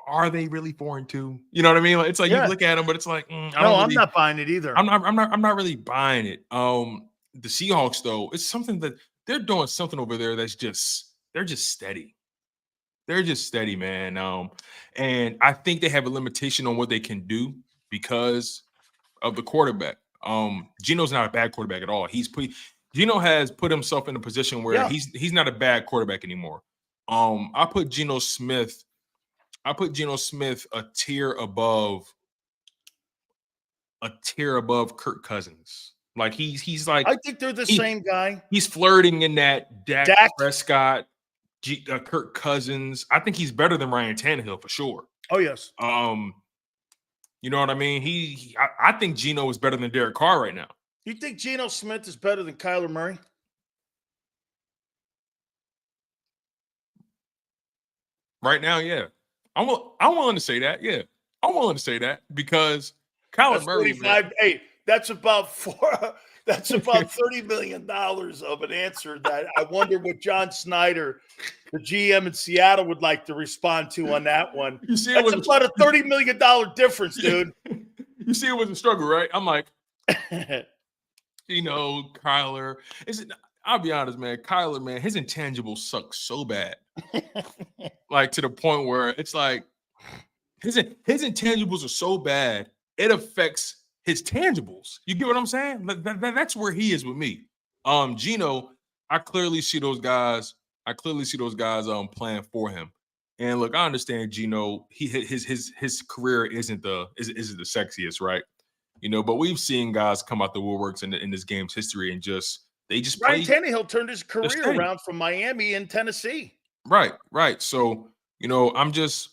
are they really 4-2? You know what I mean? It's like you look at them, but it's like I'm not buying it either. I'm not really buying it. The Seahawks, though, it's something that they're doing something over there they're just steady. They're just steady, man. And I think they have a limitation on what they can do because of the quarterback. Geno's not a bad quarterback at all. Geno has put himself in a position where he's not a bad quarterback anymore. I put Geno Smith a tier above Kirk Cousins. Like he's like, I think they're the same guy. He's flirting in that Dak Prescott, Kirk Cousins. I think he's better than Ryan Tannehill for sure. Oh yes. You know what I mean? I think Geno is better than Derek Carr right now. You think Geno Smith is better than Kyler Murray? Right now, yeah. I'm willing to say that. Yeah. I'm willing to say that because Kyler Murray, man, hey, that's about $30 million of an answer that I wonder what John Snyder, the GM in Seattle, would like to respond to on that one. You see, that's about a $30 million difference, dude. You see, it was a struggle, right? I'm like, Kyler. I'll be honest, man. Kyler, man, his intangibles suck so bad. Like to the point where it's like his intangibles are so bad, it affects his tangibles. You get what I'm saying? That's where he is with me. Geno, I clearly see those guys. Playing for him. And look, I understand Geno. His career isn't the sexiest, right? But we've seen guys come out the woodworks in this game's history and Ryan Tannehill turned his career around from Miami and Tennessee. Right. So, I'm just,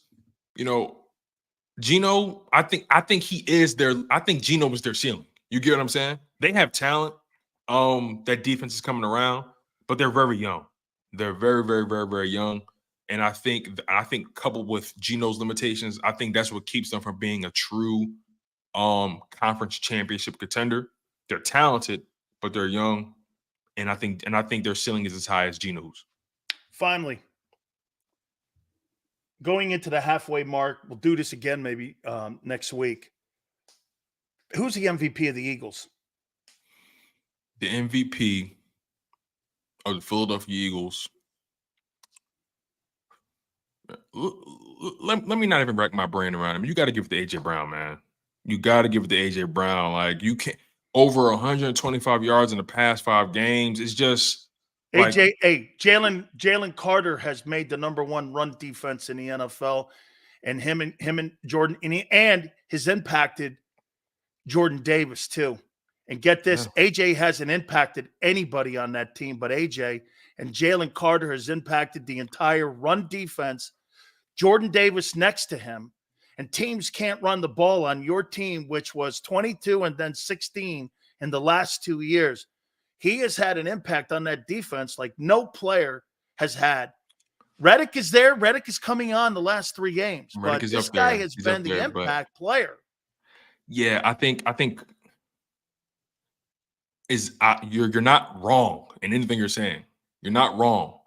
Geno, I think he is I think Geno was their ceiling. You get what I'm saying? They have talent. That defense is coming around, but they're very young. They're very, very, very, very young. And I think coupled with Geno's limitations, I think that's what keeps them from being a true conference championship contender. They're talented, but they're young. And I think their ceiling is as high as Geno's. Finally, going into the halfway mark, we'll do this again maybe next week. Who's the MVP of the Eagles? The MVP of the Philadelphia Eagles. Let me not even rack my brain around him. You got to give it to A.J. Brown, man. You got to give it to A.J. Brown. Like, you can't over 125 yards in the past 5 games. It's just Jalen Carter has made the #1 run defense in the NFL, and him and Jordan and has impacted Jordan Davis too. And get this, AJ hasn't impacted anybody on that team but AJ, and Jalen Carter has impacted the entire run defense. Jordan Davis next to him, and teams can't run the ball on your team, which was 22 and then 16 in the last 2 years. He has had an impact on that defense like no player has had. Reddick is there. Reddick is coming on the last 3 games. But this guy has been the impact player. Yeah, I think you're not wrong in anything you're saying. You're not wrong.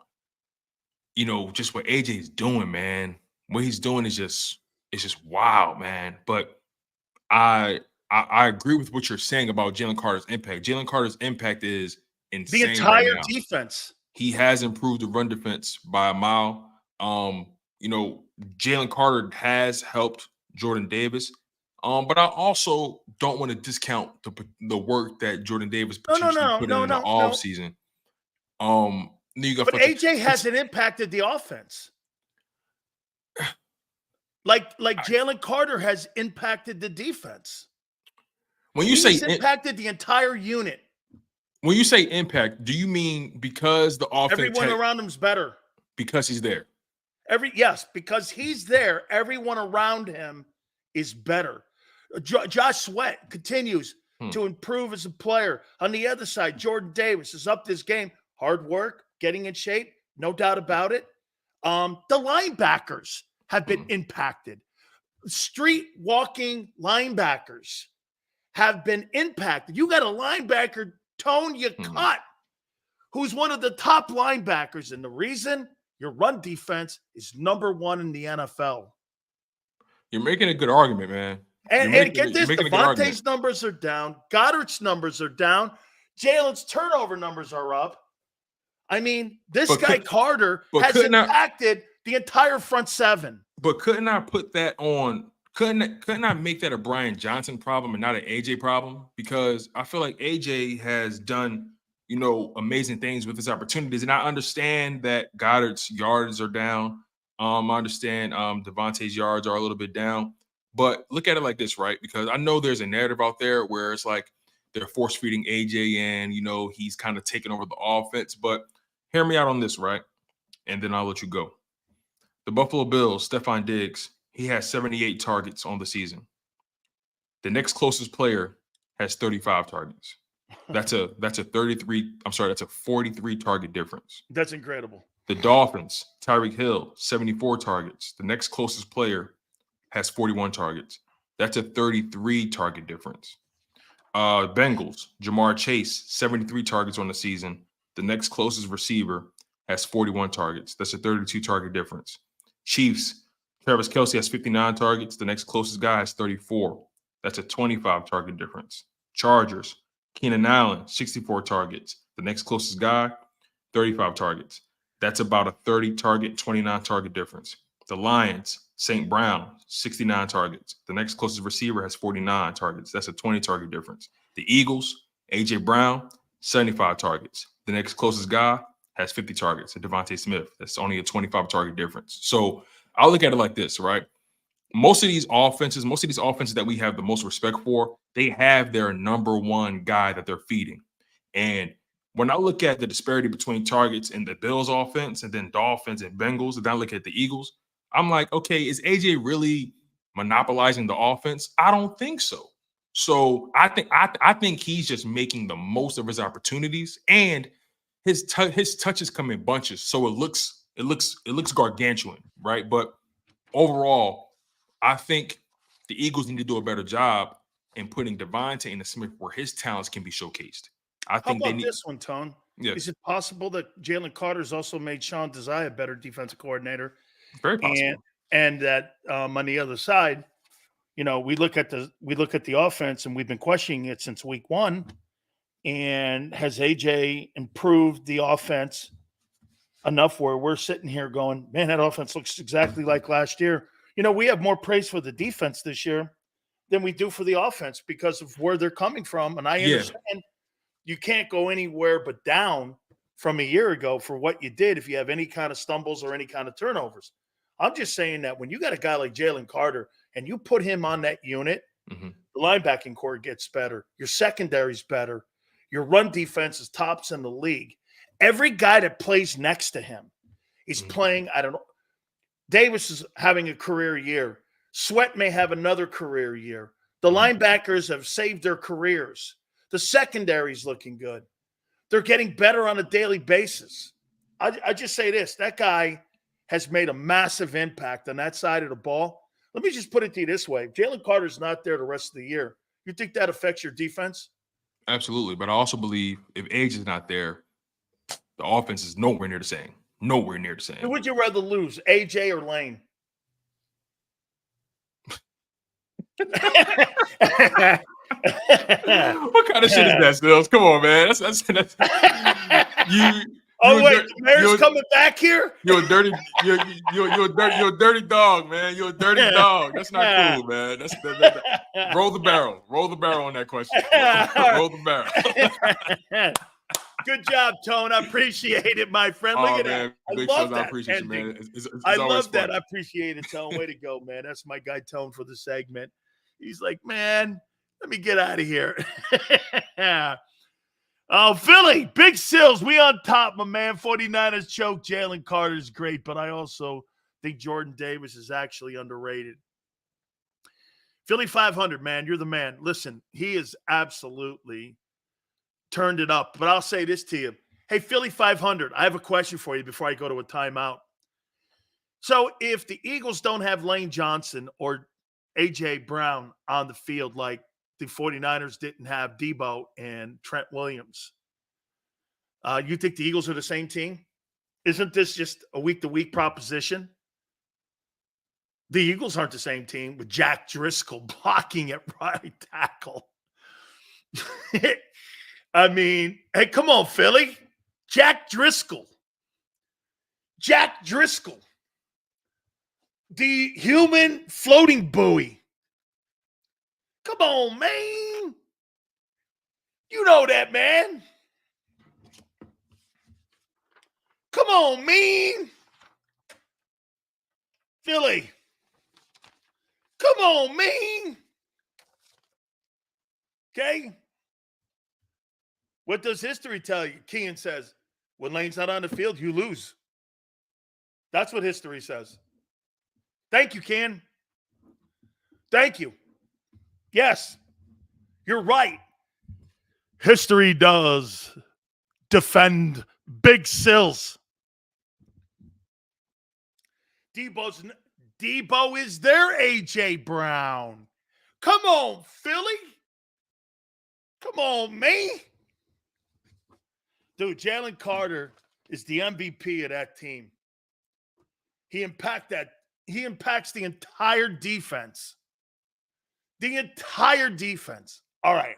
Just what AJ's doing, man. What he's doing is just wild, man. But I agree with what you're saying about Jalen Carter's impact. Jalen Carter's impact is insane. The entire right defense. He has improved the run defense by a mile. Jalen Carter has helped Jordan Davis. But I also don't want to discount the work that Jordan Davis potentially put in the offseason. But AJ hasn't impacted the offense. Like Jalen Carter has impacted the defense. When you say impacted the entire unit. When you say impact, do you mean because the offense everyone around him's better? Because he's there. Because he's there, everyone around him is better. Josh Sweat continues to improve as a player. On the other side, Jordan Davis is up this game. Hard work, getting in shape, no doubt about it. The linebackers have been impacted. Street walking linebackers have been impacted. You got a linebacker, Tone Yacut, who's one of the top linebackers. And the reason your run defense is #1 in the NFL. You're making a good argument, man. And get this, Devontae's numbers are down. Goddard's numbers are down. Jalen's turnover numbers are up. I mean, Carter has impacted the entire front 7. But couldn't I put that on? Couldn't I make that a Brian Johnson problem and not an AJ problem? Because I feel like AJ has done, amazing things with his opportunities. And I understand that Goddard's yards are down. I understand Devontae's yards are a little bit down. But look at it like this, right? Because I know there's a narrative out there where it's like they're force-feeding AJ and, he's kind of taking over the offense. But hear me out on this, right? And then I'll let you go. The Buffalo Bills, Stephon Diggs, he has 78 targets on the season. The next closest player has 35 targets. That's a 43 target difference. That's incredible. The Dolphins, Tyreek Hill, 74 targets. The next closest player has 41 targets. That's a 33 target difference. Bengals, Jamar Chase, 73 targets on the season. The next closest receiver has 41 targets. That's a 32 target difference. Chiefs, Travis Kelce has 59 targets. The next closest guy has 34. That's a 25 target difference. Chargers, Keenan Allen, 64 targets. The next closest guy, 35 targets. That's about a 30 target, 29 target difference. The Lions, St. Brown, 69 targets. The next closest receiver has 49 targets. That's a 20 target difference. The Eagles, A.J. Brown, 75 targets. The next closest guy has 50 targets. And Devontae Smith, that's only a 25 target difference. So I'll look at it like this, right? Most of these offenses that we have the most respect for, they have their number one guy that they're feeding. And when I look at the disparity between targets in the Bills offense and then Dolphins and Bengals, and then I look at the Eagles, I'm like, okay, is AJ really monopolizing the offense? I don't think so. So I think he's just making the most of his opportunities, and his touches come in bunches, so it looks gargantuan, right? But overall, I think the Eagles need to do a better job in putting Devontae in the Smith where his talents can be showcased. I think How about this one, Tone? Yes. Is it possible that Jalen Carter's also made Sean Desai a better defensive coordinator? Very possible. And that on the other side, you know, we look at the offense, and we've been questioning it since week one. And has AJ improved the offense enough where we're sitting here going, man, that offense looks exactly like last year? You know, we have more praise for the defense this year than we do for the offense because of where they're coming from. And I understand you can't go anywhere but down from a year ago for what you did if you have any kind of stumbles or any kind of turnovers. I'm just saying that when you got a guy like Jalen Carter and you put him on that unit, the linebacking core gets better. Your secondary's better. Your run defense is tops in the league. Every guy that plays next to him is playing, I don't know. Davis is having a career year. Sweat may have another career year. The linebackers have saved their careers. The secondary's looking good. They're getting better on a daily basis. I just say this. That guy has made a massive impact on that side of the ball. Let me just put it to you this way. If Jalen Carter's not there the rest of the year, you think that affects your defense? Absolutely. But I also believe if Age is not there, the offense is nowhere near the same. Nowhere near the same. Who would you rather lose, AJ or Lane? What kind of shit is that, Stills? Come on, man. That's you. Oh wait, the mayor's coming back here. You're a dirty dog, man. You're a dirty dog. That's not cool, man. Roll the barrel. Roll the barrel on that question. Roll the barrel. Good job, Tone. I appreciate it, my friend. Look at that. I love that. I appreciate you, man. I love that. I appreciate it, Tone. Way to go, man. That's my guy, Tone, for the segment. He's like, man, let me get out of here. Oh, Philly, Big Sills, we on top, my man. 49ers choke. Jalen Carter's great, but I also think Jordan Davis is actually underrated. Philly 500, man, you're the man. Listen, he is absolutely turned it up. But I'll say this to you. Hey, Philly 500, I have a question for you before I go to a timeout. So if the Eagles don't have Lane Johnson or A.J. Brown on the field like the 49ers didn't have Debo and Trent Williams, you think the Eagles are the same team? Isn't this just a week-to-week proposition? The Eagles aren't the same team with Jack Driscoll blocking at right tackle. I mean, hey, come on, Philly. Jack Driscoll. The human floating buoy. Come on, man. You know that, man. Come on, man. Philly. Come on, man. Okay? What does history tell you? Kean says, when Lane's not on the field, you lose. That's what history says. Thank you, Kean. Thank you. Yes, you're right. History does defend Big Sills. Debo is their A.J. Brown. Come on, Philly. Come on, me. Dude, Jalen Carter is the MVP of that team. He impacts the entire defense. The entire defense. All right.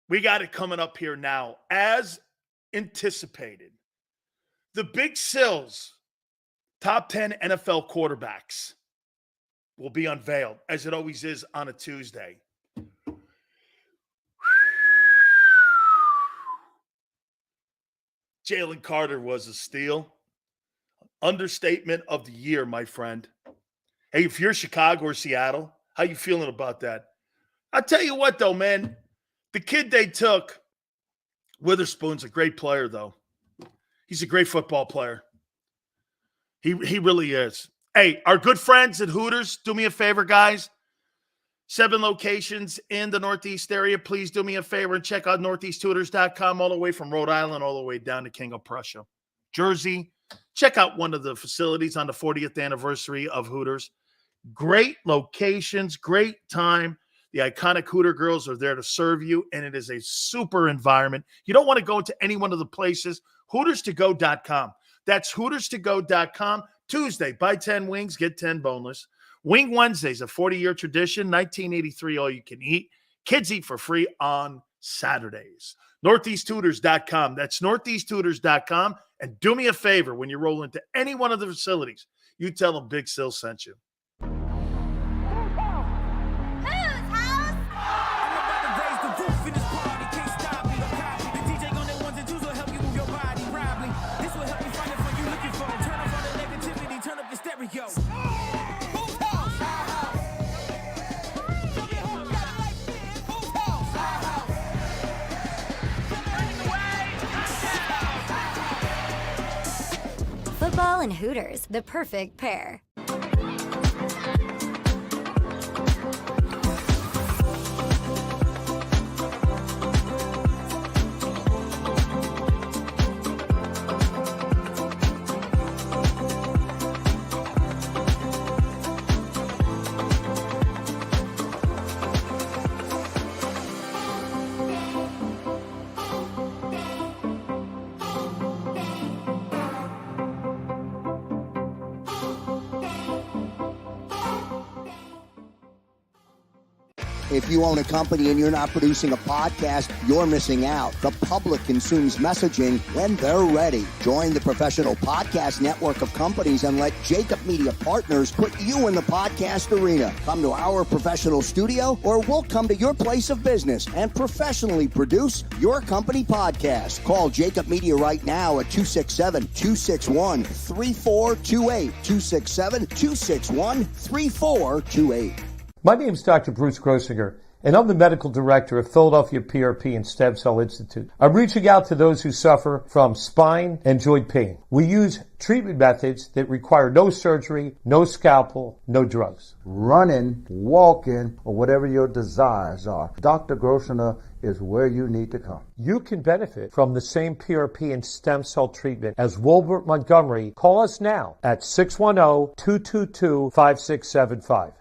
We got it coming up here now. As anticipated, the Big Sills top 10 NFL quarterbacks will be unveiled, as it always is on a Tuesday. Jalen Carter was a steal. Understatement of the year, my friend. Hey, if you're Chicago or Seattle, how you feeling about that? I'll tell you what, though, man. The kid they took, Witherspoon's a great player, though. He's a great football player. He really is. Hey, our good friends at Hooters, do me a favor, guys. 7 locations in the Northeast area. Please do me a favor and check out northeasthooters.com all the way from Rhode Island all the way down to King of Prussia. Jersey, check out one of the facilities on the 40th anniversary of Hooters. Great locations, great time. The iconic Hooter girls are there to serve you, and it is a super environment. You don't want to go to any one of the places. HootersToGo.com. That's HootersToGo.com. Tuesday, buy 10 wings, get 10 boneless. Wing Wednesdays, a 40-year tradition, 1983, all you can eat. Kids eat for free on Saturdays. NortheastHooters.com. That's NortheastHooters.com. And do me a favor, when you roll into any one of the facilities, you tell them Big Sil sent you. Football and Hooters, the perfect pair. If you own a company and you're not producing a podcast, you're missing out. The public consumes messaging when they're ready. Join the professional podcast network of companies and let JAKIB Media Partners put you in the podcast arena. Come to our professional studio, or we'll come to your place of business and professionally produce your company podcast. Call JAKIB Media right now at 267-261-3428. 267-261-3428. My name is Dr. Bruce Grossinger, and I'm the medical director of Philadelphia PRP and Stem Cell Institute. I'm reaching out to those who suffer from spine and joint pain. We use treatment methods that require no surgery, no scalpel, no drugs. Running, walking, or whatever your desires are, Dr. Grossinger is where you need to come. You can benefit from the same PRP and stem cell treatment as Wilbert Montgomery. Call us now at 610-222-5675.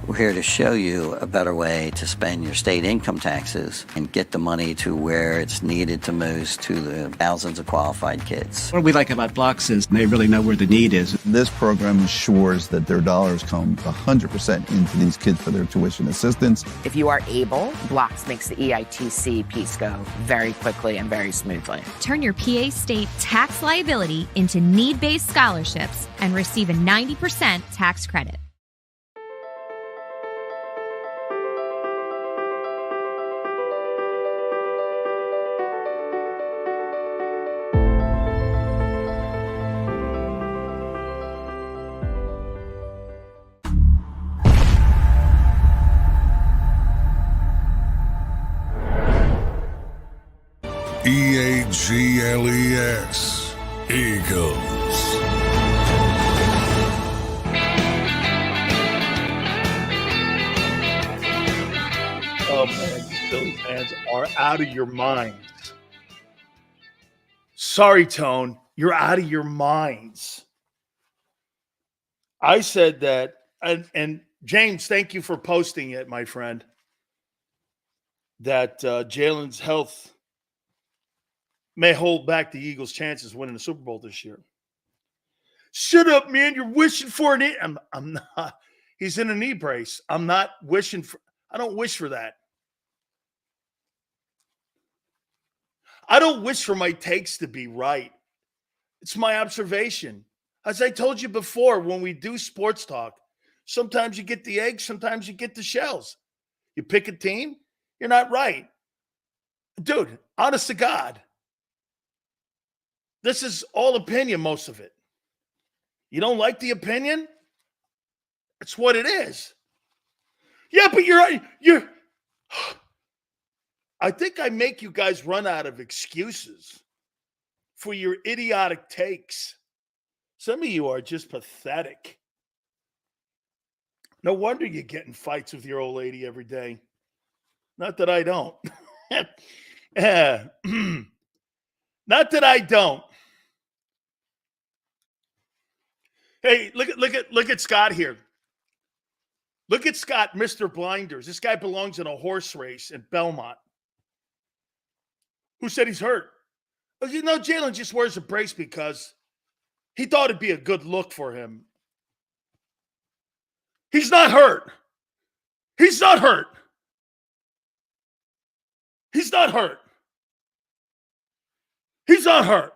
We're here to show you a better way to spend your state income taxes and get the money to where it's needed to most to the thousands of qualified kids. What we like about Blocks is they really know where the need is. This program ensures that their dollars come 100% into these kids for their tuition assistance. If you are able, Blocks makes the EITC piece go very quickly and very smoothly. Turn your PA state tax liability into need-based scholarships and receive a 90% tax credit. EAGLES, Eagles. Oh, man, Philly fans are out of your minds. Sorry, Tone. You're out of your minds. I said that, and James, thank you for posting it, my friend, that Jalen's health may hold back the Eagles' chances of winning the Super Bowl this year. Shut up, man. You're wishing for an knee. I'm not. He's in a knee brace. I'm not wishing for – I don't wish for that. I don't wish for my takes to be right. It's my observation. As I told you before, when we do sports talk, sometimes you get the eggs, sometimes you get the shells. You pick a team, you're not right. Dude, honest to God, this is all opinion, most of it. You don't like the opinion? It's what it is. Yeah, but you're I think I make you guys run out of excuses for your idiotic takes. Some of you are just pathetic. No wonder you get in fights with your old lady every day. Not that I don't. Not that I don't. Hey, look at Scott here. Look at Scott, Mr. Blinders. This guy belongs in a horse race in Belmont. Who said he's hurt? Well, you know, Jalen just wears a brace because he thought it'd be a good look for him. He's not hurt. He's not hurt. He's not hurt. He's not hurt.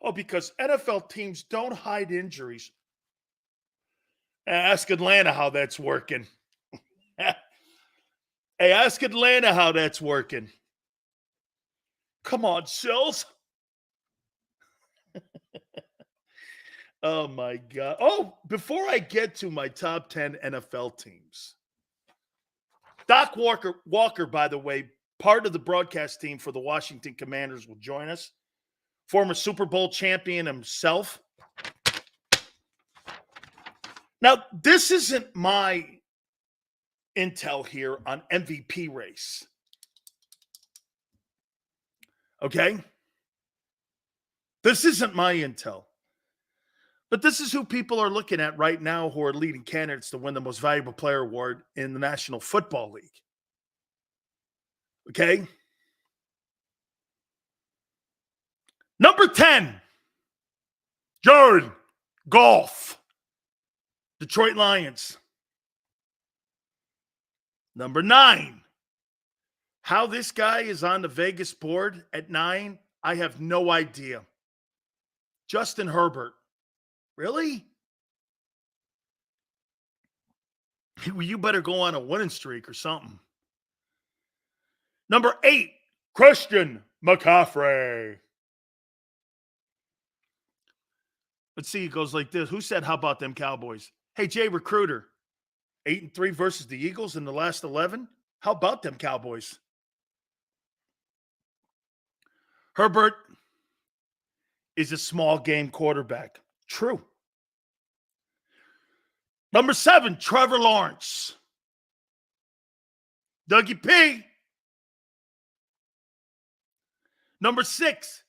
Oh, because NFL teams don't hide injuries. Ask Atlanta how that's working. Hey, ask Atlanta how that's working. Come on, Sills. Oh, my God. Oh, before I get to my top 10 NFL teams, Doc Walker, by the way, part of the broadcast team for the Washington Commanders, will join us. Former Super Bowl champion himself. Now, this isn't my intel here on MVP race. Okay? This isn't my intel. But this is who people are looking at right now who are leading candidates to win the most valuable player award in the National Football League. Okay? Number 10, Jared Goff, Detroit Lions. Number 9, how this guy is on the Vegas board at 9, I have no idea. Justin Herbert. Really? You better go on a winning streak or something. Number 8, Christian McCaffrey. Let's see, it goes like this. Who said, how about them Cowboys? Hey, Jay Recruiter, 8-3 versus the Eagles in the last 11. How about them Cowboys? Herbert is a small game quarterback. True. Number 7, Trevor Lawrence. Dougie P. Number 6,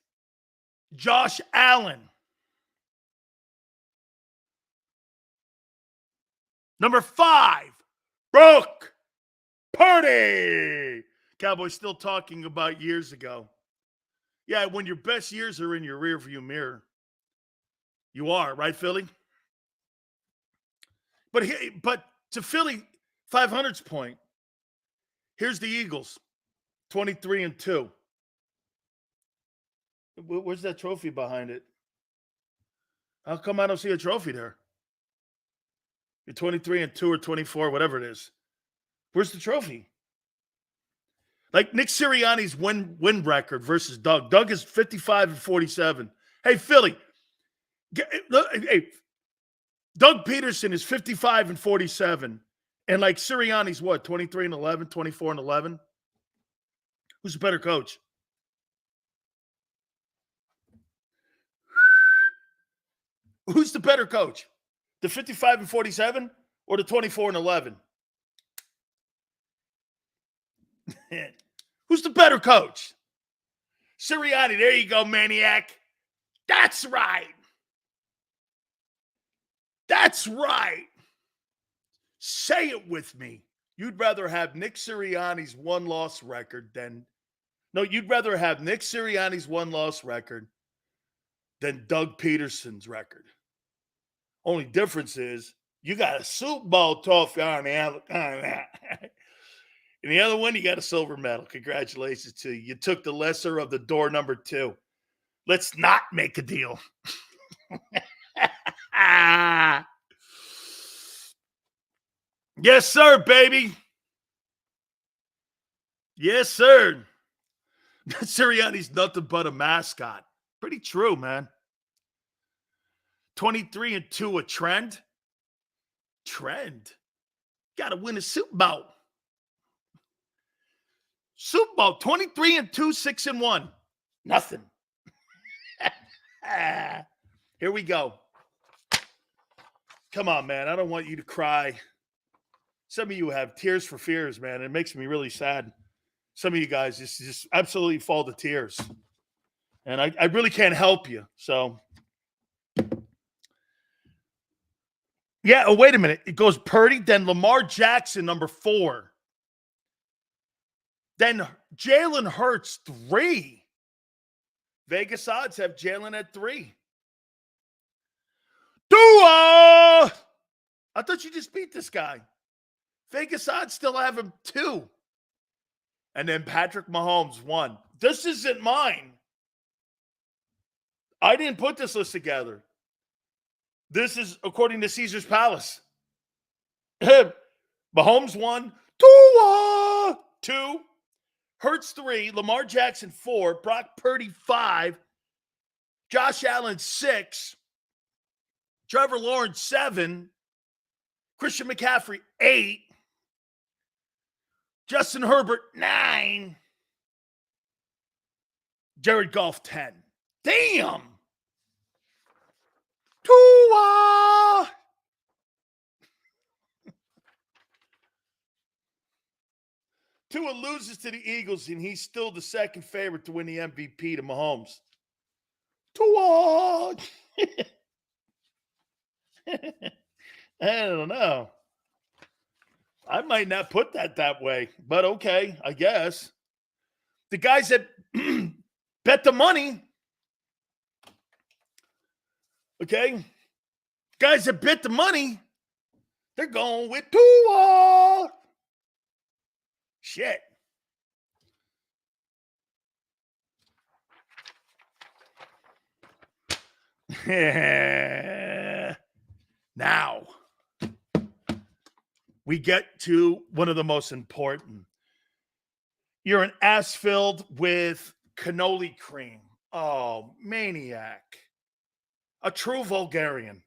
Josh Allen. Number 5, Brooke Purdy. Cowboys still talking about years ago. Yeah, when your best years are in your rearview mirror. You are, right, Philly? But to Philly 500's point, here's the Eagles, 23-2. Where's that trophy behind it? How come I don't see a trophy there? You're 23-2 or 24, whatever it is. Where's the trophy? Like Nick Sirianni's win record versus Doug. Doug is 55-47. Hey, Philly. Hey, Doug Peterson is 55-47. And like Sirianni's what? 23-11, 24-11? Who's a better coach? Who's the better coach? The 55-47 or the 24-11? Who's the better coach? Sirianni, there you go, maniac. That's right. That's right. Say it with me. You'd rather have Nick Sirianni's one-loss record than you'd rather have Nick Sirianni's one-loss record than Doug Peterson's record. Only difference is you got a Super Bowl trophy on the other. And the other one, you got a silver medal. Congratulations to you. You took the lesser of the door number 2. Let's not make a deal. Yes, sir, baby. Yes, sir. Sirianni's nothing but a mascot. Pretty true, man. 23-2, a trend. Trend. Got to win a Super Bowl. Super Bowl, 23-2, 6-1. Nothing. Here we go. Come on, man. I don't want you to cry. Some of you have tears for fears, man. It makes me really sad. Some of you guys just absolutely fall to tears. And I really can't help you. So, yeah. Oh, wait a minute. It goes Purdy, then Lamar Jackson, number 4. Then Jalen Hurts, 3. Vegas odds have Jalen at 3. Dua! I thought you just beat this guy. Vegas odds still have him 2. And then Patrick Mahomes, 1. This isn't mine. I didn't put this list together. This is according to Caesar's Palace. Mahomes, 1. Tua, 2. Hurts, 3. Lamar Jackson, 4. Brock Purdy, 5. Josh Allen, 6. Trevor Lawrence, 7. Christian McCaffrey, 8. Justin Herbert, 9. Jared Goff, 10. Damn! Tua! Tua loses to the Eagles, and he's still the second favorite to win the MVP to Mahomes. Tua! I don't know. I might not put that way, but okay, I guess. The guys that bet the money, okay, guys that bet the money, they're going with Tua. Shit. Now, we get to one of the most important. You're an ass filled with cannoli cream. Oh, maniac. A true vulgarian.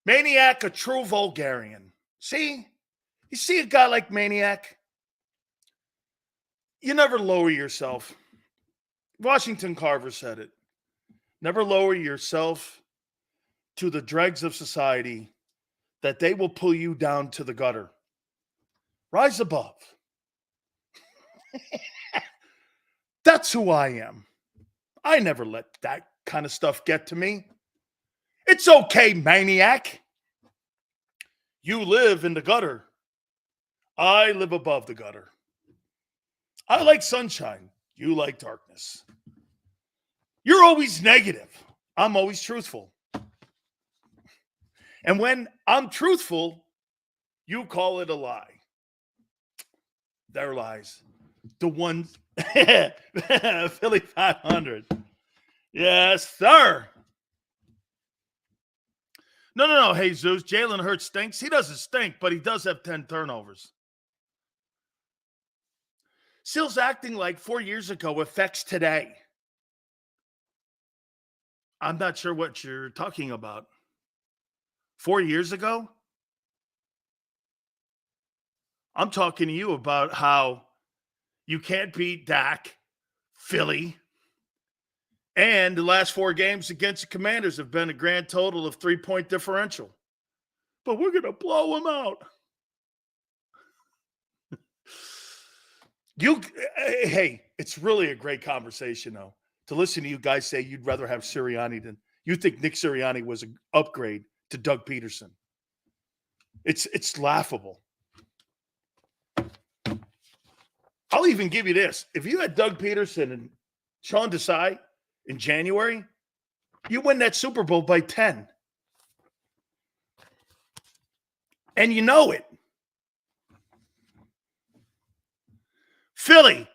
Maniac, a true vulgarian. See? You see a guy like Maniac? You never lower yourself. Washington Carver said it. Never lower yourself to the dregs of society, that they will pull you down to the gutter. Rise above. That's who I am. I never let that kind of stuff get to me. It's okay, maniac. You live in the gutter. I live above the gutter. I like sunshine. You like darkness. You're always negative. I'm always truthful. And when I'm truthful, you call it a lie. They're lies. The ones, Philly 500. Yes, sir. No, Jesus. Jalen Hurts stinks. He doesn't stink, but he does have 10 turnovers. Still's acting like 4 years ago affects today. I'm not sure what you're talking about. 4 years ago? I'm talking to you about how you can't beat Dak, Philly, And the last 4 games against the Commanders have been a grand total of 3-point differential. But we're going to blow them out. Hey, it's really a great conversation, though, to listen to you guys say you'd rather have Sirianni than you think Nick Sirianni was an upgrade to Doug Peterson. It's laughable. I'll even give you this. If you had Doug Peterson and Sean Desai in January, you win that Super Bowl by 10. And you know it. Philly,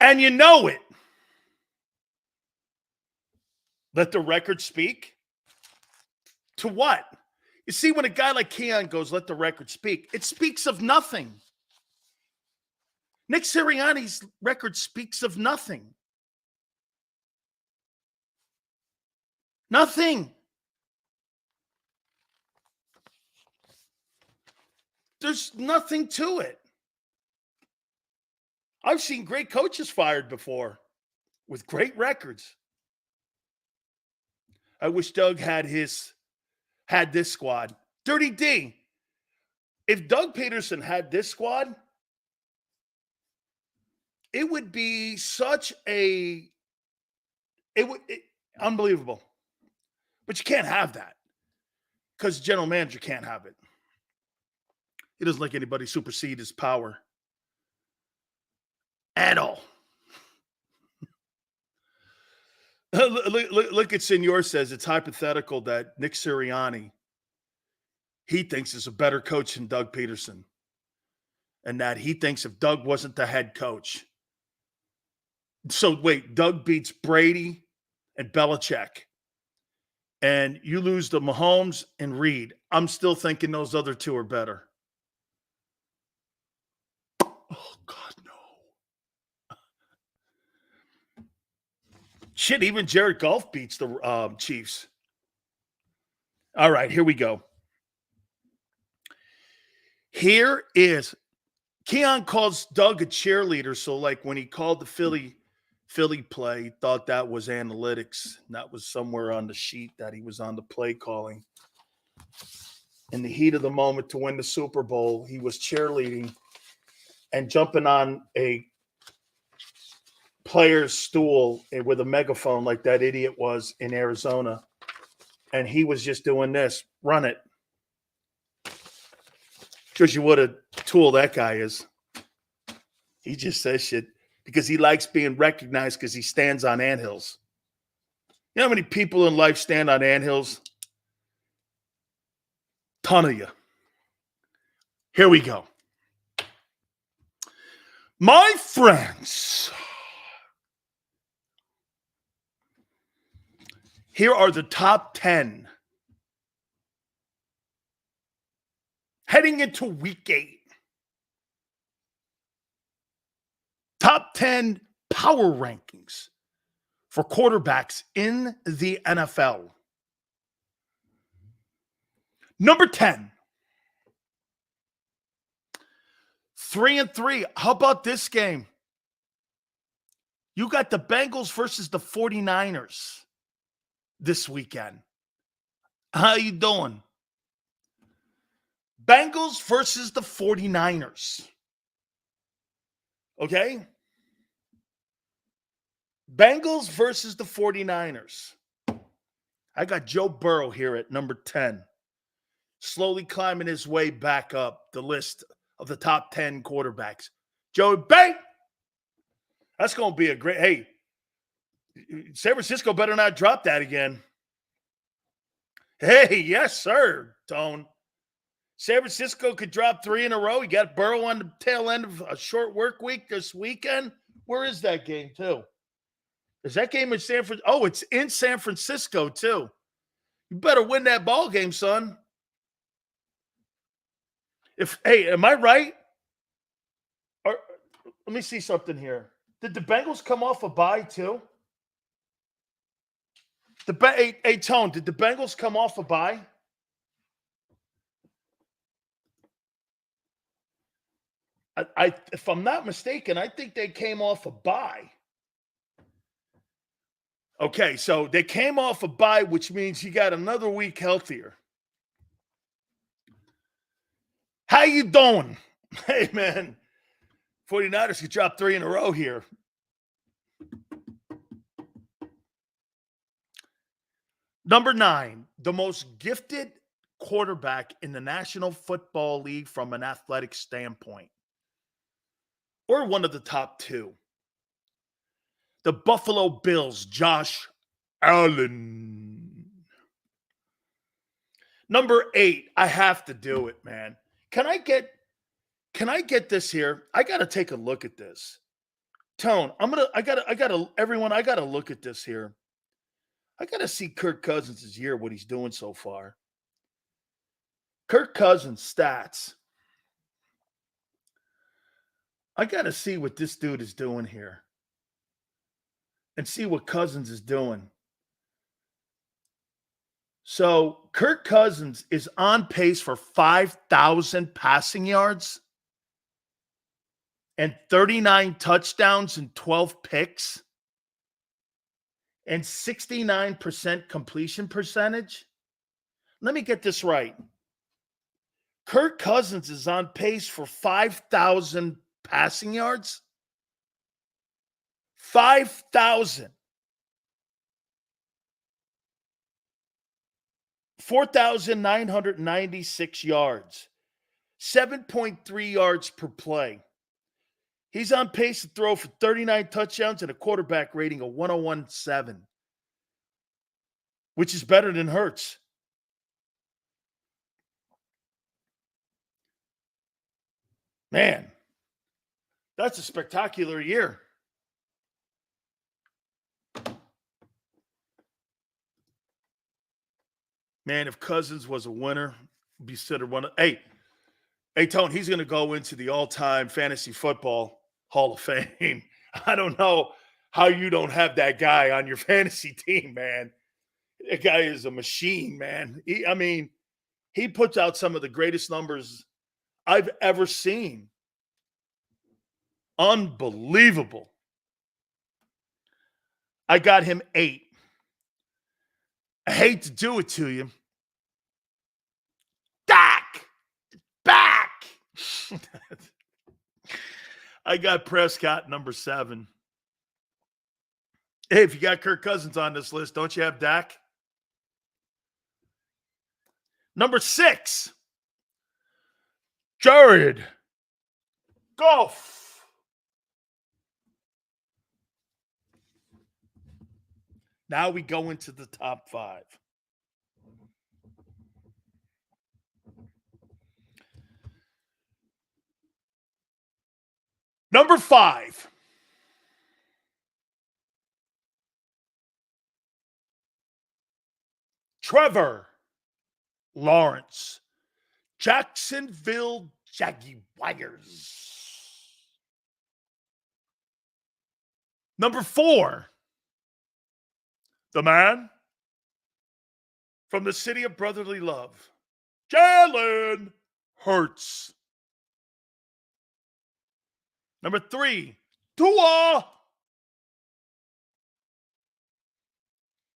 and you know it. Let the record speak? To what? You see, when a guy like Keon goes, let the record speak, it speaks of nothing. Nick Sirianni's record speaks of nothing. Nothing. There's nothing to it. I've seen great coaches fired before with great records. I wish Doug had this squad. Dirty D. If Doug Peterson had this squad, it would be unbelievable. But you can't have that because the general manager can't have it. He doesn't let anybody supersede his power at all. Look at Senor says it's hypothetical that Nick Sirianni, he thinks is a better coach than Doug Peterson. And that he thinks if Doug wasn't the head coach. So wait, Doug beats Brady and Belichick. And you lose to Mahomes and Reed. I'm still thinking those other two are better. Oh, God, no. Shit, even Jared Goff beats the Chiefs. All right, here we go. Here is Keon calls Doug a cheerleader. So, like, when he called the Philly play, thought that was analytics. And that was somewhere on the sheet that he was on the play calling. In the heat of the moment to win the Super Bowl, he was cheerleading and jumping on a player's stool with a megaphone like that idiot was in Arizona. And he was just doing this. Run it. Because you what a tool that guy is. He just says shit because he likes being recognized because he stands on anthills. You know how many people in life stand on anthills? Ton of you. Here we go. My friends, here are the top 10 heading into week 8. Top 10 power rankings for quarterbacks in the NFL. Number 10. 3-3. How about this game? You got the Bengals versus the 49ers this weekend. How you doing? Bengals versus the 49ers. Okay? Bengals versus the 49ers. I got Joe Burrow here at number 10. Slowly climbing his way back up the list of the top 10 quarterbacks. Joey Bang! That's going to be a great... Hey, San Francisco better not drop that again. Hey, yes, sir, Tone. San Francisco could drop 3 in a row. You got Burrow on the tail end of a short work week this weekend. Where is that game, too? Is that game in San Francisco? Oh, it's in San Francisco, too. You better win that ball game, son. Hey, am I right? Or, let me see something here. Did the Bengals come off a bye, too? Hey, Tone, did the Bengals come off a bye? If I'm not mistaken, I think they came off a bye. Okay, so they came off a bye, which means he got another week healthier. How you doing? Hey, man. 49ers could drop 3 in a row here. Number 9, the most gifted quarterback in the National Football League from an athletic standpoint, or one of the top 2. The Buffalo Bills, Josh Allen. Number 8, I have to do it, man. Can I get this here? I got to take a look at this. Tone, I got to look at this here. I got to see Kirk Cousins' year, what he's doing so far. Kirk Cousins stats. I got to see what this dude is doing here and see what Cousins is doing. So Kirk Cousins is on pace for 5,000 passing yards and 39 touchdowns and 12 picks and 69% completion percentage. Let me get this right. Kirk Cousins is on pace for 5,000 passing yards. 5,000. 4,996 yards. 7.3 yards per play. He's on pace to throw for 39 touchdowns and a quarterback rating of 101.7, which is better than Hurts. Man, that's a spectacular year. Man, if Cousins was a winner, be considered one of. Hey, Tone, he's going to go into the all-time fantasy football Hall of Fame. I don't know how you don't have that guy on your fantasy team, man. That guy is a machine, man. He puts out some of the greatest numbers I've ever seen. Unbelievable. I got him 8. I hate to do it to you. Back. I got Prescott, number 7. Hey, if you got Kirk Cousins on this list, don't you have Dak? Number 6, Jared Goff. Now we go into the top 5. Number 5. Trevor Lawrence. Jacksonville Jaguars. Number 4. The man from the city of brotherly love. Jalen Hurts. Number 3, Tua.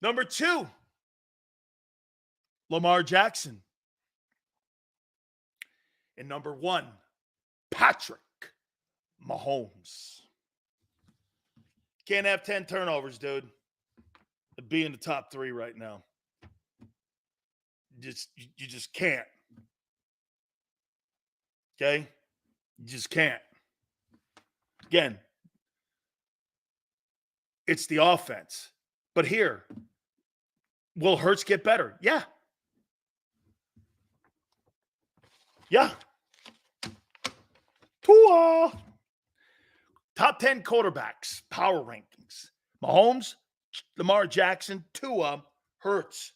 Number 2, Lamar Jackson. And number 1, Patrick Mahomes. Can't have 10 turnovers, dude. It'd be in the top 3 right now. You just can't. Okay? You just can't. Again, it's the offense. But here, will Hurts get better? Yeah. Yeah. Tua. Top 10 quarterbacks, power rankings. Mahomes, Lamar Jackson, Tua, Hurts,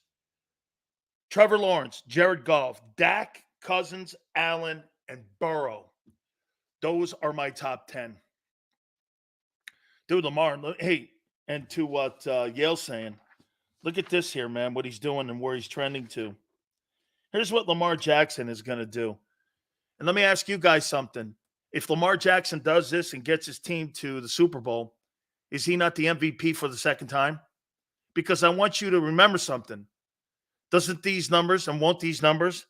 Trevor Lawrence, Jared Goff, Dak, Cousins, Allen, and Burrow. Those are my top 10. Dude, Lamar, hey, and to what Yale's saying, look at this here, man, what he's doing and where he's trending to. Here's what Lamar Jackson is going to do. And let me ask you guys something. If Lamar Jackson does this and gets his team to the Super Bowl, is he not the MVP for the second time? because I want you to remember something. Doesn't these numbers and won't these numbers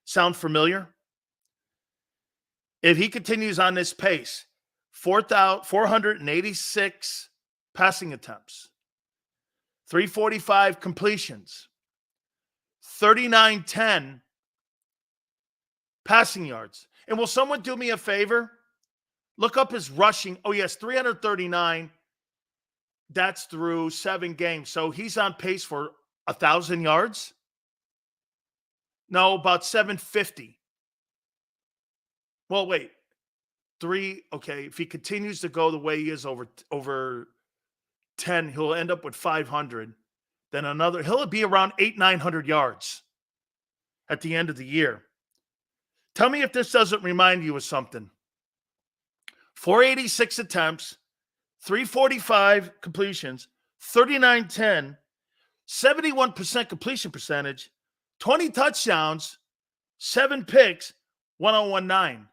sound familiar? If he continues on this pace, 486 passing attempts, 345 completions, 3910 passing yards. And will someone do me a favor? Look up his rushing. Oh, yes, 339. That's through 7 games. So he's on pace for 1,000 yards? No, about 750. Well, wait. Okay, if he continues to go the way he is over 10, he'll end up with 500. Then he'll be around 900 yards at the end of the year. Tell me if this doesn't remind you of something. 486 attempts, 345 completions, 3910, 71% completion percentage, 20 touchdowns, 7 picks, 1019.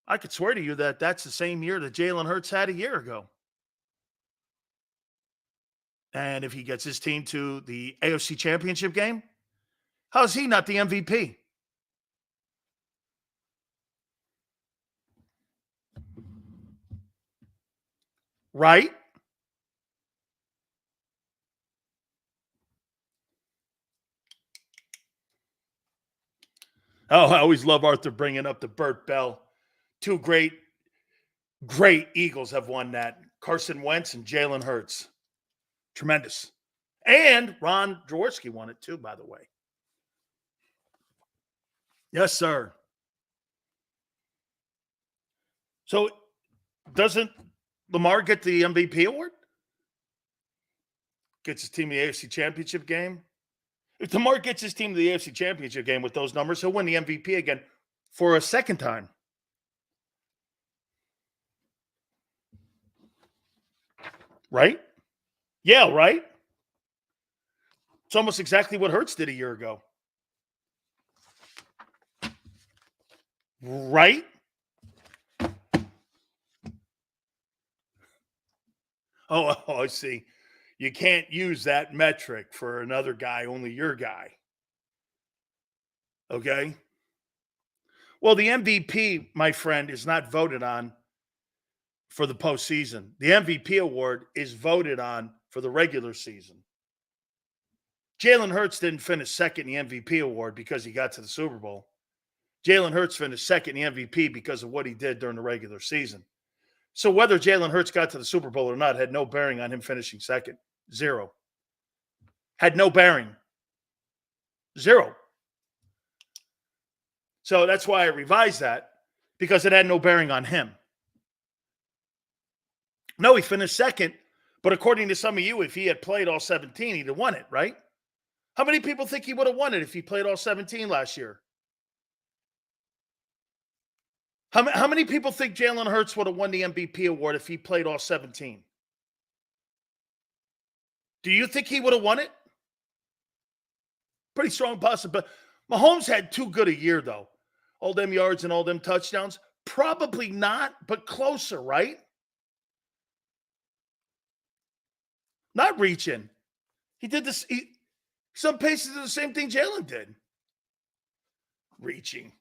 I could swear to you that that's the same year that Jalen Hurts had a year ago. And if he gets his team to the AFC Championship game, how is he not the MVP? Right? Oh, I always love Arthur bringing up the Burt Bell. 2 great Eagles have won that. Carson Wentz and Jalen Hurts. Tremendous. And Ron Jaworski won it too, by the way. Yes, sir. So doesn't Lamar get the MVP award? Gets his team to the AFC Championship game? If Lamar gets his team to the AFC Championship game with those numbers, he'll win the MVP again for a second time. Right? Yeah, right? It's almost exactly what Hurts did a year ago. Right? Oh, I see. You can't use that metric for another guy, only your guy. Okay? Well, the MVP, my friend, is not voted on for the postseason. The MVP award is voted on for the regular season. Jalen Hurts didn't finish second in the MVP award because he got to the Super Bowl. Jalen Hurts finished second in the MVP because of what he did during the regular season. So whether Jalen Hurts got to the Super Bowl or not had no bearing on him finishing second. 0. Had no bearing. 0. So that's why I revised that, because it had no bearing on him. No, he finished second, but according to some of you, if he had played all 17, he'd have won it, right? How many people think he would have won it if he played all 17 last year? How many people think Jalen Hurts would have won the MVP award if he played all 17? Do you think he would have won it? Pretty strong possibility. Mahomes had too good a year, though. All them yards and all them touchdowns. Probably not, but closer, right? Not reaching. He did this. Some paces did the same thing Jalen did. Reaching.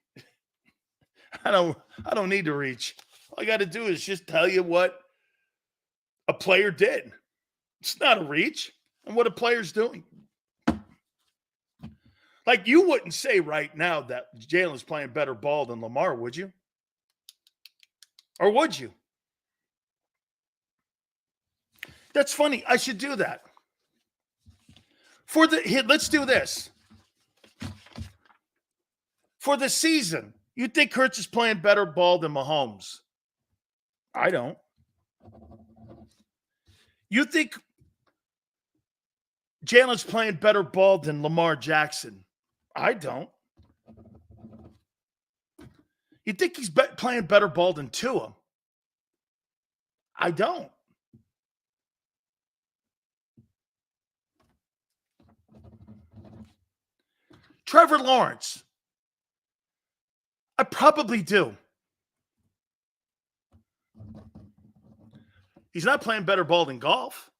I don't need to reach. All I got to do is just tell you what a player did. It's not a reach. And what a player's doing. Like, you wouldn't say right now that Jalen's playing better ball than Lamar, would you? Or would you? That's funny. I should do that. Let's do this. For the season, you think Hurts is playing better ball than Mahomes? I don't. You think Jalen's playing better ball than Lamar Jackson? I don't. You think he's playing better ball than Tua? I don't. Trevor Lawrence. I probably do. He's not playing better ball than golf.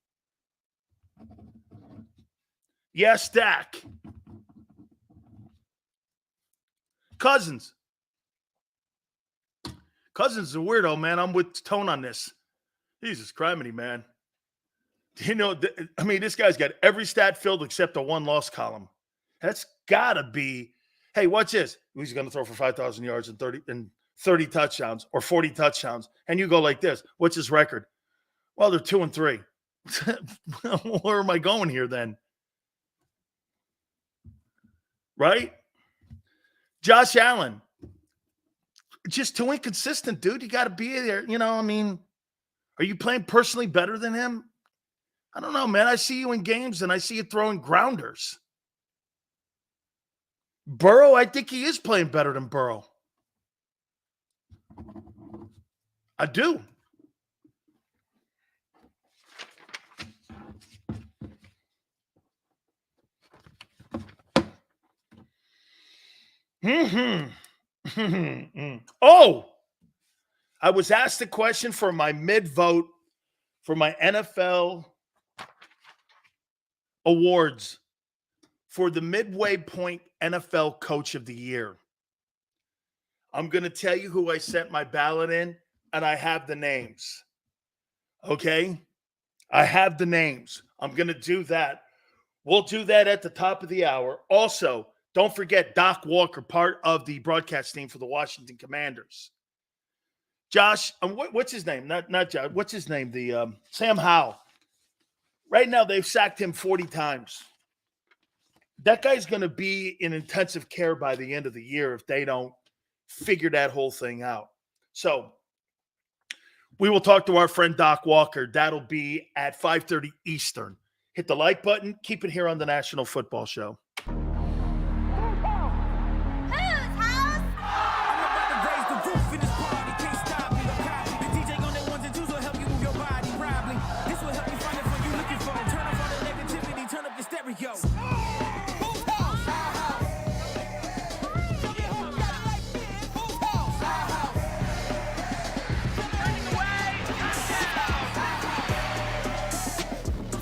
Yes, Dak. Cousins. Cousins is a weirdo, man. I'm with Tone on this. Jesus criminy, man. You know, this guy's got every stat filled except the one loss column. That's got to be, hey, watch this. He's going to throw for 5,000 yards and 30 touchdowns or 40 touchdowns. And you go like this. What's his record? Well, they're 2-3. Where am I going here then? Right? Josh Allen. Just too inconsistent, dude. You got to be there. Are you playing personally better than him? I don't know, man. I see you in games and I see you throwing grounders. Burrow, I think he is playing better than Burrow. I do. Oh, I was asked a question for my mid-vote for my NFL awards for the Midway Point NFL Coach of the Year. I'm going to tell you who I sent my ballot in, and I have the names. Okay? I have the names. I'm going to do that. We'll do that at the top of the hour. Also, don't forget Doc Walker, part of the broadcast team for the Washington Commanders. Josh, what's his name? Not Josh. What's his name? The Sam Howell. Right now, they've sacked him 40 times. That guy's going to be in intensive care by the end of the year if they don't figure that whole thing out. So we will talk to our friend Doc Walker. That'll be at 5:30 Eastern. Hit the like button. Keep it here on the National Football Show.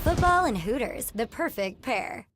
Football and Hooters, the perfect pair.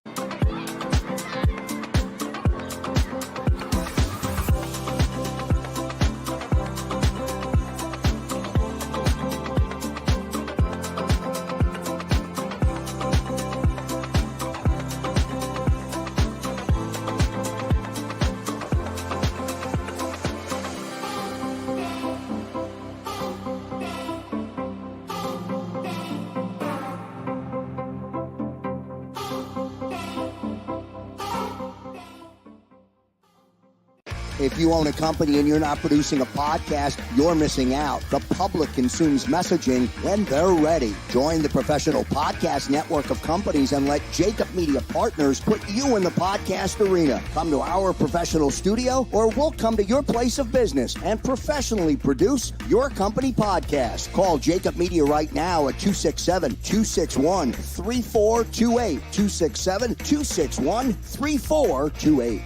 If you own a company and you're not producing a podcast, you're missing out. The public consumes messaging when they're ready. Join the professional podcast network of companies and let JAKIB Media Partners put you in the podcast arena. Come to our professional studio or we'll come to your place of business and professionally produce your company podcast. Call JAKIB Media right now at 267-261-3428. 267-261-3428.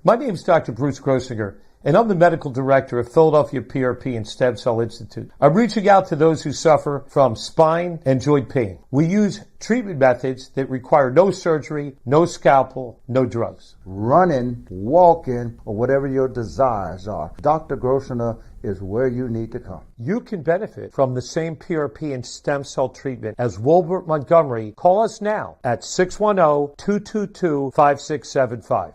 My name is Dr. Bruce Grossinger, and I'm the medical director of Philadelphia PRP and Stem Cell Institute. I'm reaching out to those who suffer from spine and joint pain. We use treatment methods that require no surgery, no scalpel, no drugs. Running, walking, or whatever your desires are, Dr. Grossinger is where you need to come. You can benefit from the same PRP and stem cell treatment as Wilbert Montgomery. Call us now at 610-222-5675.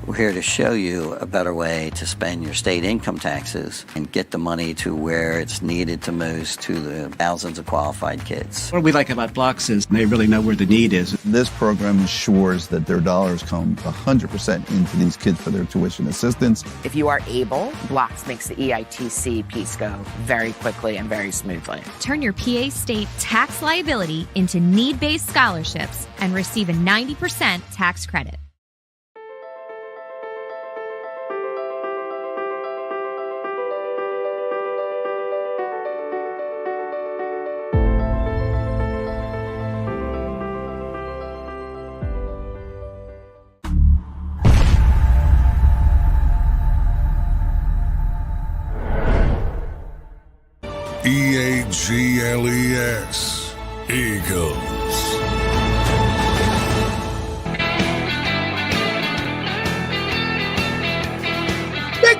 We're here to show you a better way to spend your state income taxes and get the money to where it's needed to most to the thousands of qualified kids. What we like about Blocks is they really know where the need is. This program ensures that their dollars come 100% into these kids for their tuition assistance. If you are able, Blocks makes the EITC piece go very quickly and very smoothly. Turn your PA state tax liability into need-based scholarships and receive a 90% tax credit. EAGLES, Eagles.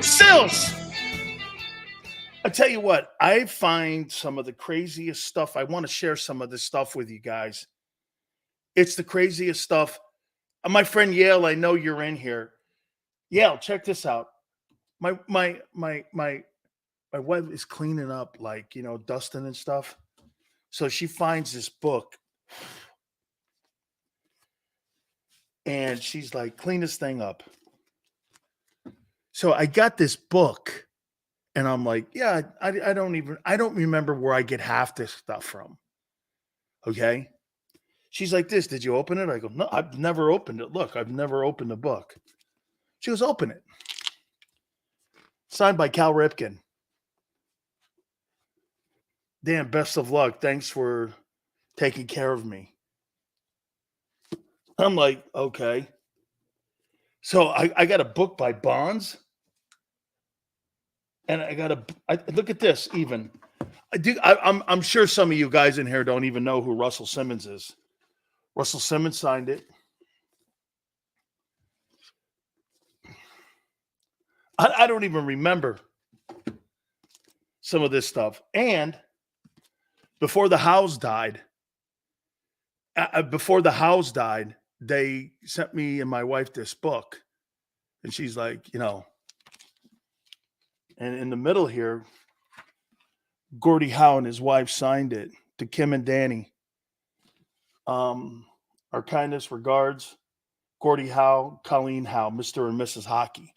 Sills! I tell you what, I find some of the craziest stuff. I want to share some of this stuff with you guys. It's the craziest stuff. My friend Yale, I know you're in here. Yale, check this out. My wife is cleaning up, like, dusting and stuff. So she finds this book. And she's like, clean this thing up. So I got this book. And I'm like, yeah, I don't remember where I get half this stuff from. Okay. She's like, this, did you open it? I go, no, I've never opened it. Look, I've never opened a book. She goes, open it. Signed by Cal Ripken. Dan, best of luck. Thanks for taking care of me. I'm like, okay. So I got a book by Bonds. And I look at this even. I'm sure some of you guys in here don't even know who Russell Simmons is. Russell Simmons signed it. I don't even remember some of this stuff. And before the Howes died, they sent me and my wife this book. And she's like, and in the middle here, Gordie Howe and his wife signed it to Kim and Danny. Our kindest regards, Gordie Howe, Colleen Howe, Mr. and Mrs. Hockey.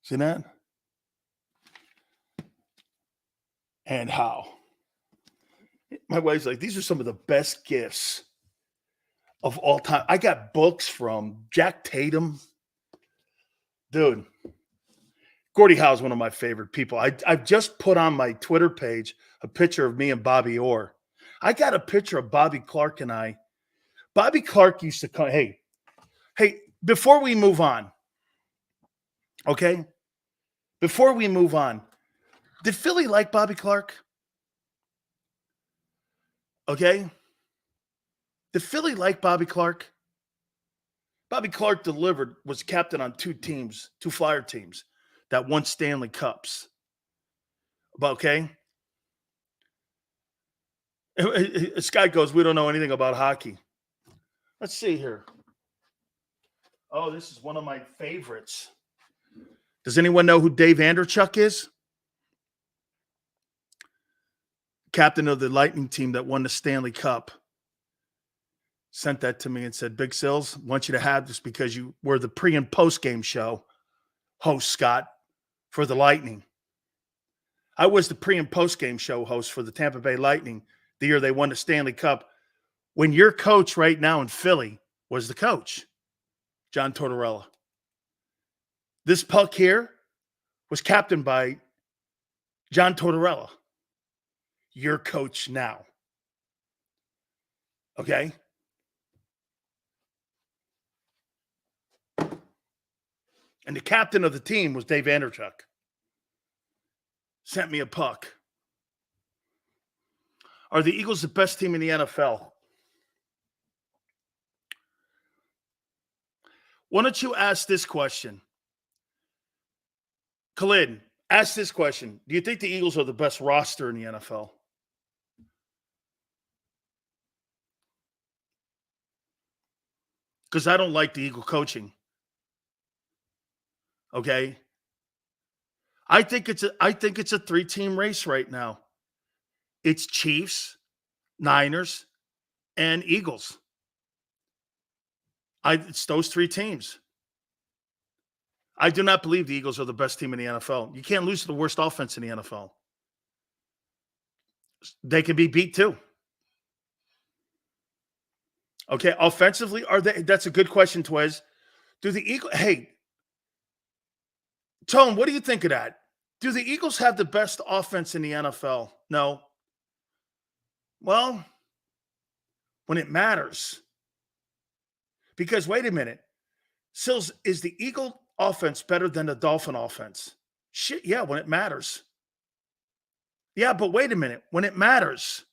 See that? And Howe. My wife's like, these are some of the best gifts of all time. I got books from Jack Tatum. Dude, Gordie Howe is one of my favorite people. I've just put on my Twitter page a picture of me and Bobby Orr. I got a picture of Bobby Clark and I. Bobby Clark used to come. Hey, before we move on, okay? Before we move on, did Philly like Bobby Clark? Okay? Did Philly like Bobby Clark? Bobby Clark was captain on two Flyer teams that won Stanley Cups. Okay? This guy goes, we don't know anything about hockey. Let's see here. Oh, this is one of my favorites. Does anyone know who Dave Anderchuk is? Captain of the Lightning team that won the Stanley Cup. Sent that to me and said, Big Sills, I want you to have this because you were the pre- and post-game show host, Scott, for the Lightning. I was the pre- and post-game show host for the Tampa Bay Lightning the year they won the Stanley Cup when your coach right now in Philly was the coach, John Tortorella. This puck here was captained by John Tortorella, your coach now. Okay? And the captain of the team was Dave Anderchuk. Sent me a puck. Are the Eagles the best team in the NFL? Why don't you ask this question? Khalid, ask this question. Do you think the Eagles are the best roster in the NFL? Because I don't like the Eagle coaching. Okay? I think it's a three-team race right now. It's Chiefs, Niners, and Eagles. It's those three teams. I do not believe the Eagles are the best team in the NFL. You can't lose to the worst offense in the NFL. They can be beat too. Okay, offensively, are they? That's a good question, Twez. Do the Eagles? Hey, Tone, what do you think of that? Do the Eagles have the best offense in the NFL? No. Well, when it matters. Because wait a minute. Sills, is the Eagle offense better than the Dolphin offense? Shit, yeah, when it matters. Yeah, but wait a minute. When it matters,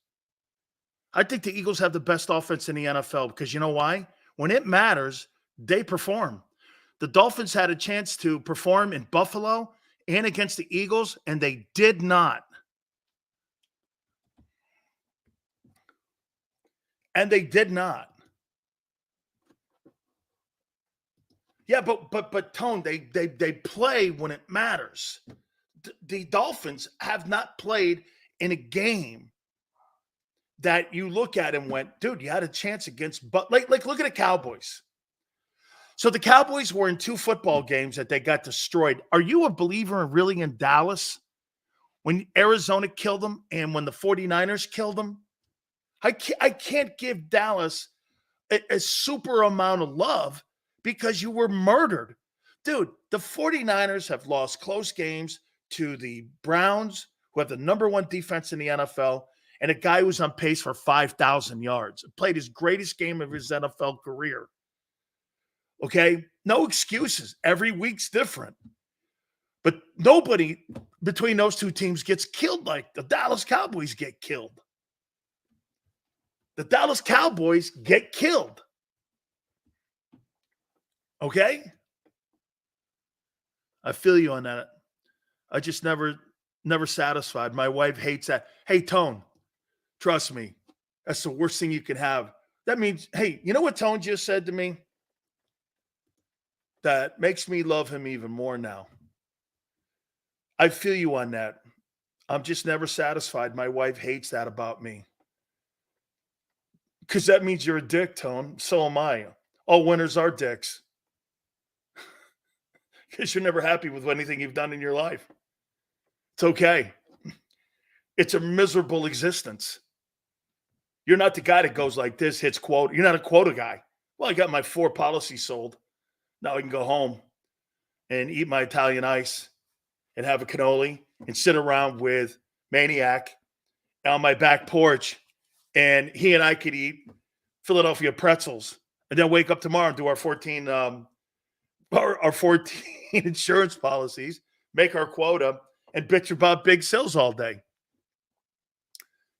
I think the Eagles have the best offense in the NFL because you know why? When it matters, they perform. The Dolphins had a chance to perform in Buffalo and against the Eagles, and they did not. And they did not. Yeah, but Tone, they play when it matters. The Dolphins have not played in a game that you look at and went, dude, you had a chance against, but like look at the Cowboys. So the Cowboys were in 2 football games that they got destroyed. Are you a believer really in Dallas when Arizona killed them and when the 49ers killed them? I can't give Dallas a super amount of love because you were murdered. Dude, the 49ers have lost close games to the Browns, who have the number 1 defense in the NFL, and a guy who's on pace for 5,000 yards. Played his greatest game of his NFL career. Okay? No excuses. Every week's different. But nobody between those 2 teams gets killed like the Dallas Cowboys get killed. The Dallas Cowboys get killed. Okay? I feel you on that. I just never satisfied. My wife hates that. Hey, Tone, trust me. That's the worst thing you can have. That means, hey, you know what Tone just said to me? That makes me love him even more now. I feel you on that. I'm just never satisfied. My wife hates that about me. Because that means you're a dick, Tone. So am I. All winners are dicks. Because you're never happy with anything you've done in your life. It's okay. It's a miserable existence. You're not the guy that goes like this, hits quote. You're not a quota guy. Well, I got my 4 policies sold. Now I can go home and eat my Italian ice and have a cannoli and sit around with Maniac on my back porch, and he and I could eat Philadelphia pretzels and then wake up tomorrow and do our 14 insurance policies, make our quota, and bitch about big sales all day.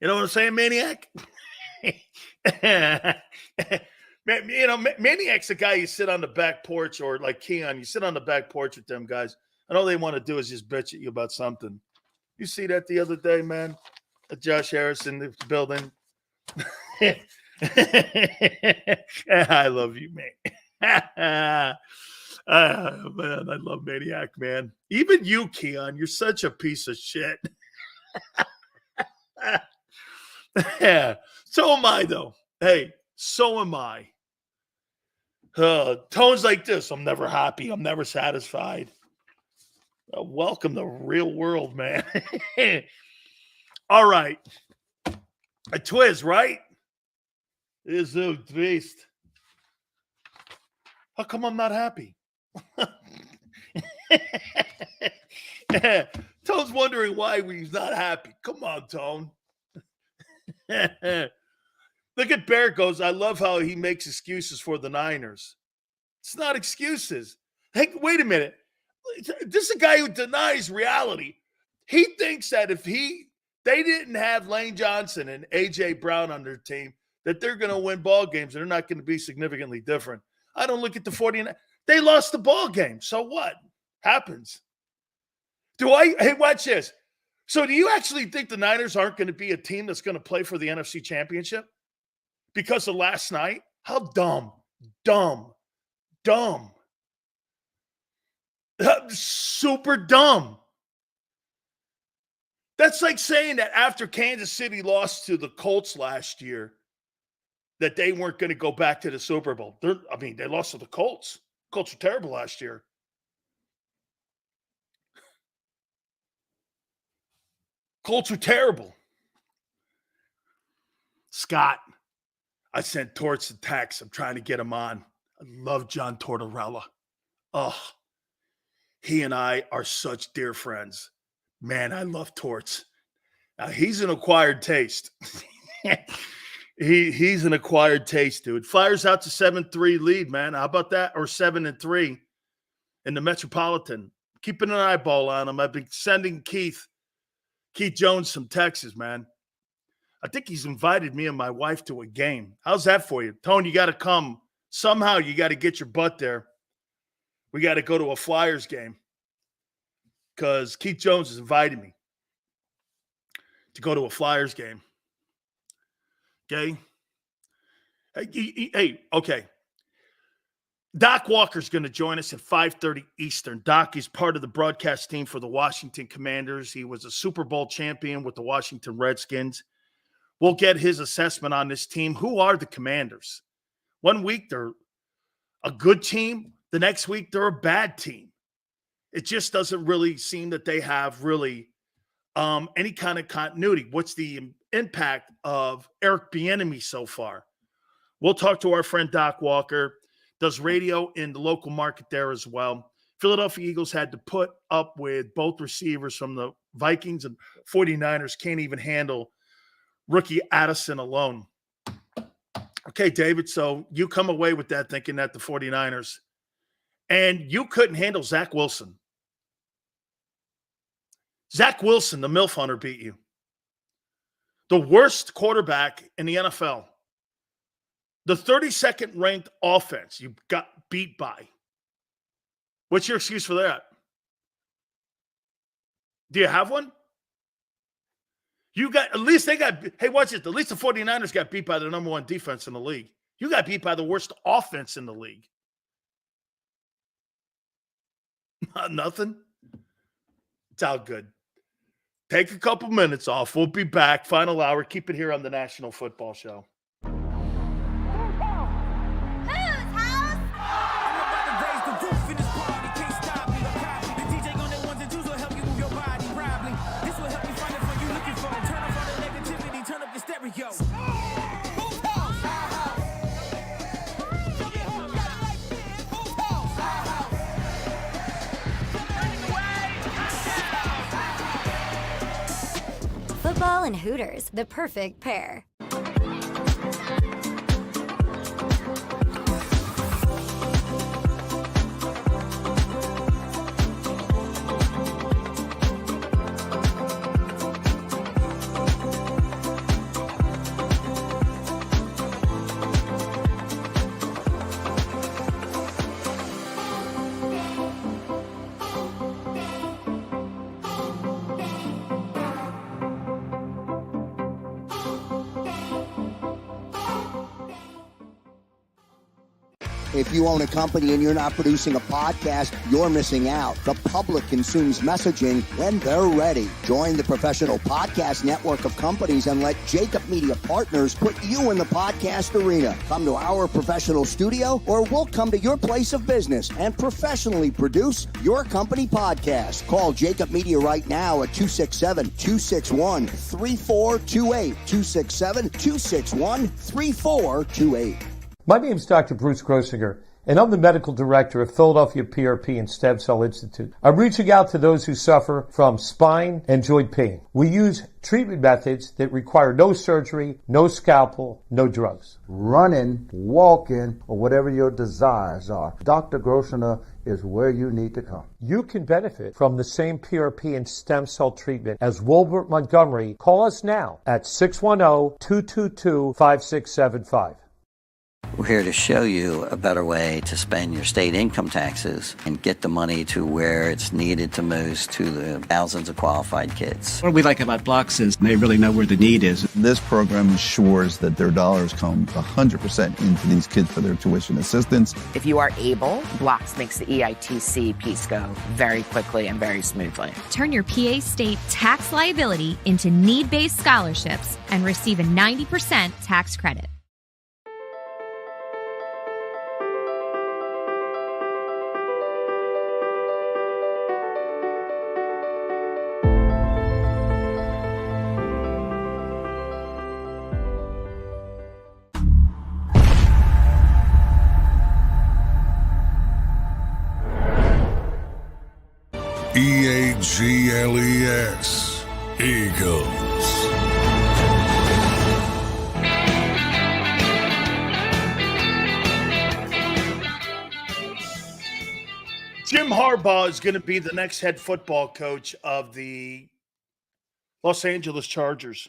You know what I'm saying, Maniac? Maniac's the guy you sit on the back porch, or like Keon, you sit on the back porch with them guys, and all they want to do is just bitch at you about something. You see that the other day, man? Josh Harrison, the building. I love you, man. Man, I love Maniac, man. Even you, Keon, you're such a piece of shit. Yeah. So am I, though. Hey, so am I. Tones like this. I'm never happy. I'm never satisfied. Welcome to the real world, man. All right. A twist, right? Is a twist. How come I'm not happy? Tone's wondering why he's not happy. Come on, Tone. Look at Bear goes, I love how he makes excuses for the Niners. It's not excuses. Hey, wait a minute. This is a guy who denies reality. He thinks that if they didn't have Lane Johnson and A.J. Brown on their team, that they're going to win ball games and they're not going to be significantly different. I don't look at the 49ers. They lost the ball game. So what? Happens. Hey, watch this. So do you actually think the Niners aren't going to be a team that's going to play for the NFC Championship because of last night? How dumb. Super dumb. That's like saying that after Kansas City lost to the Colts last year, that they weren't going to go back to the Super Bowl. They lost to the Colts. Colts were terrible last year. Colts were terrible. Scott, I sent Torts a text. I'm trying to get him on. I love John Tortorella. Oh, he and I are such dear friends. Man, I love Torts. Now, he's an acquired taste. He's an acquired taste, dude. Flyers out to 7-3 lead, man. How about that? Or 7-3 in the Metropolitan. Keeping an eyeball on him. I've been sending Keith Jones some texts, man. I think he's invited me and my wife to a game. How's that for you? Tone, you got to come. Somehow you got to get your butt there. We got to go to a Flyers game because Keith Jones has invited me to go to a Flyers game. Okay? Hey, okay. Doc Walker's going to join us at 5:30 Eastern. Doc is part of the broadcast team for the Washington Commanders. He was a Super Bowl champion with the Washington Redskins. We'll get his assessment on this team. Who are the Commanders? One week they're a good team. The next week they're a bad team. It just doesn't really seem that they have really any kind of continuity. What's the impact of Eric Bieniemy so far? We'll talk to our friend Doc Walker. Does radio in the local market there as well. Philadelphia Eagles had to put up with both receivers from the Vikings, and 49ers can't even handle rookie Addison alone. Okay, David, so you come away with that thinking that the 49ers, and you couldn't handle Zach Wilson. Zach Wilson, the MILF hunter, beat you. The worst quarterback in the NFL. The 32nd ranked offense you got beat by. What's your excuse for that? Do you have one? You got, at least they got, hey, watch this. At least the 49ers got beat by the number one defense in the league. You got beat by the worst offense in the league. Nothing. It's all good. Take a couple minutes off. We'll be back. Final hour. Keep it here on the National Football Show. Football and Hooters, the perfect pair. If you own a company and you're not producing a podcast, you're missing out. The public consumes messaging when they're ready. Join the professional podcast network of companies and let JAKIB Media Partners put you in the podcast arena. Come to our professional studio or we'll come to your place of business and professionally produce your company podcast. Call JAKIB Media right now at 267-261-3428. 267-261-3428. My name is Dr. Bruce Grossinger, and I'm the medical director of Philadelphia PRP and Stem Cell Institute. I'm reaching out to those who suffer from spine and joint pain. We use treatment methods that require no surgery, no scalpel, no drugs. Running, walking, or whatever your desires are, Dr. Grossinger is where you need to come. You can benefit from the same PRP and stem cell treatment as Wilbert Montgomery. Call us now at 610-222-5675. We're here to show you a better way to spend your state income taxes and get the money to where it's needed to most to the thousands of qualified kids. What we like about Blocks is they really know where the need is. This program ensures that their dollars come 100% into these kids for their tuition assistance. If you are able, Blocks makes the EITC piece go very quickly and very smoothly. Turn your PA state tax liability into need-based scholarships and receive a 90% tax credit. EAGLES, Eagles. Jim Harbaugh is going to be the next head football coach of the Los Angeles Chargers.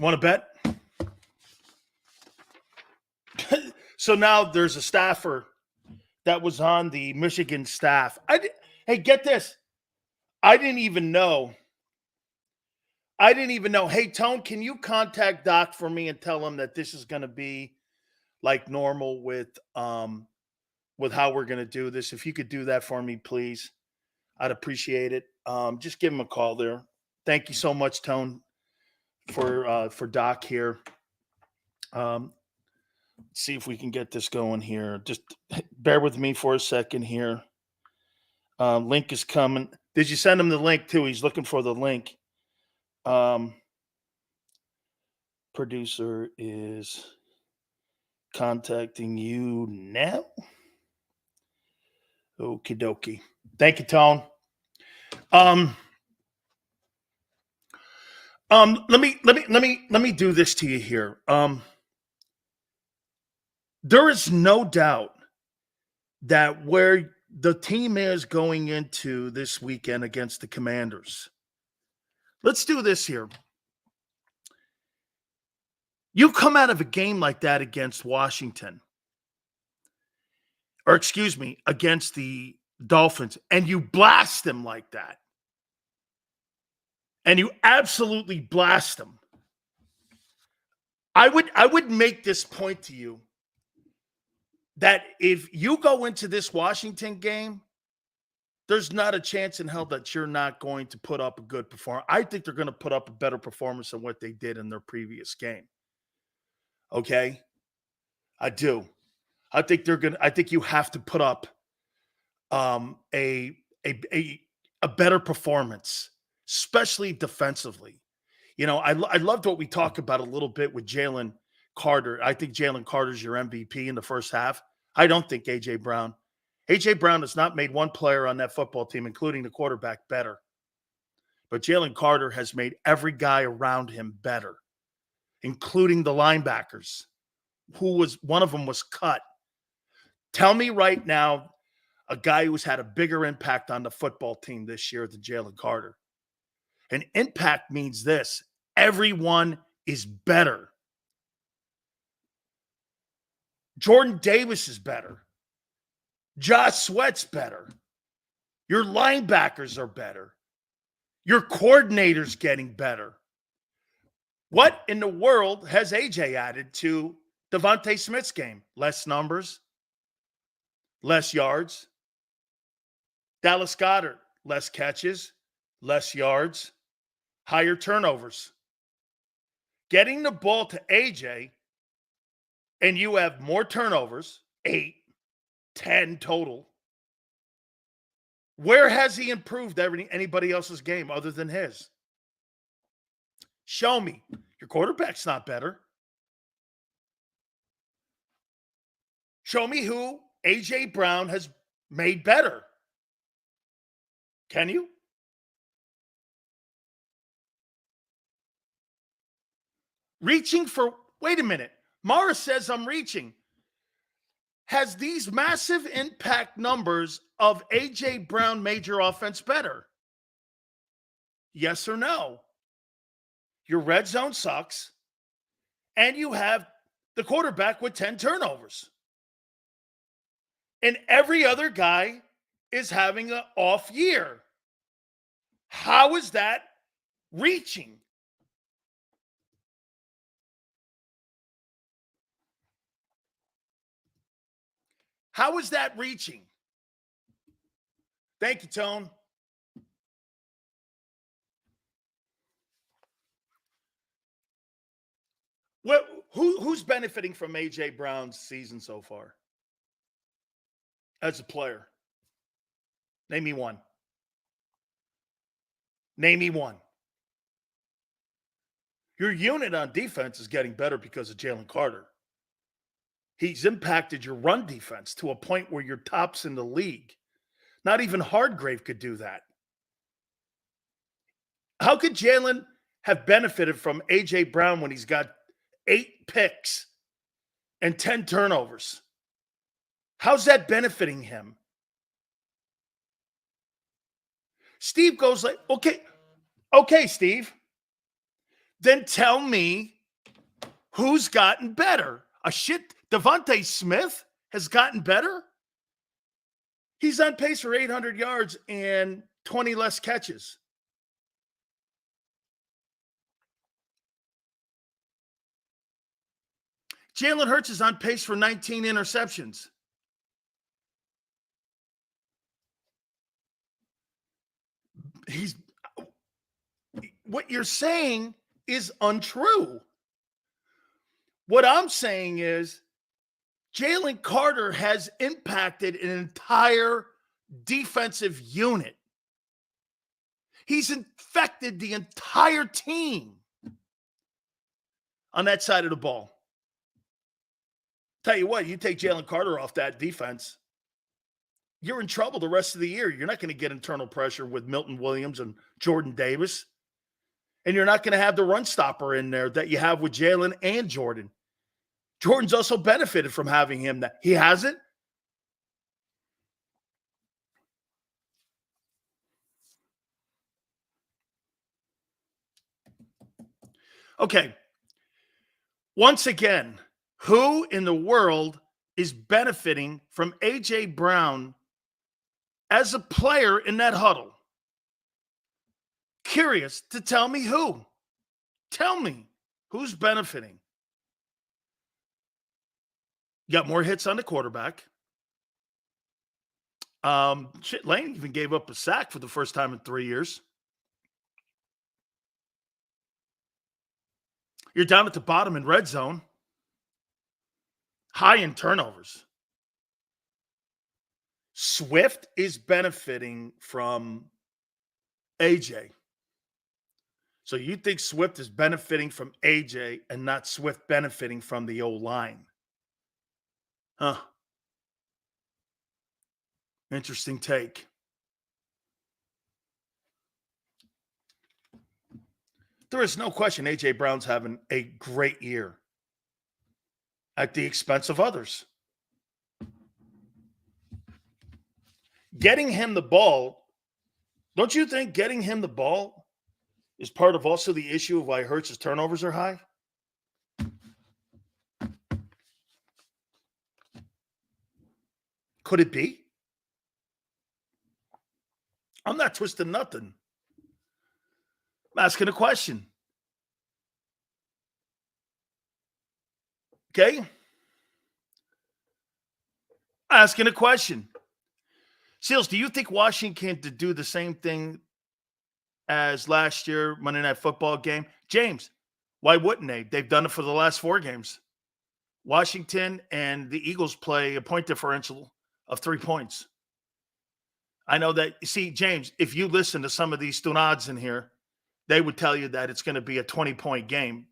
Want to bet? So now there's a staffer that was on the Michigan staff. Hey, get this. I didn't even know. Hey, Tone, can you contact Doc for me and tell him that this is going to be like normal with how we're going to do this? If you could do that for me, please, I'd appreciate it. Just give him a call there. Thank you so much, Tone, for Doc here. See if we can get this going here. Just bear with me for a second here. Link is coming. Did you send him the link too? He's looking for the link. Producer is contacting you now. Okie dokie. Thank you, Tone. Let me do this to you here. There is no doubt that where the team is going into this weekend against the Commanders. Let's do this here. You come out of a game like that against Washington, or excuse me, against the Dolphins, and you blast them like that. And you absolutely blast them. I would make this point to you that if you go into this Washington game, there's not a chance in hell that you're not going to put up a good performance. I think they're going to put up a better performance than what they did in their previous game. Okay? I do. I think you have to put up a better performance, especially defensively. You know, I loved what we talked about a little bit with Jalen Carter. I think Jalen Carter's your MVP in the first half. I don't think A.J. Brown. A.J. Brown has not made one player on that football team, including the quarterback, better. But Jalen Carter has made every guy around him better, including the linebackers, one of them was cut. Tell me right now a guy who's had a bigger impact on the football team this year than Jalen Carter. And impact means this: everyone is better. Jordan Davis is better. Josh Sweat's better. Your linebackers are better. Your coordinator's getting better. What in the world has AJ added to Devontae Smith's game? Less numbers, less yards. Dallas Goedert, less catches, less yards, higher turnovers. Getting the ball to AJ, and you have more turnovers, 8, 10 total. Where has he improved anybody else's game other than his? Show me. Your quarterback's not better. Show me who A.J. Brown has made better. Can you? Wait a minute. Mara says I'm reaching. Has these massive impact numbers of A.J. Brown made your offense better? Yes or no? Your red zone sucks, and you have the quarterback with 10 turnovers. And every other guy is having an off year. How is that reaching? How is that reaching? Thank you, Tone. Who's benefiting from A.J. Brown's season so far as a player? Name me one. Name me one. Your unit on defense is getting better because of Jalen Carter. He's impacted your run defense to a point where you're tops in the league. Not even Hardgrave could do that. How could Jalen have benefited from A.J. Brown when he's got 8 picks and 10 turnovers? How's that benefiting him? Steve goes like, okay, Steve. Then tell me who's gotten better. Devontae Smith has gotten better. He's on pace for 800 yards and 20 less catches. Jalen Hurts is on pace for 19 interceptions. What you're saying is untrue. What I'm saying is Jalen Carter has impacted an entire defensive unit. He's infected the entire team on that side of the ball. Tell you what, you take Jalen Carter off that defense, you're in trouble the rest of the year. You're not going to get internal pressure with Milton Williams and Jordan Davis. And you're not going to have the run stopper in there that you have with Jalen and Jordan. Jordan's also benefited from having him. That he hasn't. Okay. Once again, who in the world is benefiting from A.J. Brown as a player in that huddle? Curious to tell me who. Tell me who's benefiting. You got more hits on the quarterback. Lane even gave up a sack for the first time in 3 years. You're down at the bottom in red zone. High in turnovers. Swift is benefiting from AJ. So you think Swift is benefiting from AJ and not Swift benefiting from the O-line? Huh. Interesting take. There is no question A.J. Brown's having a great year at the expense of others. Getting him the ball, don't you think getting him the ball is part of also the issue of why Hurts' turnovers are high? Could it be? I'm not twisting nothing. I'm asking a question. Okay? Asking a question. Seals, do you think Washington could do the same thing as last year Monday Night Football game? James, why wouldn't they? They've done it for the last 4 games. Washington and the Eagles play a point differential of 3 points. I know that, see, James, if you listen to some of these stunads in here, they would tell you that it's going to be a 20-point game,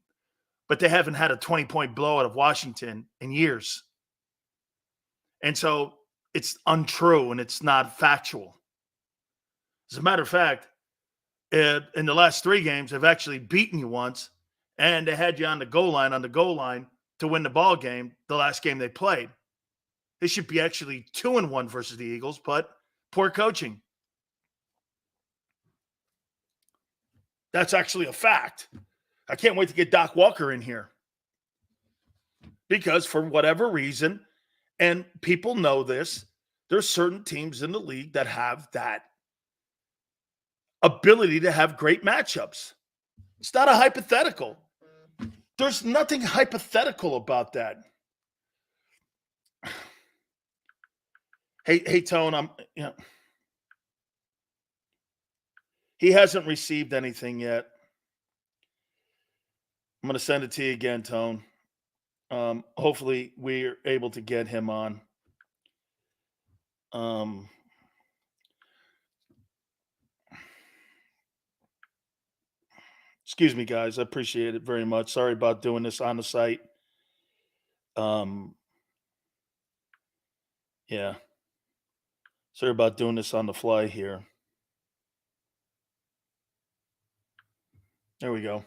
but they haven't had a 20-point blowout of Washington in years. And so it's untrue and it's not factual. As a matter of fact, in the last 3 games, they've actually beaten you once, and they had you on the goal line to win the ball game the last game they played. They should be actually 2-1 versus the Eagles, but poor coaching. That's actually a fact. I can't wait to get Doc Walker in here. Because for whatever reason, and people know this, there's certain teams in the league that have that ability to have great matchups. It's not a hypothetical. There's nothing hypothetical about that. Hey, Tone, he hasn't received anything yet. I'm going to send it to you again, Tone. Hopefully we're able to get him on. Excuse me, guys. I appreciate it very much. Sorry about doing this on the site. Yeah. Sorry about doing this on the fly here. There we go.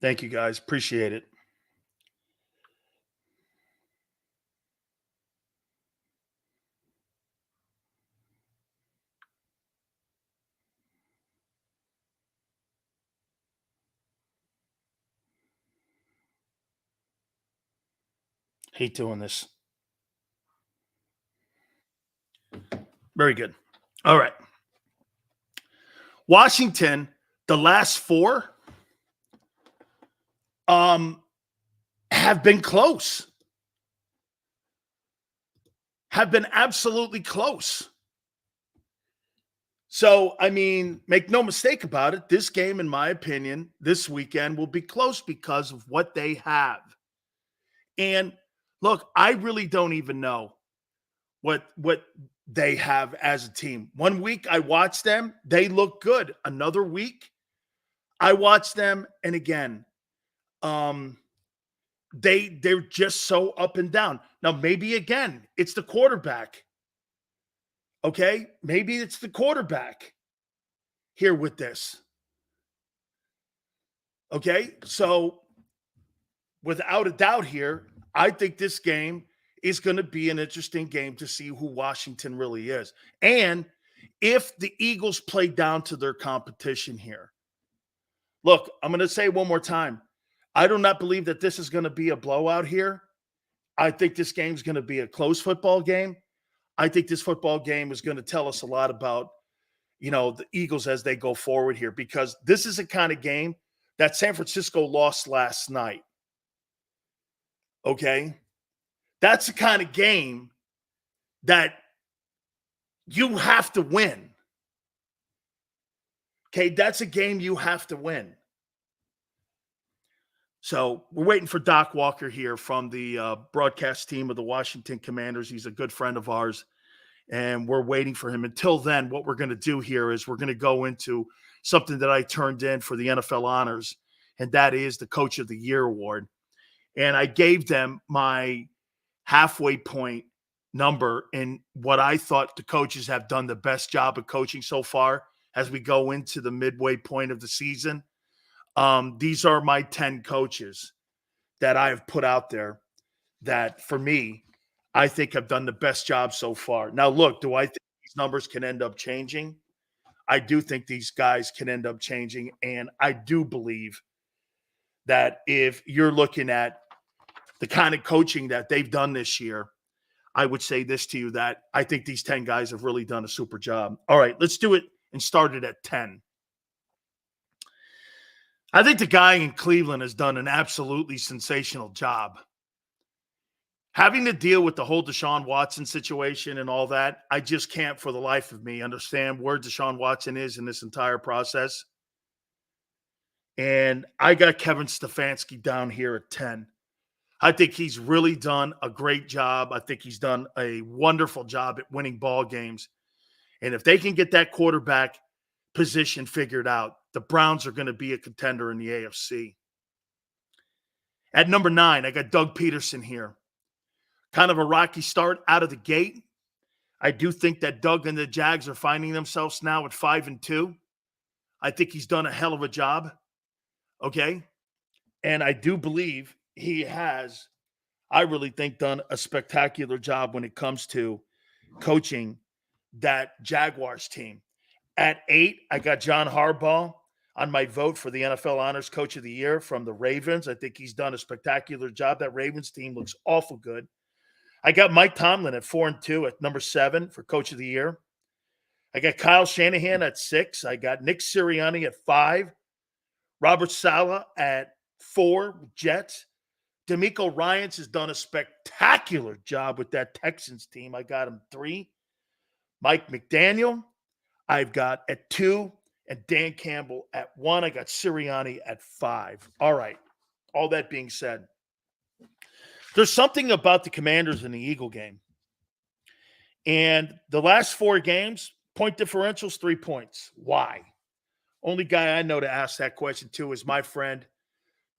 Thank you, guys. Appreciate it. Hate doing this. Very good. All right. Washington, the last 4 have been close. Have been absolutely close. So, I mean, make no mistake about it. This game, in my opinion, this weekend will be close because of what they have. And look, I really don't even know what they have as a team. One week I watch them, they look good. Another week I watch them, and again, they're just so up and down. Now, maybe again, it's the quarterback. Okay? Maybe it's the quarterback here with this. Okay? So, without a doubt here, I think this game is going to be an interesting game to see who Washington really is. And if the Eagles play down to their competition here. Look, I'm going to say it one more time. I do not believe that this is going to be a blowout here. I think this game is going to be a close football game. I think this football game is going to tell us a lot about, the Eagles as they go forward here, because this is a kind of game that San Francisco lost last night. Okay? That's the kind of game that you have to win. Okay? That's a game you have to win. So we're waiting for Doc Walker here from the broadcast team of the Washington Commanders. He's a good friend of ours, and we're waiting for him. Until then, what we're going to do here is we're going to go into something that I turned in for the NFL Honors, and that is the Coach of the Year Award. And I gave them my halfway point number in what I thought the coaches have done the best job of coaching so far as we go into the midway point of the season. These are my 10 coaches that I have put out there that, for me, I think have done the best job so far. Now, look, do I think these numbers can end up changing? I do think these guys can end up changing, and I do believe that if you're looking at the kind of coaching that they've done this year, I would say this to you, that I think these 10 guys have really done a super job. All right, let's do it and start it at 10. I think the guy in Cleveland has done an absolutely sensational job. Having to deal with the whole Deshaun Watson situation and all that, I just can't for the life of me understand where Deshaun Watson is in this entire process. And I got Kevin Stefanski down here at 10. I think he's really done a great job. I think he's done a wonderful job at winning ball games. And if they can get that quarterback position figured out, the Browns are going to be a contender in the AFC. At number 9, I got Doug Peterson here. Kind of a rocky start out of the gate. I do think that Doug and the Jags are finding themselves now at 5-2. I think he's done a hell of a job. Okay? And I do believe he has, I really think, done a spectacular job when it comes to coaching that Jaguars team. At 8, I got John Harbaugh on my vote for the NFL Honors Coach of the Year from the Ravens. I think he's done a spectacular job. That Ravens team looks awful good. I got Mike Tomlin at 4-2 at number 7 for Coach of the Year. I got Kyle Shanahan at 6. I got Nick Sirianni at 5. Robert Saleh at 4 with Jets. DeMeco Ryans has done a spectacular job with that Texans team. I got him 3. Mike McDaniel, I've got at 2, and Dan Campbell at 1. I got Sirianni at 5. All right. All that being said, there's something about the Commanders in the Eagle game. And the last 4 games, point differentials, 3 points. Why? Only guy I know to ask that question to is my friend,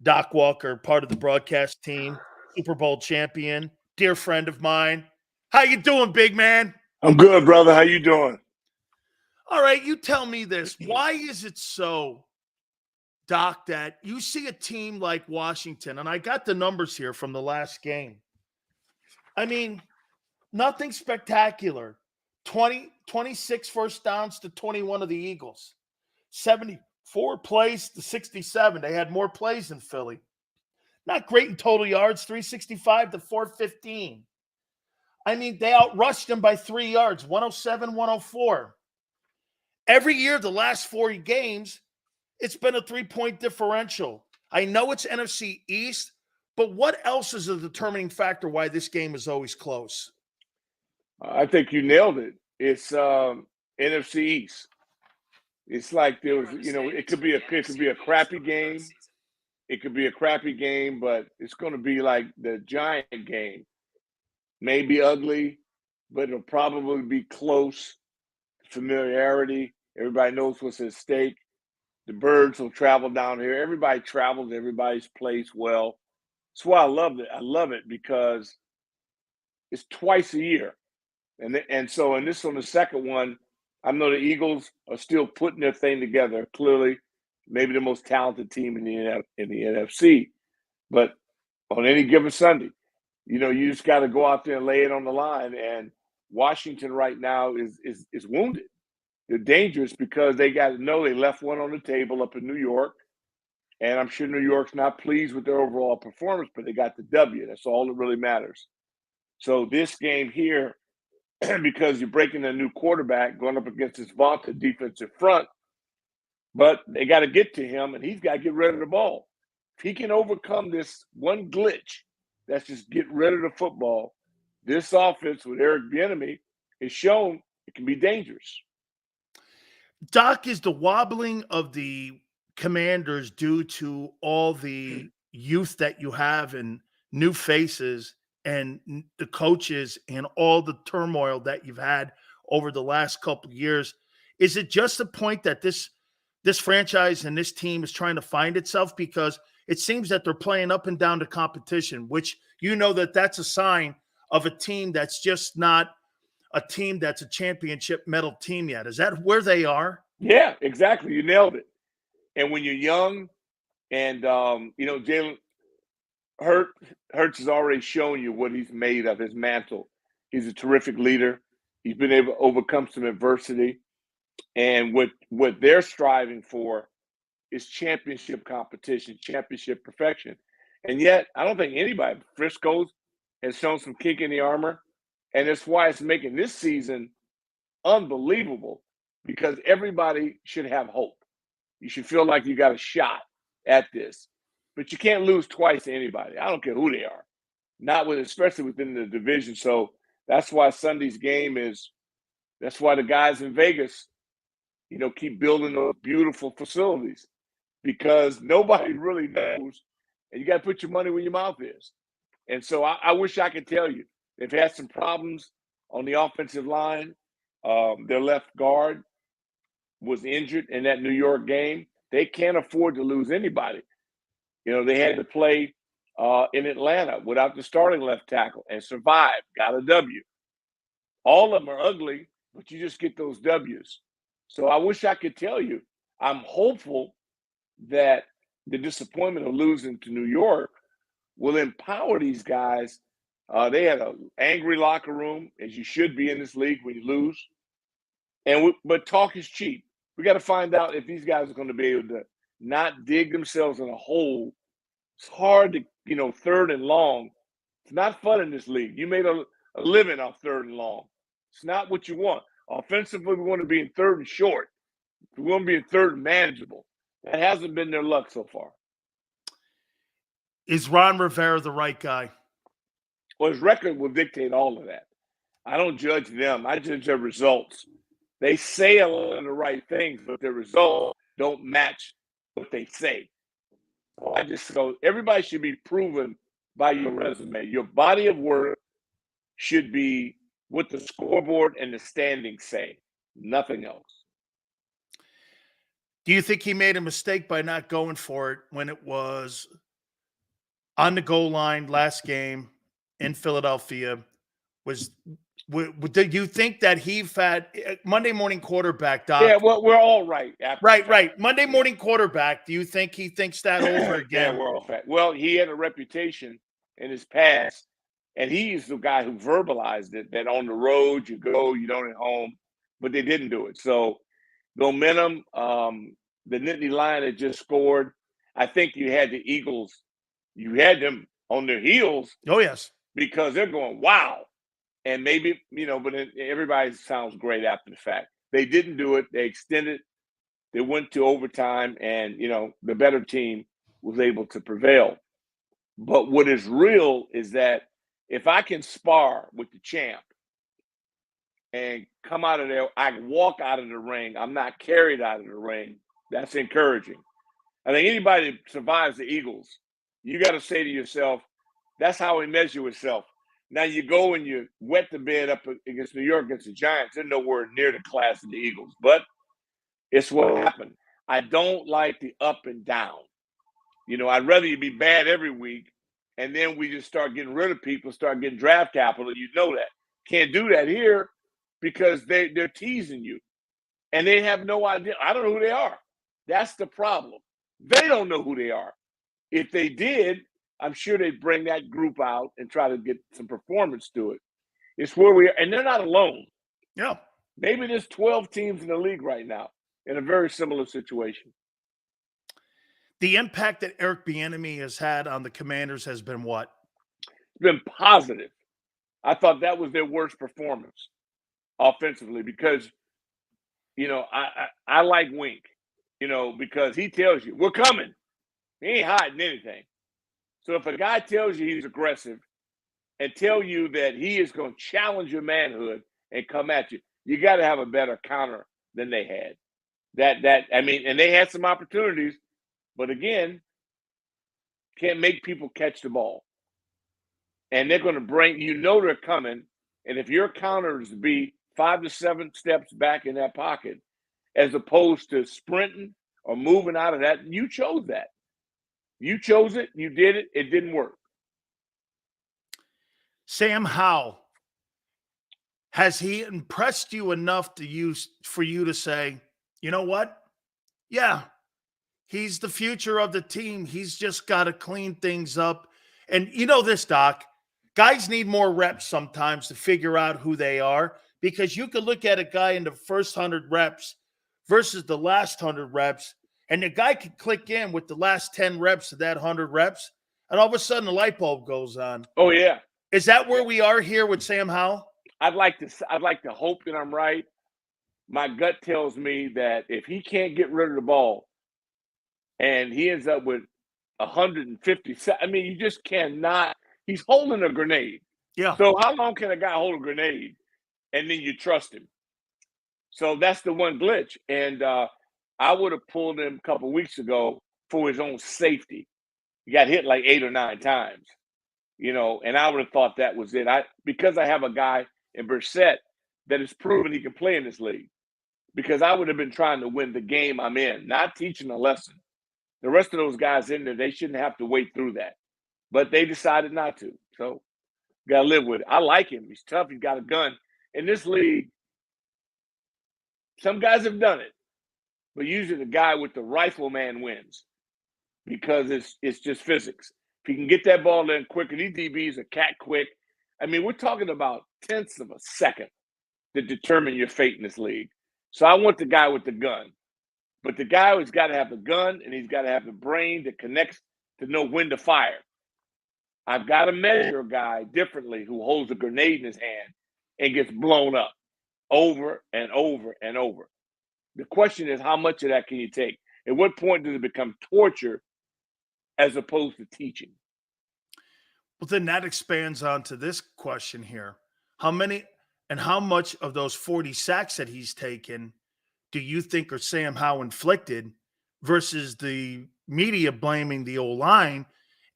Doc Walker, part of the broadcast team, Super Bowl champion, dear friend of mine. How you doing, big man? I'm good, brother. How you doing? All right, you tell me this. Why is it so, Doc, that you see a team like Washington, and I got the numbers here from the last game. I mean, nothing spectacular. 26 first downs to 21 of the Eagles. 74 plays to 67. They had more plays than Philly. Not great in total yards, 365 to 415. I mean, they outrushed them by 3 yards, 107, 104. Every year, the last 4 games, it's been a 3-point differential. I know it's NFC East, but what else is a determining factor why this game is always close? I think you nailed it. It's NFC East. It's like there was, it could be a crappy game. It could be a crappy game, but it's going to be like the Giant game. Maybe ugly, but it'll probably be close. Familiarity. Everybody knows what's at stake. The birds will travel down here. Everybody travels. Everybody's plays well. That's why I love it. I love it because it's twice a year. And so in this on the second one, I know the Eagles are still putting their thing together. Clearly, maybe the most talented team in the NFC. But on any given Sunday, you just got to go out there and lay it on the line. And Washington right now is wounded. They're dangerous because they got to know they left one on the table up in New York. And I'm sure New York's not pleased with their overall performance, but they got the W. That's all that really matters. So this game here, because you're breaking a new quarterback going up against this vaunted defensive front, but they got to get to him, and he's got to get rid of the ball. If he can overcome this one glitch, that's just get rid of the football, this offense with Eric Bieniemy is shown it can be dangerous. Doc, is the wobbling of the Commanders due to all the youth that you have and new faces and the coaches and all the turmoil that you've had over the last couple of years? Is it just the point that this franchise and this team is trying to find itself? Because it seems that they're playing up and down the competition, which that's a sign of a team that's just not a team that's a championship medal team yet. Is that where they are? Yeah, exactly. You nailed it. And when you're young and, Jalen Hurts has already shown you what he's made of, his mantle. He's a terrific leader. He's been able to overcome some adversity. And what they're striving for is championship competition, championship perfection. And yet, I don't think anybody, Frisco's, has shown some kink in the armor. And that's why it's making this season unbelievable, because everybody should have hope. You should feel like you got a shot at this. But you can't lose twice to anybody. I don't care who they are. Especially within the division. So that's why Sunday's game that's why the guys in Vegas, keep building those beautiful facilities, because nobody really knows. And you got to put your money where your mouth is. And so I wish I could tell you. They've had some problems on the offensive line. Their left guard was injured in that New York game. They can't afford to lose anybody. They had to play in Atlanta without the starting left tackle and survived, got a W. All of them are ugly, but you just get those W's. So I wish I could tell you, I'm hopeful that the disappointment of losing to New York will empower these guys. They had an angry locker room, as you should be in this league when you lose. But talk is cheap. We got to find out if these guys are going to be able to not dig themselves in a hole. It's hard to, third and long. It's not fun in this league. You made a living off third and long. It's not what you want. Offensively, we want to be in third and short. We want to be in third and manageable. That hasn't been their luck so far. Is Ron Rivera the right guy? Well, his record will dictate all of that. I don't judge them. I judge their results. They say a lot of the right things, but their results don't match what they say. So I just go, everybody should be proven by your resume. Your body of work should be what the scoreboard and the standings say, nothing else. Do you think he made a mistake by not going for it when it was on the goal line last game in Philadelphia? Did you think that he's had Monday morning quarterback, Doc? Yeah, well, we're all right. Right. Monday morning quarterback. Do you think he thinks that over again? Yeah, we're all fat. Well, he had a reputation in his past, and he's the guy who verbalized it, that on the road you go, you don't at home, but they didn't do it. So momentum, the Nittany Lion had just scored. I think you had the Eagles you had them on their heels. Oh, yes. Because they're going, wow. And maybe, but everybody sounds great after the fact. They didn't do it. They extended. They went to overtime, and, the better team was able to prevail. But what is real is that if I can spar with the champ and come out of there, I walk out of the ring, I'm not carried out of the ring, that's encouraging. I think anybody that survives the Eagles, you got to say to yourself, that's how we measure yourself. Now you go and you wet the bed up against New York, against the Giants. They're nowhere near the class of the Eagles, but it's what happened. I don't like the up and down. I'd rather you be bad every week, and then we just start getting rid of people, start getting draft capital. You know that. Can't do that here because they're teasing you, and they have no idea. I don't know who they are. That's the problem. They don't know who they are. If they did, I'm sure they'd bring that group out and try to get some performance to it. It's where we are, and they're not alone. Yeah. Maybe there's 12 teams in the league right now in a very similar situation. The impact that Eric Bieniemy has had on the Commanders has been what? It's been positive. I thought that was their worst performance offensively because, I like Wink, because he tells you, we're coming. He ain't hiding anything. So if a guy tells you he's aggressive and tell you that he is going to challenge your manhood and come at you, you got to have a better counter than they had. And they had some opportunities, but again, can't make people catch the ball. And they're going to bring, they're coming. And if your counter is to be 5 to 7 steps back in that pocket, as opposed to sprinting or moving out of that, you chose that. You chose it. You did it. It didn't work. Sam Howell, has he impressed you enough for you to say, you know what? Yeah, he's the future of the team. He's just got to clean things up. And this, Doc, guys need more reps sometimes to figure out who they are, because you could look at a guy in the first 100 reps versus the last 100 reps, and the guy could click in with the last 10 reps of that 100 reps, and all of a sudden the light bulb goes on. Oh, yeah. Is that where we are here with Sam Howell? I'd like to hope that I'm right. My gut tells me that if he can't get rid of the ball and he ends up with 150, you just cannot. He's holding a grenade. Yeah. So how long can a guy hold a grenade and then you trust him? So that's the one glitch. And I would have pulled him a couple of weeks ago for his own safety. He got hit like 8 or 9 times, and I would have thought that was it. Because I have a guy in Brissett that has proven he can play in this league, because I would have been trying to win the game I'm in, not teaching a lesson. The rest of those guys in there, they shouldn't have to wait through that. But they decided not to. So got to live with it. I like him. He's tough. He's got a gun. In this league, some guys have done it, but usually the guy with the rifleman wins because it's just physics. If he can get that ball in quicker, these DBs are cat quick. We're talking about tenths of a second to determine your fate in this league. So I want the guy with the gun. But the guy who's got to have the gun and he's got to have the brain that connects to know when to fire. I've got to measure a guy differently who holds a grenade in his hand and gets blown up over and over and over. The question is, how much of that can you take? At what point does it become torture as opposed to teaching? Well, then that expands onto this question here. How many and how much of those 40 sacks that he's taken do you think are Sam Howell inflicted versus the media blaming the O-line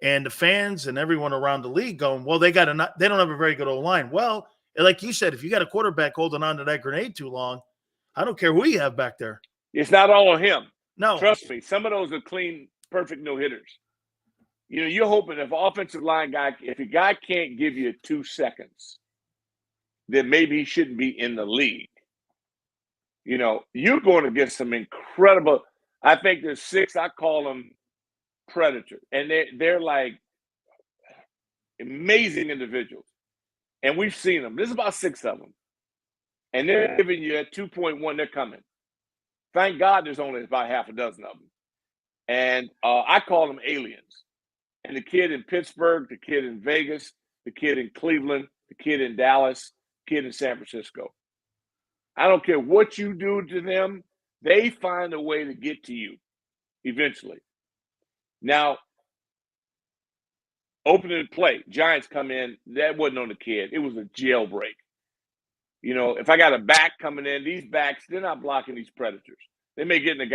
and the fans and everyone around the league going, well, they don't have a very good O-line. Well, like you said, if you got a quarterback holding on to that grenade too long, I don't care who you have back there. It's not all on him. No. Trust me. Some of those are clean, perfect no-hitters. You're hoping if an offensive line guy, if a guy can't give you 2 seconds, then maybe he shouldn't be in the league. You're going to get some incredible – I think there's 6, I call them predators. And they're like amazing individuals. And we've seen them. There's about 6 of them. And they're giving you at 2.1, they're coming. Thank God there's only about half a dozen of them. And I call them aliens. And the kid in Pittsburgh, the kid in Vegas, the kid in Cleveland, the kid in Dallas, the kid in San Francisco. I don't care what you do to them, they find a way to get to you eventually. Now, opening play, Giants come in, that wasn't on the kid. It was a jailbreak. You know, if I got a back coming in, these backs, they're not blocking these predators. They may get in the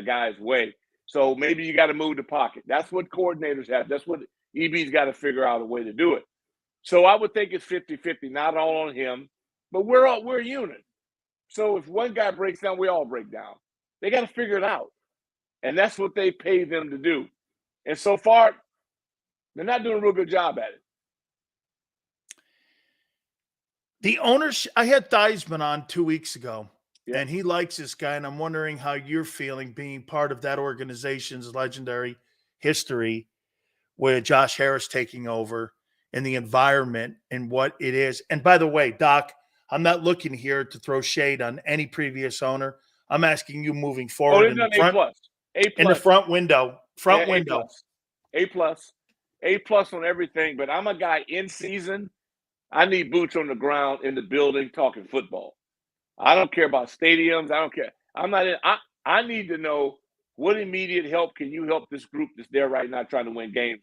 guy's way. So maybe you got to move the pocket. That's what coordinators have. That's what EB's got to figure out a way to do it. So I would think it's 50-50, not all on him, but we're a unit. So if one guy breaks down, we all break down. They got to figure it out. And that's what they pay them to do. And so far, they're not doing a real good job at it. The owners, I had Theismann on 2 weeks ago, Yeah. and he likes this guy, and I'm wondering how you're feeling being part of that organization's legendary history with Josh Harris taking over and the environment and what it is. And by the way, Doc, I'm not looking here to throw shade on any previous owner. I'm asking you moving forward in the front window. A+ on everything, but I'm a guy in season. I need boots on the ground in the building talking football. I don't care about stadiums. I don't care. I need to know what immediate help can you help this group that's there right now trying to win games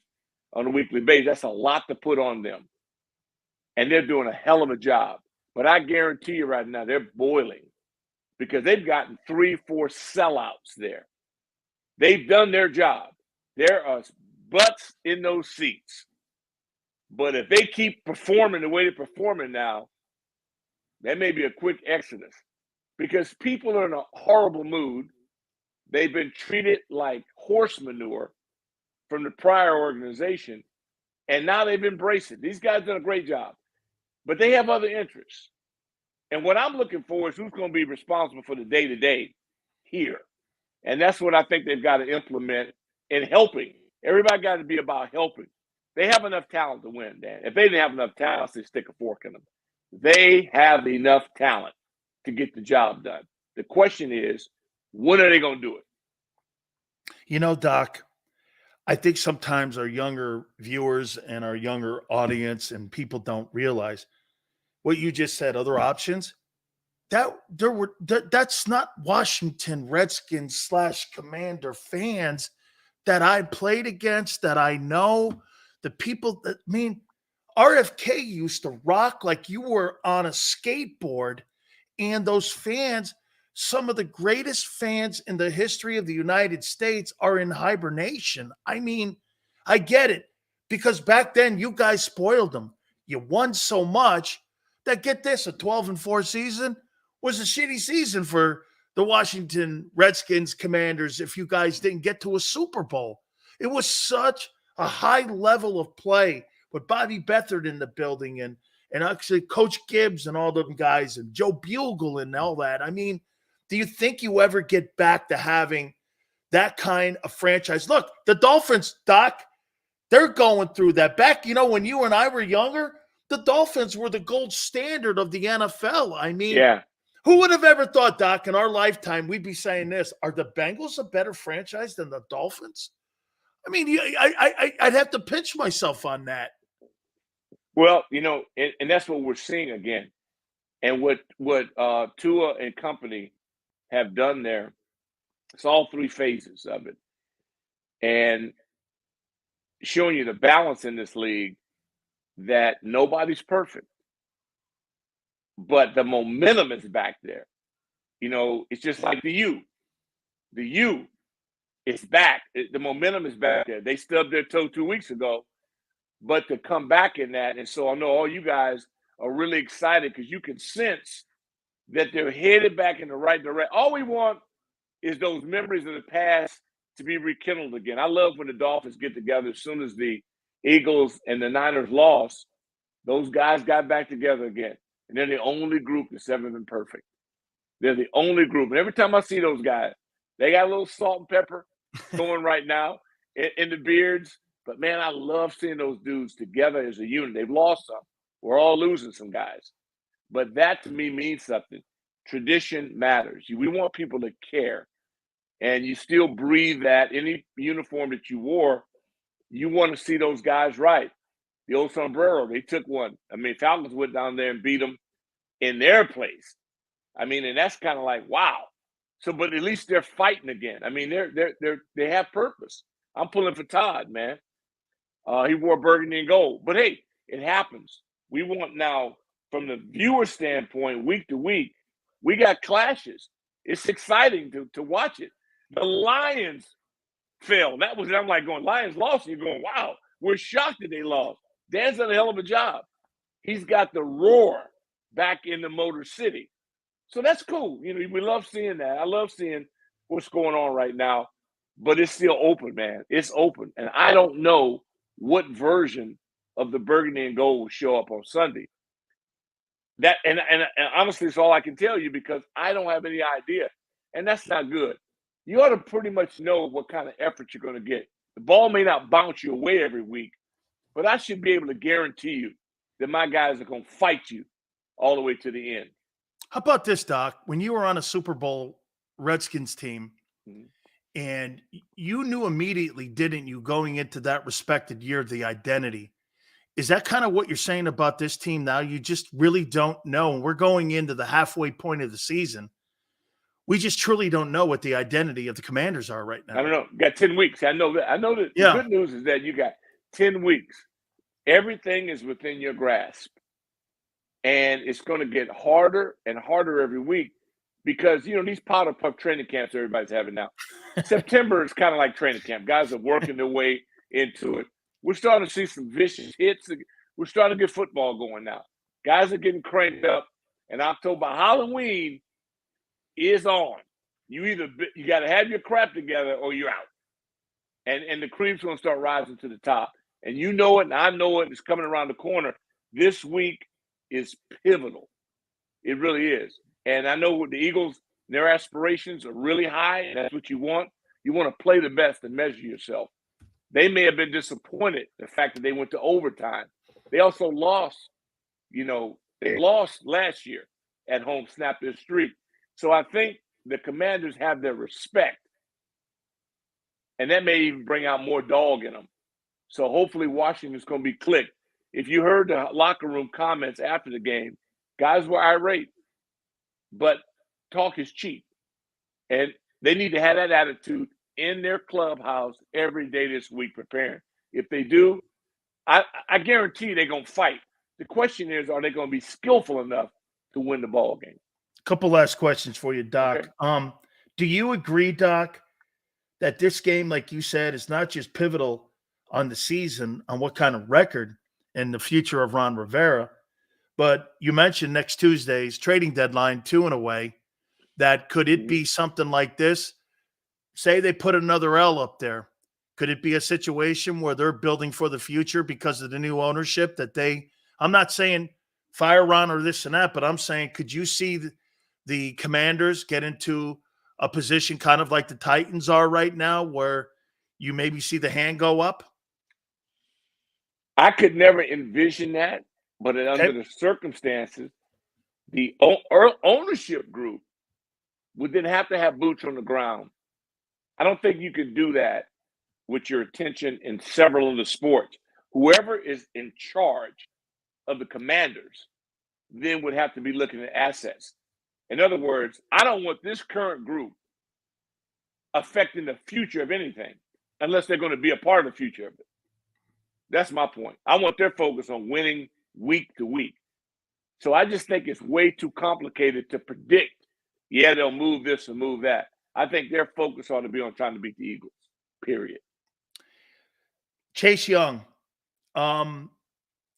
on a weekly basis. That's a lot to put on them. And they're doing a hell of a job. But I guarantee you right now, they're boiling because they've gotten 3-4 sellouts there. They've done their job. There are butts in those seats. But if they keep performing the way they're performing now, that may be a quick exodus because people are in a horrible mood. They've been treated like horse manure from the prior organization, and now they've embraced it. These guys done a great job, but they have other interests. And what I'm looking for is who's going to be responsible for the day-to-day here. And that's what I think they've got to implement in helping. Everybody got to be about helping. They have enough talent to win, Dan. If they didn't have enough talent, they stick a fork in them. They have enough talent to get the job done. The question is, when are they going to do it? You know, Doc, I think sometimes our younger viewers and our younger audience and people don't realize what you just said, other options. That's not Washington Redskins / Commander fans that I played against, that I know. The people that, RFK used to rock like you were on a skateboard, and those fans, some of the greatest fans in the history of the United States, are in hibernation. I get it, because back then you guys spoiled them. You won so much that, get this, a 12-4 season was a shitty season for the Washington Redskins Commanders if you guys didn't get to a Super Bowl. It was such a high level of play with Bobby Beathard in the building and actually Coach Gibbs and all them guys and Joe Bugle and all that. Do you think you ever get back to having that kind of franchise? Look, the Dolphins, Doc, they're going through that. Back, when you and I were younger, the Dolphins were the gold standard of the NFL. Yeah. Who would have ever thought, Doc, in our lifetime, we'd be saying this? Are the Bengals a better franchise than the Dolphins? I'd have to pinch myself on that. Well, and that's what we're seeing again. And what Tua and company have done there, it's all three phases of it. And showing you the balance in this league that nobody's perfect. But the momentum is back there. It's just like the U. The U is back. The momentum is back there. They stubbed their toe 2 weeks ago, but to come back in that. And so I know all you guys are really excited because you can sense that they're headed back in the right direction. All we want is those memories of the past to be rekindled again. I love when the Dolphins get together. As soon as the Eagles and the Niners lost, those guys got back together again. And they're the only group that's ever been perfect. They're the only group. And every time I see those guys, they got a little salt and pepper going right now in the beards. But, man, I love seeing those dudes together as a unit. They've lost some. We're all losing some guys. But that, to me, means something. Tradition matters. We want people to care. And you still breathe that. Any uniform that you wore, you want to see those guys right. The old sombrero, they took one. I mean, Falcons went down there and beat them in their place. I mean, and that's kind of like, wow. So, but at least they're fighting again. I mean, they have purpose. I'm pulling for Todd, man. He wore burgundy and gold. But hey, it happens. We want now, from the viewer standpoint, week to week, we got clashes. It's exciting to watch it. The Lions fell. That was, I'm like going, Lions lost. And you're going, wow, we're shocked that they lost. Dan's done a hell of a job. He's got the roar back in the Motor City. So that's cool. You know, we love seeing that. I love seeing what's going on right now. But it's still open, man. It's open. And I don't know what version of the burgundy and gold will show up on Sunday. That and honestly, it's all I can tell you because I don't have any idea. And that's not good. You ought to pretty much know what kind of effort you're going to get. The ball may not bounce you away every week, but I should be able to guarantee you that my guys are going to fight you all the way to the end. How about this, Doc? When you were on a Super Bowl Redskins team, and you knew immediately, didn't you, going into that respected year, the identity. Is that kind of what you're saying about this team now? You just really don't know. And we're going into the halfway point of the season. We just truly don't know what the identity of the Commanders are right now. I don't know. You got 10 weeks. I know that. The good news is that you got 10 weeks. Everything is within your grasp. And it's going to get harder and harder every week because, you know, these powder puff training camps everybody's having now. September is kind of like training camp. Guys are working their way into it. We're starting to see some vicious hits. We're starting to get football going now. Guys are getting cranked up. And October, Halloween is on. You got to have your crap together or you're out. And the cream's going to start rising to the top. And you know it, and I know it. It's coming around the corner. This week is pivotal. It really is. And I know with the Eagles, their aspirations are really high, and that's what you want. You want to play the best and measure yourself. They may have been disappointed, the fact that they went to overtime. They also lost, they lost last year at home, snapped their streak. So I think the Commanders have their respect, and that may even bring out more dog in them. So hopefully Washington's going to be clicked. If you heard the locker room comments after the game, guys were irate, but talk is cheap. And they need to have that attitude in their clubhouse every day this week preparing. If they do, I guarantee they're going to fight. The question is, are they going to be skillful enough to win the ball game? Couple last questions for you, Doc. Okay. Do you agree, Doc, that this game, like you said, is not just pivotal on the season, on what kind of record and the future of Ron Rivera, but you mentioned next Tuesday's trading deadline, 2 and away, that could it be something like this? Say they put another L up there. Could it be a situation where they're building for the future because of the new ownership that I'm not saying fire Ron or this and that, but I'm saying, could you see the Commanders get into a position kind of like the Titans are right now where you maybe see the hand go up? I could never envision that, but under the circumstances, the ownership group would then have to have boots on the ground. I don't think you can do that with your attention in several of the sports. Whoever is in charge of the Commanders then would have to be looking at assets. In other words, I don't want this current group affecting the future of anything unless they're going to be a part of the future of it. That's my point. I want their focus on winning week to week. So I just think it's way too complicated to predict, they'll move this and move that. I think their focus ought to be on trying to beat the Eagles, period. Chase Young,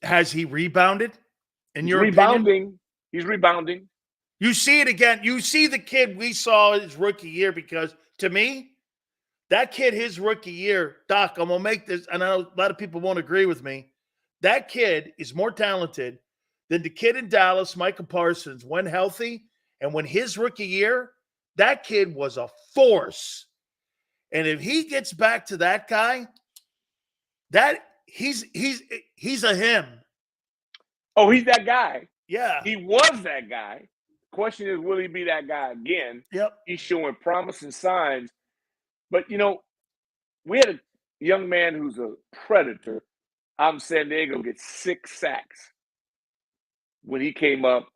has he rebounded in your opinion? He's rebounding. You see it again. You see the kid we saw his rookie year because, to me, that kid, his rookie year, Doc, I'm going to make this, and I know a lot of people won't agree with me. That kid is more talented than the kid in Dallas, Micah Parsons, when healthy. And when his rookie year, that kid was a force. And if he gets back to that guy, he's a him. Oh, he's that guy. Yeah. He was that guy. Question is, will he be that guy again? Yep. He's showing promising signs. But, we had young man who's a predator out in San Diego gets 6 sacks when he came up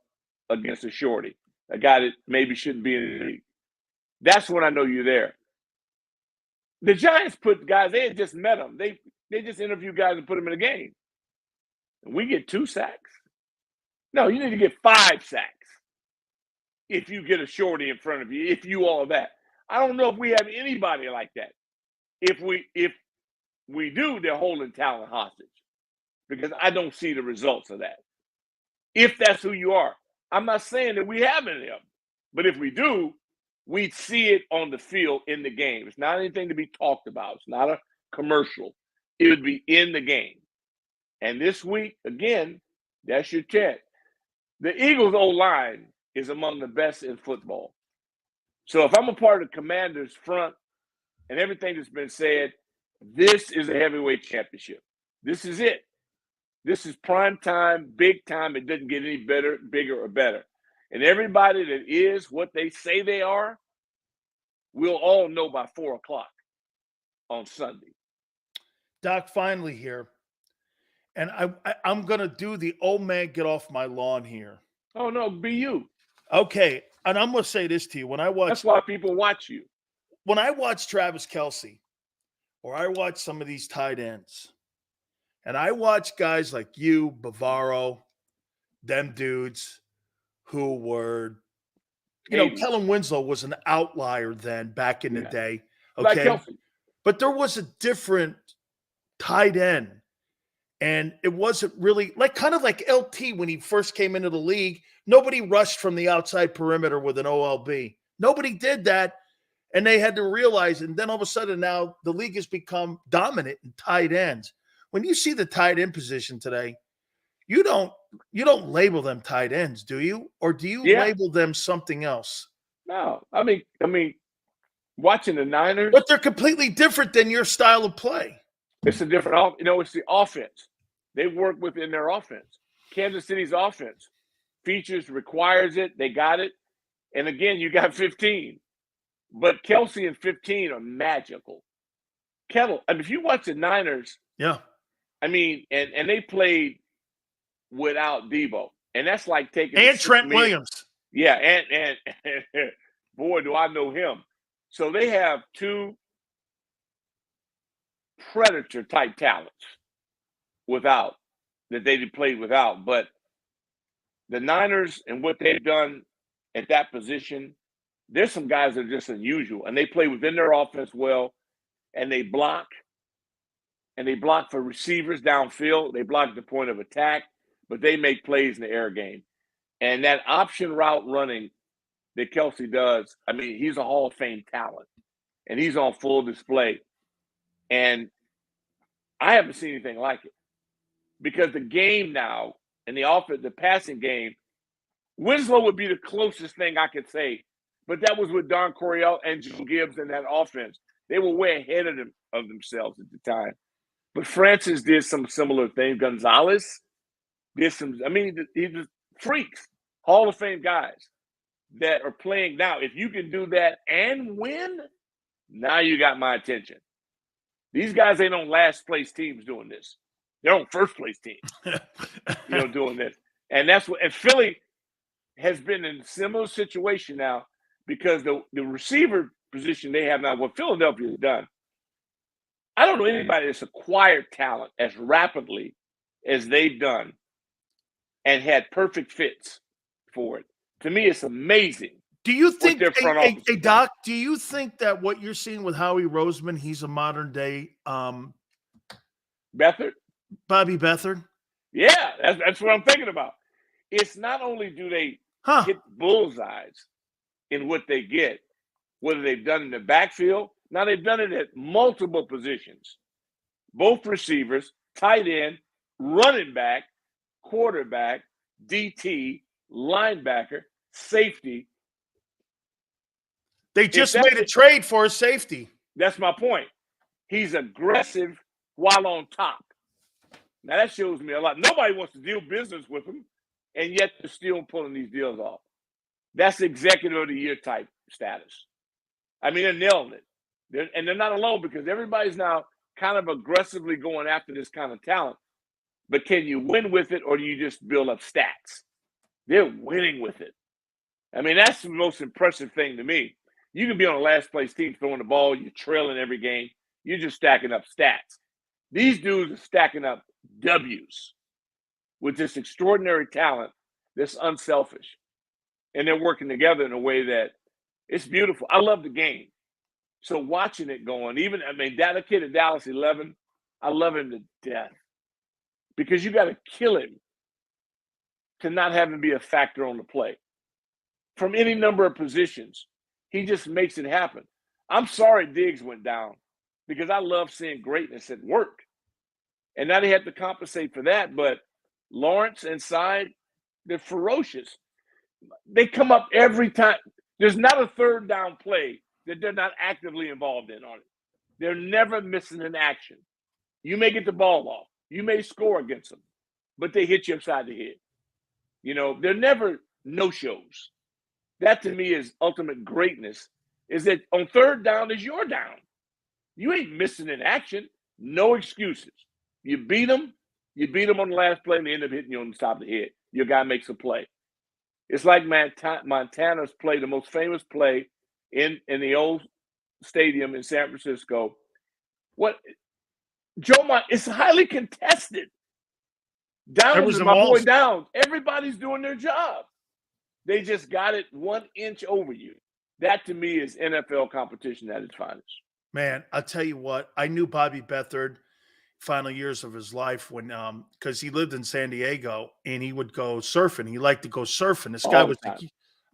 against a shorty, a guy that maybe shouldn't be in the league. That's when I know you're there. The Giants put guys, they had just met them. They just interviewed guys and put them in a game. And we get 2 sacks? No, you need to get 5 sacks if you get a shorty in front of you, if you all that. I don't know if we have anybody like that. If we do, they're holding talent hostage because I don't see the results of that. If that's who you are. I'm not saying that we have any of them, but if we do, we'd see it on the field in the game. It's not anything to be talked about. It's not a commercial. It would be in the game. And this week, again, that's your chance. The Eagles' O-line is among the best in football. So if I'm a part of the Commanders' front and everything that's been said, this is a heavyweight championship. This is it. This is prime time, big time. It doesn't get any better, bigger, or better. And everybody that is what they say they are, we'll all know by 4 o'clock on Sunday. Doc, finally here. And I'm going to do the old man get off my lawn here. Oh, no, be you. Okay. And I'm going to say this to you. That's why people watch you. When I watch Travis Kelce or I watch some of these tight ends and I watch guys like you, Bavaro, them dudes who were, Kellen Winslow was an outlier then back in the day. Okay. Like but there was a different tight end. And it wasn't really kind of like LT when he first came into the league. Nobody rushed from the outside perimeter with an OLB. Nobody did that. And they had to realize, and then all of a sudden now the league has become dominant in tight ends. When you see the tight end position today, you don't label them tight ends, do you? Or do you label them something else? No. I mean, watching the Niners. But they're completely different than your style of play. It's a different, it's the offense. They work within their offense. Kansas City's offense features, requires it. They got it. And again, you got 15. But Kelce and 15 are magical. If you watch the Niners, and they played without Debo. And that's like taking Trent Williams. Yeah, and boy, do I know him. So they have 2 predator type talents that they played without. But the Niners and what they've done at that position, there's some guys that are just unusual, and they play within their offense well, and they block for receivers downfield. They block at the point of attack, but they make plays in the air game. And that option route running that Kelce does, he's a Hall of Fame talent, and he's on full display. And I haven't seen anything like it because the game now and the offense, the passing game, Winslow would be the closest thing I could say, but that was with Don Coryell and Joe Gibbs and that offense. They were way ahead of themselves at the time. But Francis did some similar things. Gonzalez did some. He's just freaks, Hall of Fame guys that are playing now. If you can do that and win, now you got my attention. These guys ain't on last place teams doing this. They're on first place teams, doing this. And that's what. And Philly has been in a similar situation now because the receiver position they have now, what Philadelphia has done, I don't know anybody that's acquired talent as rapidly as they've done and had perfect fits for it. To me, it's amazing. Do you think, hey, Doc, do you think that what you're seeing with Howie Roseman, he's a modern day Beathard? Bobby Beathard? Yeah, that's what I'm thinking about. It's not only do they hit bullseyes in what they get, whether they've done in the backfield, now they've done it at multiple positions. Both receivers, tight end, running back, quarterback, DT, linebacker, safety. They just made a trade for a safety. That's my point. He's aggressive while on top. Now, that shows me a lot. Nobody wants to deal business with him, and yet they're still pulling these deals off. That's executive of the year type status. They're nailing it. They're not alone because everybody's now kind of aggressively going after this kind of talent. But can you win with it, or do you just build up stats? They're winning with it. I mean, that's the most impressive thing to me. You can be on a last place team throwing the ball, you're trailing every game, you're just stacking up stats. These dudes are stacking up W's with this extraordinary talent that's unselfish. And they're working together in a way that it's beautiful. I love the game. So watching it going, that kid at Dallas 11, I love him to death. Because you got to kill him to not have him be a factor on the play. From any number of positions, he just makes it happen. I'm sorry Diggs went down because I love seeing greatness at work. And now they have to compensate for that. But Lawrence inside, they're ferocious. They come up every time. There's not a third down play that they're not actively involved in on it. They're never missing an action. You may get the ball off. You may score against them, but they hit you upside the head. They're never no-shows. That to me is ultimate greatness, is that on third down is your down. You ain't missing an action. No excuses. You beat them on the last play, and they end up hitting you on the top of the head. Your guy makes a play. It's like Montana's play, the most famous play in the old stadium in San Francisco. It's highly contested. Downs is my boy Downs. Everybody's doing their job. They just got it 1 inch over you. That to me is NFL competition at its finest. Man, I'll tell you what, I knew Bobby Beathard final years of his life when because he lived in San Diego and he would go surfing. He liked to go surfing. This guy was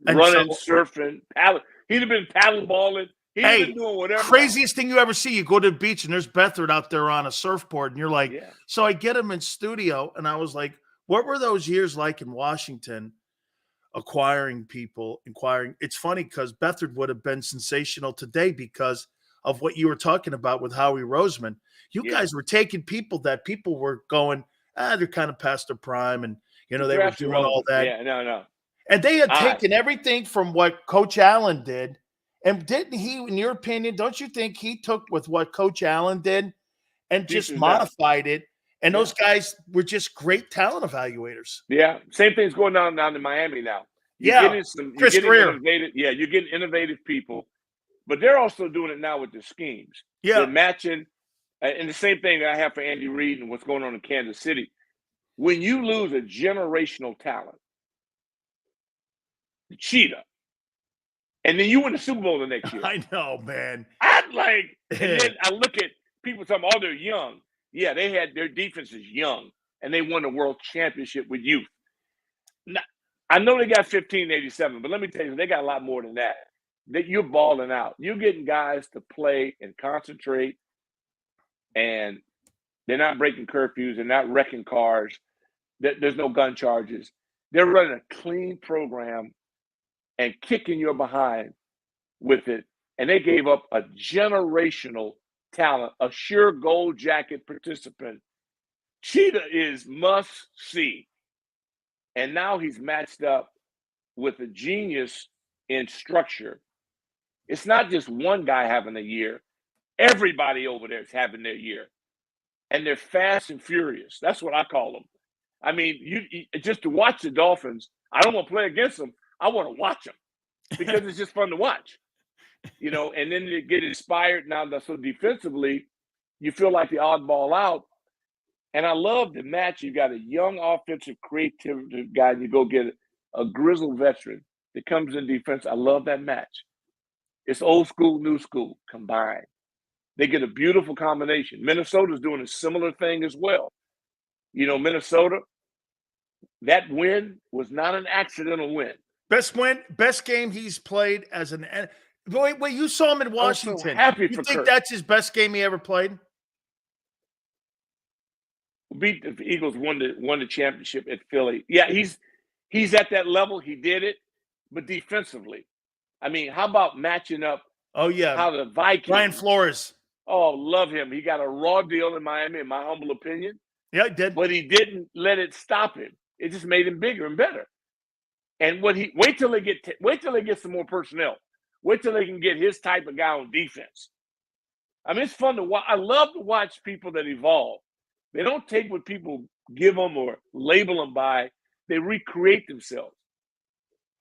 running, surfing, paddle. He'd have been paddle balling. He'd have been doing whatever. Craziest thing you ever see. You go to the beach and there's Beathard out there on a surfboard, and you're like, So I get him in studio, and I was like, what were those years like in Washington? Acquiring people, It's funny because Beathard would have been sensational today because of what you were talking about with Howie Roseman. You guys were taking people that people were going, they're kind of past their prime, and they were doing all that. Yeah, no. And they had taken everything from what Coach Allen did, and didn't he? In your opinion, don't you think he took with what Coach Allen did and just modified it? And those guys were just great talent evaluators. Yeah, same thing's going on down in Miami now. You're getting innovative people, but they're also doing it now with the schemes. Yeah, they're matching, and the same thing that I have for Andy Reid and what's going on in Kansas City. When you lose a generational talent, the cheetah, and then you win the Super Bowl the next year. I know, man. I'm like, and then I look at people talking, they're young. Yeah, they had their defense is young, and they won the world championship with youth. Now, I know they got 1587, but let me tell you, they got a lot more than that. That you're balling out. You're getting guys to play and concentrate, and they're not breaking curfews. They're not wrecking cars. There's no gun charges. They're running a clean program and kicking your behind with it. And they gave up a generational talent, a sure gold jacket participant. Cheetah is must see. And now he's matched up with a genius in structure. It's not just one guy having a year. Everybody over there is having their year. And they're fast and furious. That's what I call them. I mean, you just to watch the Dolphins, I don't want to play against them. I want to watch them because it's just fun to watch. And then you get inspired now. So defensively, you feel like the oddball out. And I love the match. You got a young offensive creativity guy, and you go get a grizzled veteran that comes in defense. I love that match. It's old school, new school combined. They get a beautiful combination. Minnesota's doing a similar thing as well. Minnesota, that win was not an accidental win. Best game he's played as an. Wait, you saw him in Washington. So happy you for think Kirk. That's his best game he ever played? Beat the Eagles, won the championship at Philly. Yeah, he's at that level. He did it, but defensively, I mean, how about matching up? Oh yeah, how the Vikings. Brian Flores. Oh, love him. He got a raw deal in Miami, in my humble opinion. Yeah, he did. But he didn't let it stop him. It just made him bigger and better. And wait till they get some more personnel. Wait till they can get his type of guy on defense. I mean, it's fun to watch. I love to watch people that evolve. They don't take what people give them or label them by. They recreate themselves.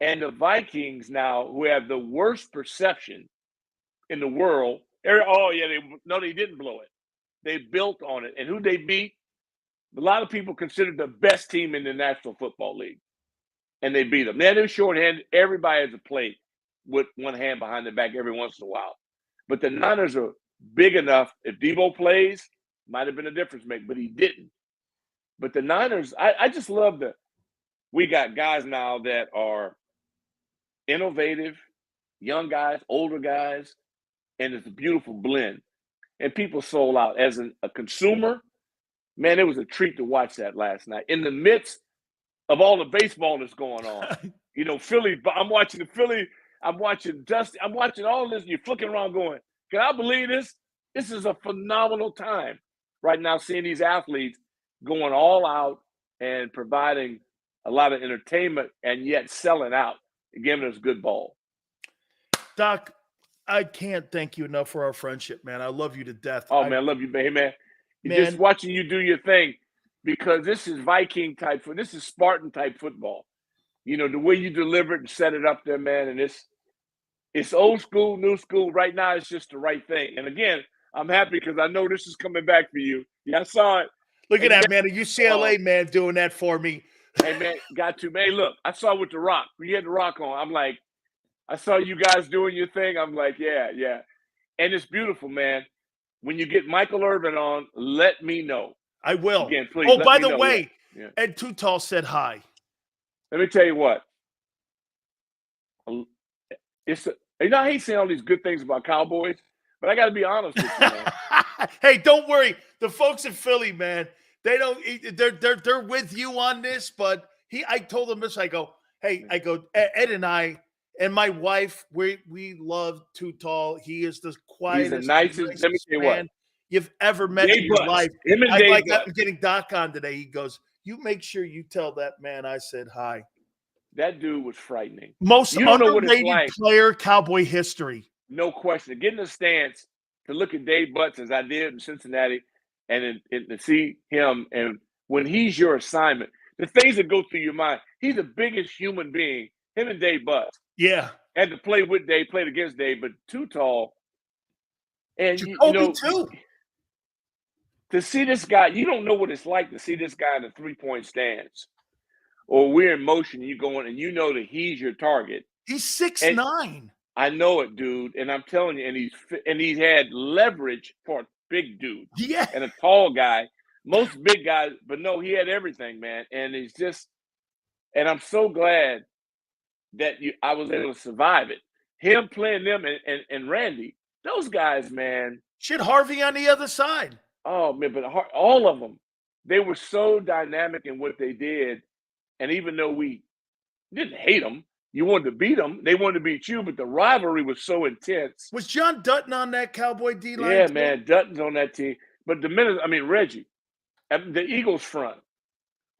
And the Vikings now, who have the worst perception in the world, they didn't blow it. They built on it. And who they beat? A lot of people consider the best team in the National Football League. And they beat them. Now they're shorthanded. Everybody has a play with one hand behind their back every once in a while. But the Niners are big enough. If Debo plays, might have been a difference maker, but he didn't. But the Niners, I just love we got guys now that are innovative, young guys, older guys, and it's a beautiful blend. And people sold out. As a consumer, man, it was a treat to watch that last night. In the midst of all the baseball that's going on. Philly, I'm watching the Philly, I'm watching Dusty, I'm watching all this, and you're flicking around going, can I believe this? This is a phenomenal time right now, seeing these athletes going all out and providing a lot of entertainment and yet selling out and giving us good ball. Doc, I can't thank you enough for our friendship, man. I love you to death. Oh, man, I love you, man. Hey, man. Just watching you do your thing, because this is Viking type football. This is Spartan type football. The way you deliver it and set it up there, man, and it's old school, new school. Right now, it's just the right thing. And again, I'm happy because I know this is coming back for you. Yeah, I saw it. Look at that, man. A UCLA man doing that for me. Hey, man, got to. Man, look, I saw it with The Rock. When you had The Rock on, I'm like, I saw you guys doing your thing. I'm like, yeah. And it's beautiful, man. When you get Michael Irvin on, let me know. I will. Again, please. Oh, by the way, Ed Too Tall said hi. Let me tell you what. I hate saying all these good things about Cowboys, but I got to be honest with you, man. Hey, don't worry. The folks in Philly, man, they're with you on this. But I told them this. I go, Ed and I and my wife, we love Too Tall. He is the quietest, he's the nicest. Let me tell you man you've ever met in your life. I'm getting Doc on today. He goes, you make sure you tell that man I said hi. That dude was frightening. Most underrated player, Cowboy history. No question. Get in the stance to look at Dave Butts as I did in Cincinnati and to see him. And when he's your assignment, the things that go through your mind, he's the biggest human being, him and Dave Butts. Yeah. And to play with Dave, played against Dave, but Too Tall. And too. To see this guy, you don't know what it's like to see this guy in a 3-point stance. Or we're in motion, and you going, and you know that he's your target. He's 6'9". I know it, dude. And I'm telling you, and he's had leverage for a big dude. Yeah. And a tall guy. Most big guys, but no, he had everything, man. And he's just, and I'm so glad that I was able to survive it. Him playing them and Randy, those guys, man. Shit, Harvey on the other side. Oh, man, but all of them, they were so dynamic in what they did. And even though we didn't hate them, you wanted to beat them, they wanted to beat you, but the rivalry was so intense. Was John Dutton on that Cowboy D-line? Yeah, man, Dutton's on that team. But Reggie, the Eagles front,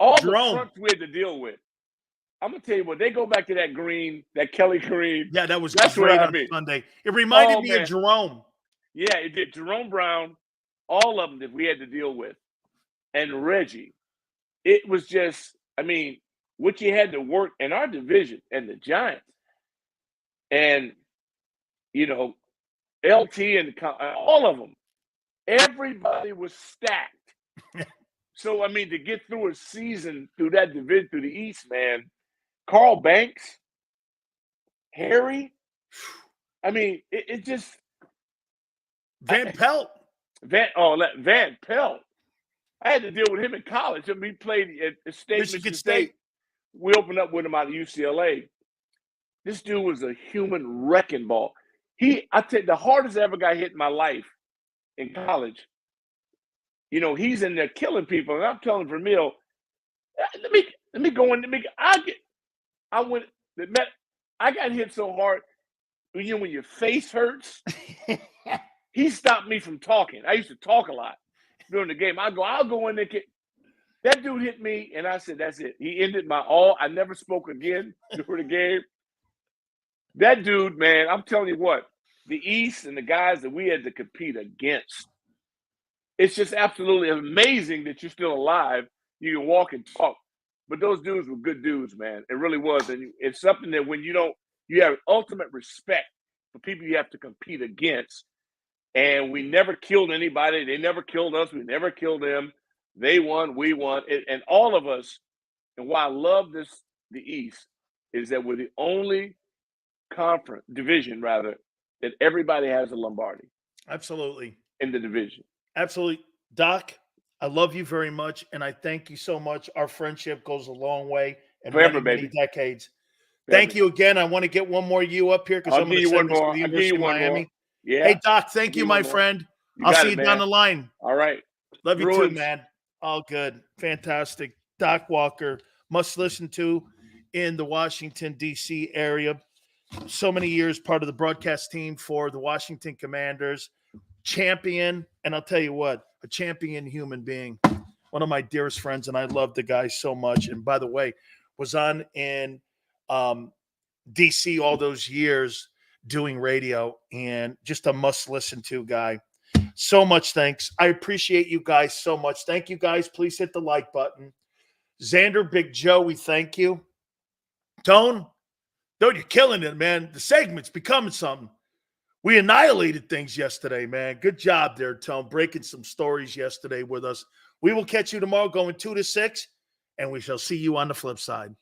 all the fronts we had to deal with. I'm going to tell you what, they go back to that green, that Kelly green. Yeah, that's great what I mean. Sunday. It reminded me of Jerome. Yeah, it did. Jerome Brown, all of them that we had to deal with. And Reggie, it was just, what you had to work in our division and the Giants. And, LT and all of them, everybody was stacked. So, to get through a season through that division, through the East, man, Carl Banks, Harry, it just. Van Pelt. Van Pelt. I had to deal with him in college. He played at Michigan State. We opened up with him out of UCLA. This dude was a human wrecking ball. I tell you, the hardest I ever got hit in my life in college. He's in there killing people, and I'm telling Vermeil, let me go in. I got hit so hard. When your face hurts, he stopped me from talking. I used to talk a lot during the game. I'll go in there. That dude hit me, and I said, that's it. He ended my all. I never spoke again during the game. That dude, man, I'm telling you what, the East and the guys that we had to compete against. It's just absolutely amazing that you're still alive. You can walk and talk. But those dudes were good dudes, man. It really was. And it's something that when you have ultimate respect for people you have to compete against. And we never killed anybody. They never killed us. We never killed them. They won. We won. And all of us, and why I love the East, is that we're the only division that everybody has a Lombardi. Absolutely. In the division. Absolutely. Doc, I love you very much, and I thank you so much. Our friendship goes a long way and Forever, many decades. Forever. Thank you again. I want to get one more you up here because I'm going to send this to the University of Miami. Yeah. Hey, Doc, thank you, my friend. I'll see you down the line. All right. Love you too, man. All good. Fantastic. Doc Walker, must listen to in the Washington, D.C. area. So many years part of the broadcast team for the Washington Commanders. Champion, and I'll tell you what, a champion human being. One of my dearest friends, and I love the guy so much. And by the way, was on in D.C. all those years doing radio, and just a must-listen-to guy. So much thanks. I appreciate you guys so much. Thank you, guys. Please hit the like button. Xander, Big Joe, we thank you. Tone, dude, you're killing it, man. The segment's becoming something. We annihilated things yesterday, man. Good job there, Tone, breaking some stories yesterday with us. We will catch you tomorrow going 2 to 6, and we shall see you on the flip side.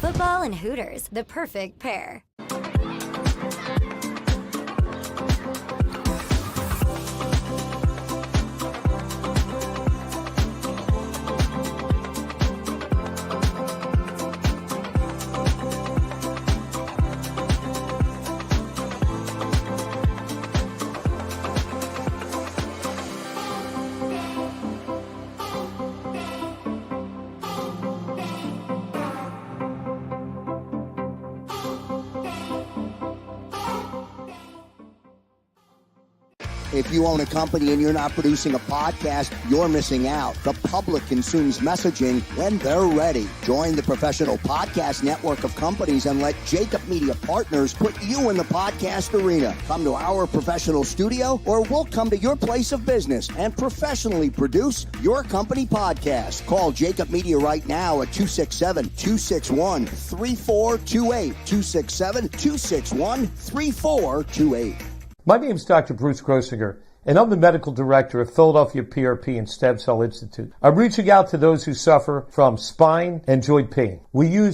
Football and Hooters, the perfect pair. If you own a company and you're not producing a podcast, you're missing out. The public consumes messaging when they're ready. Join the professional podcast network of companies and let JAKIB Media Partners put you in the podcast arena. Come to our professional studio, or we'll come to your place of business and professionally produce your company podcast. Call JAKIB Media right now at 267-261-3428. 267-261-3428. My name is Dr. Bruce Grossinger, and I'm the medical director of Philadelphia PRP and Stem Cell Institute. I'm reaching out to those who suffer from spine and joint pain. We use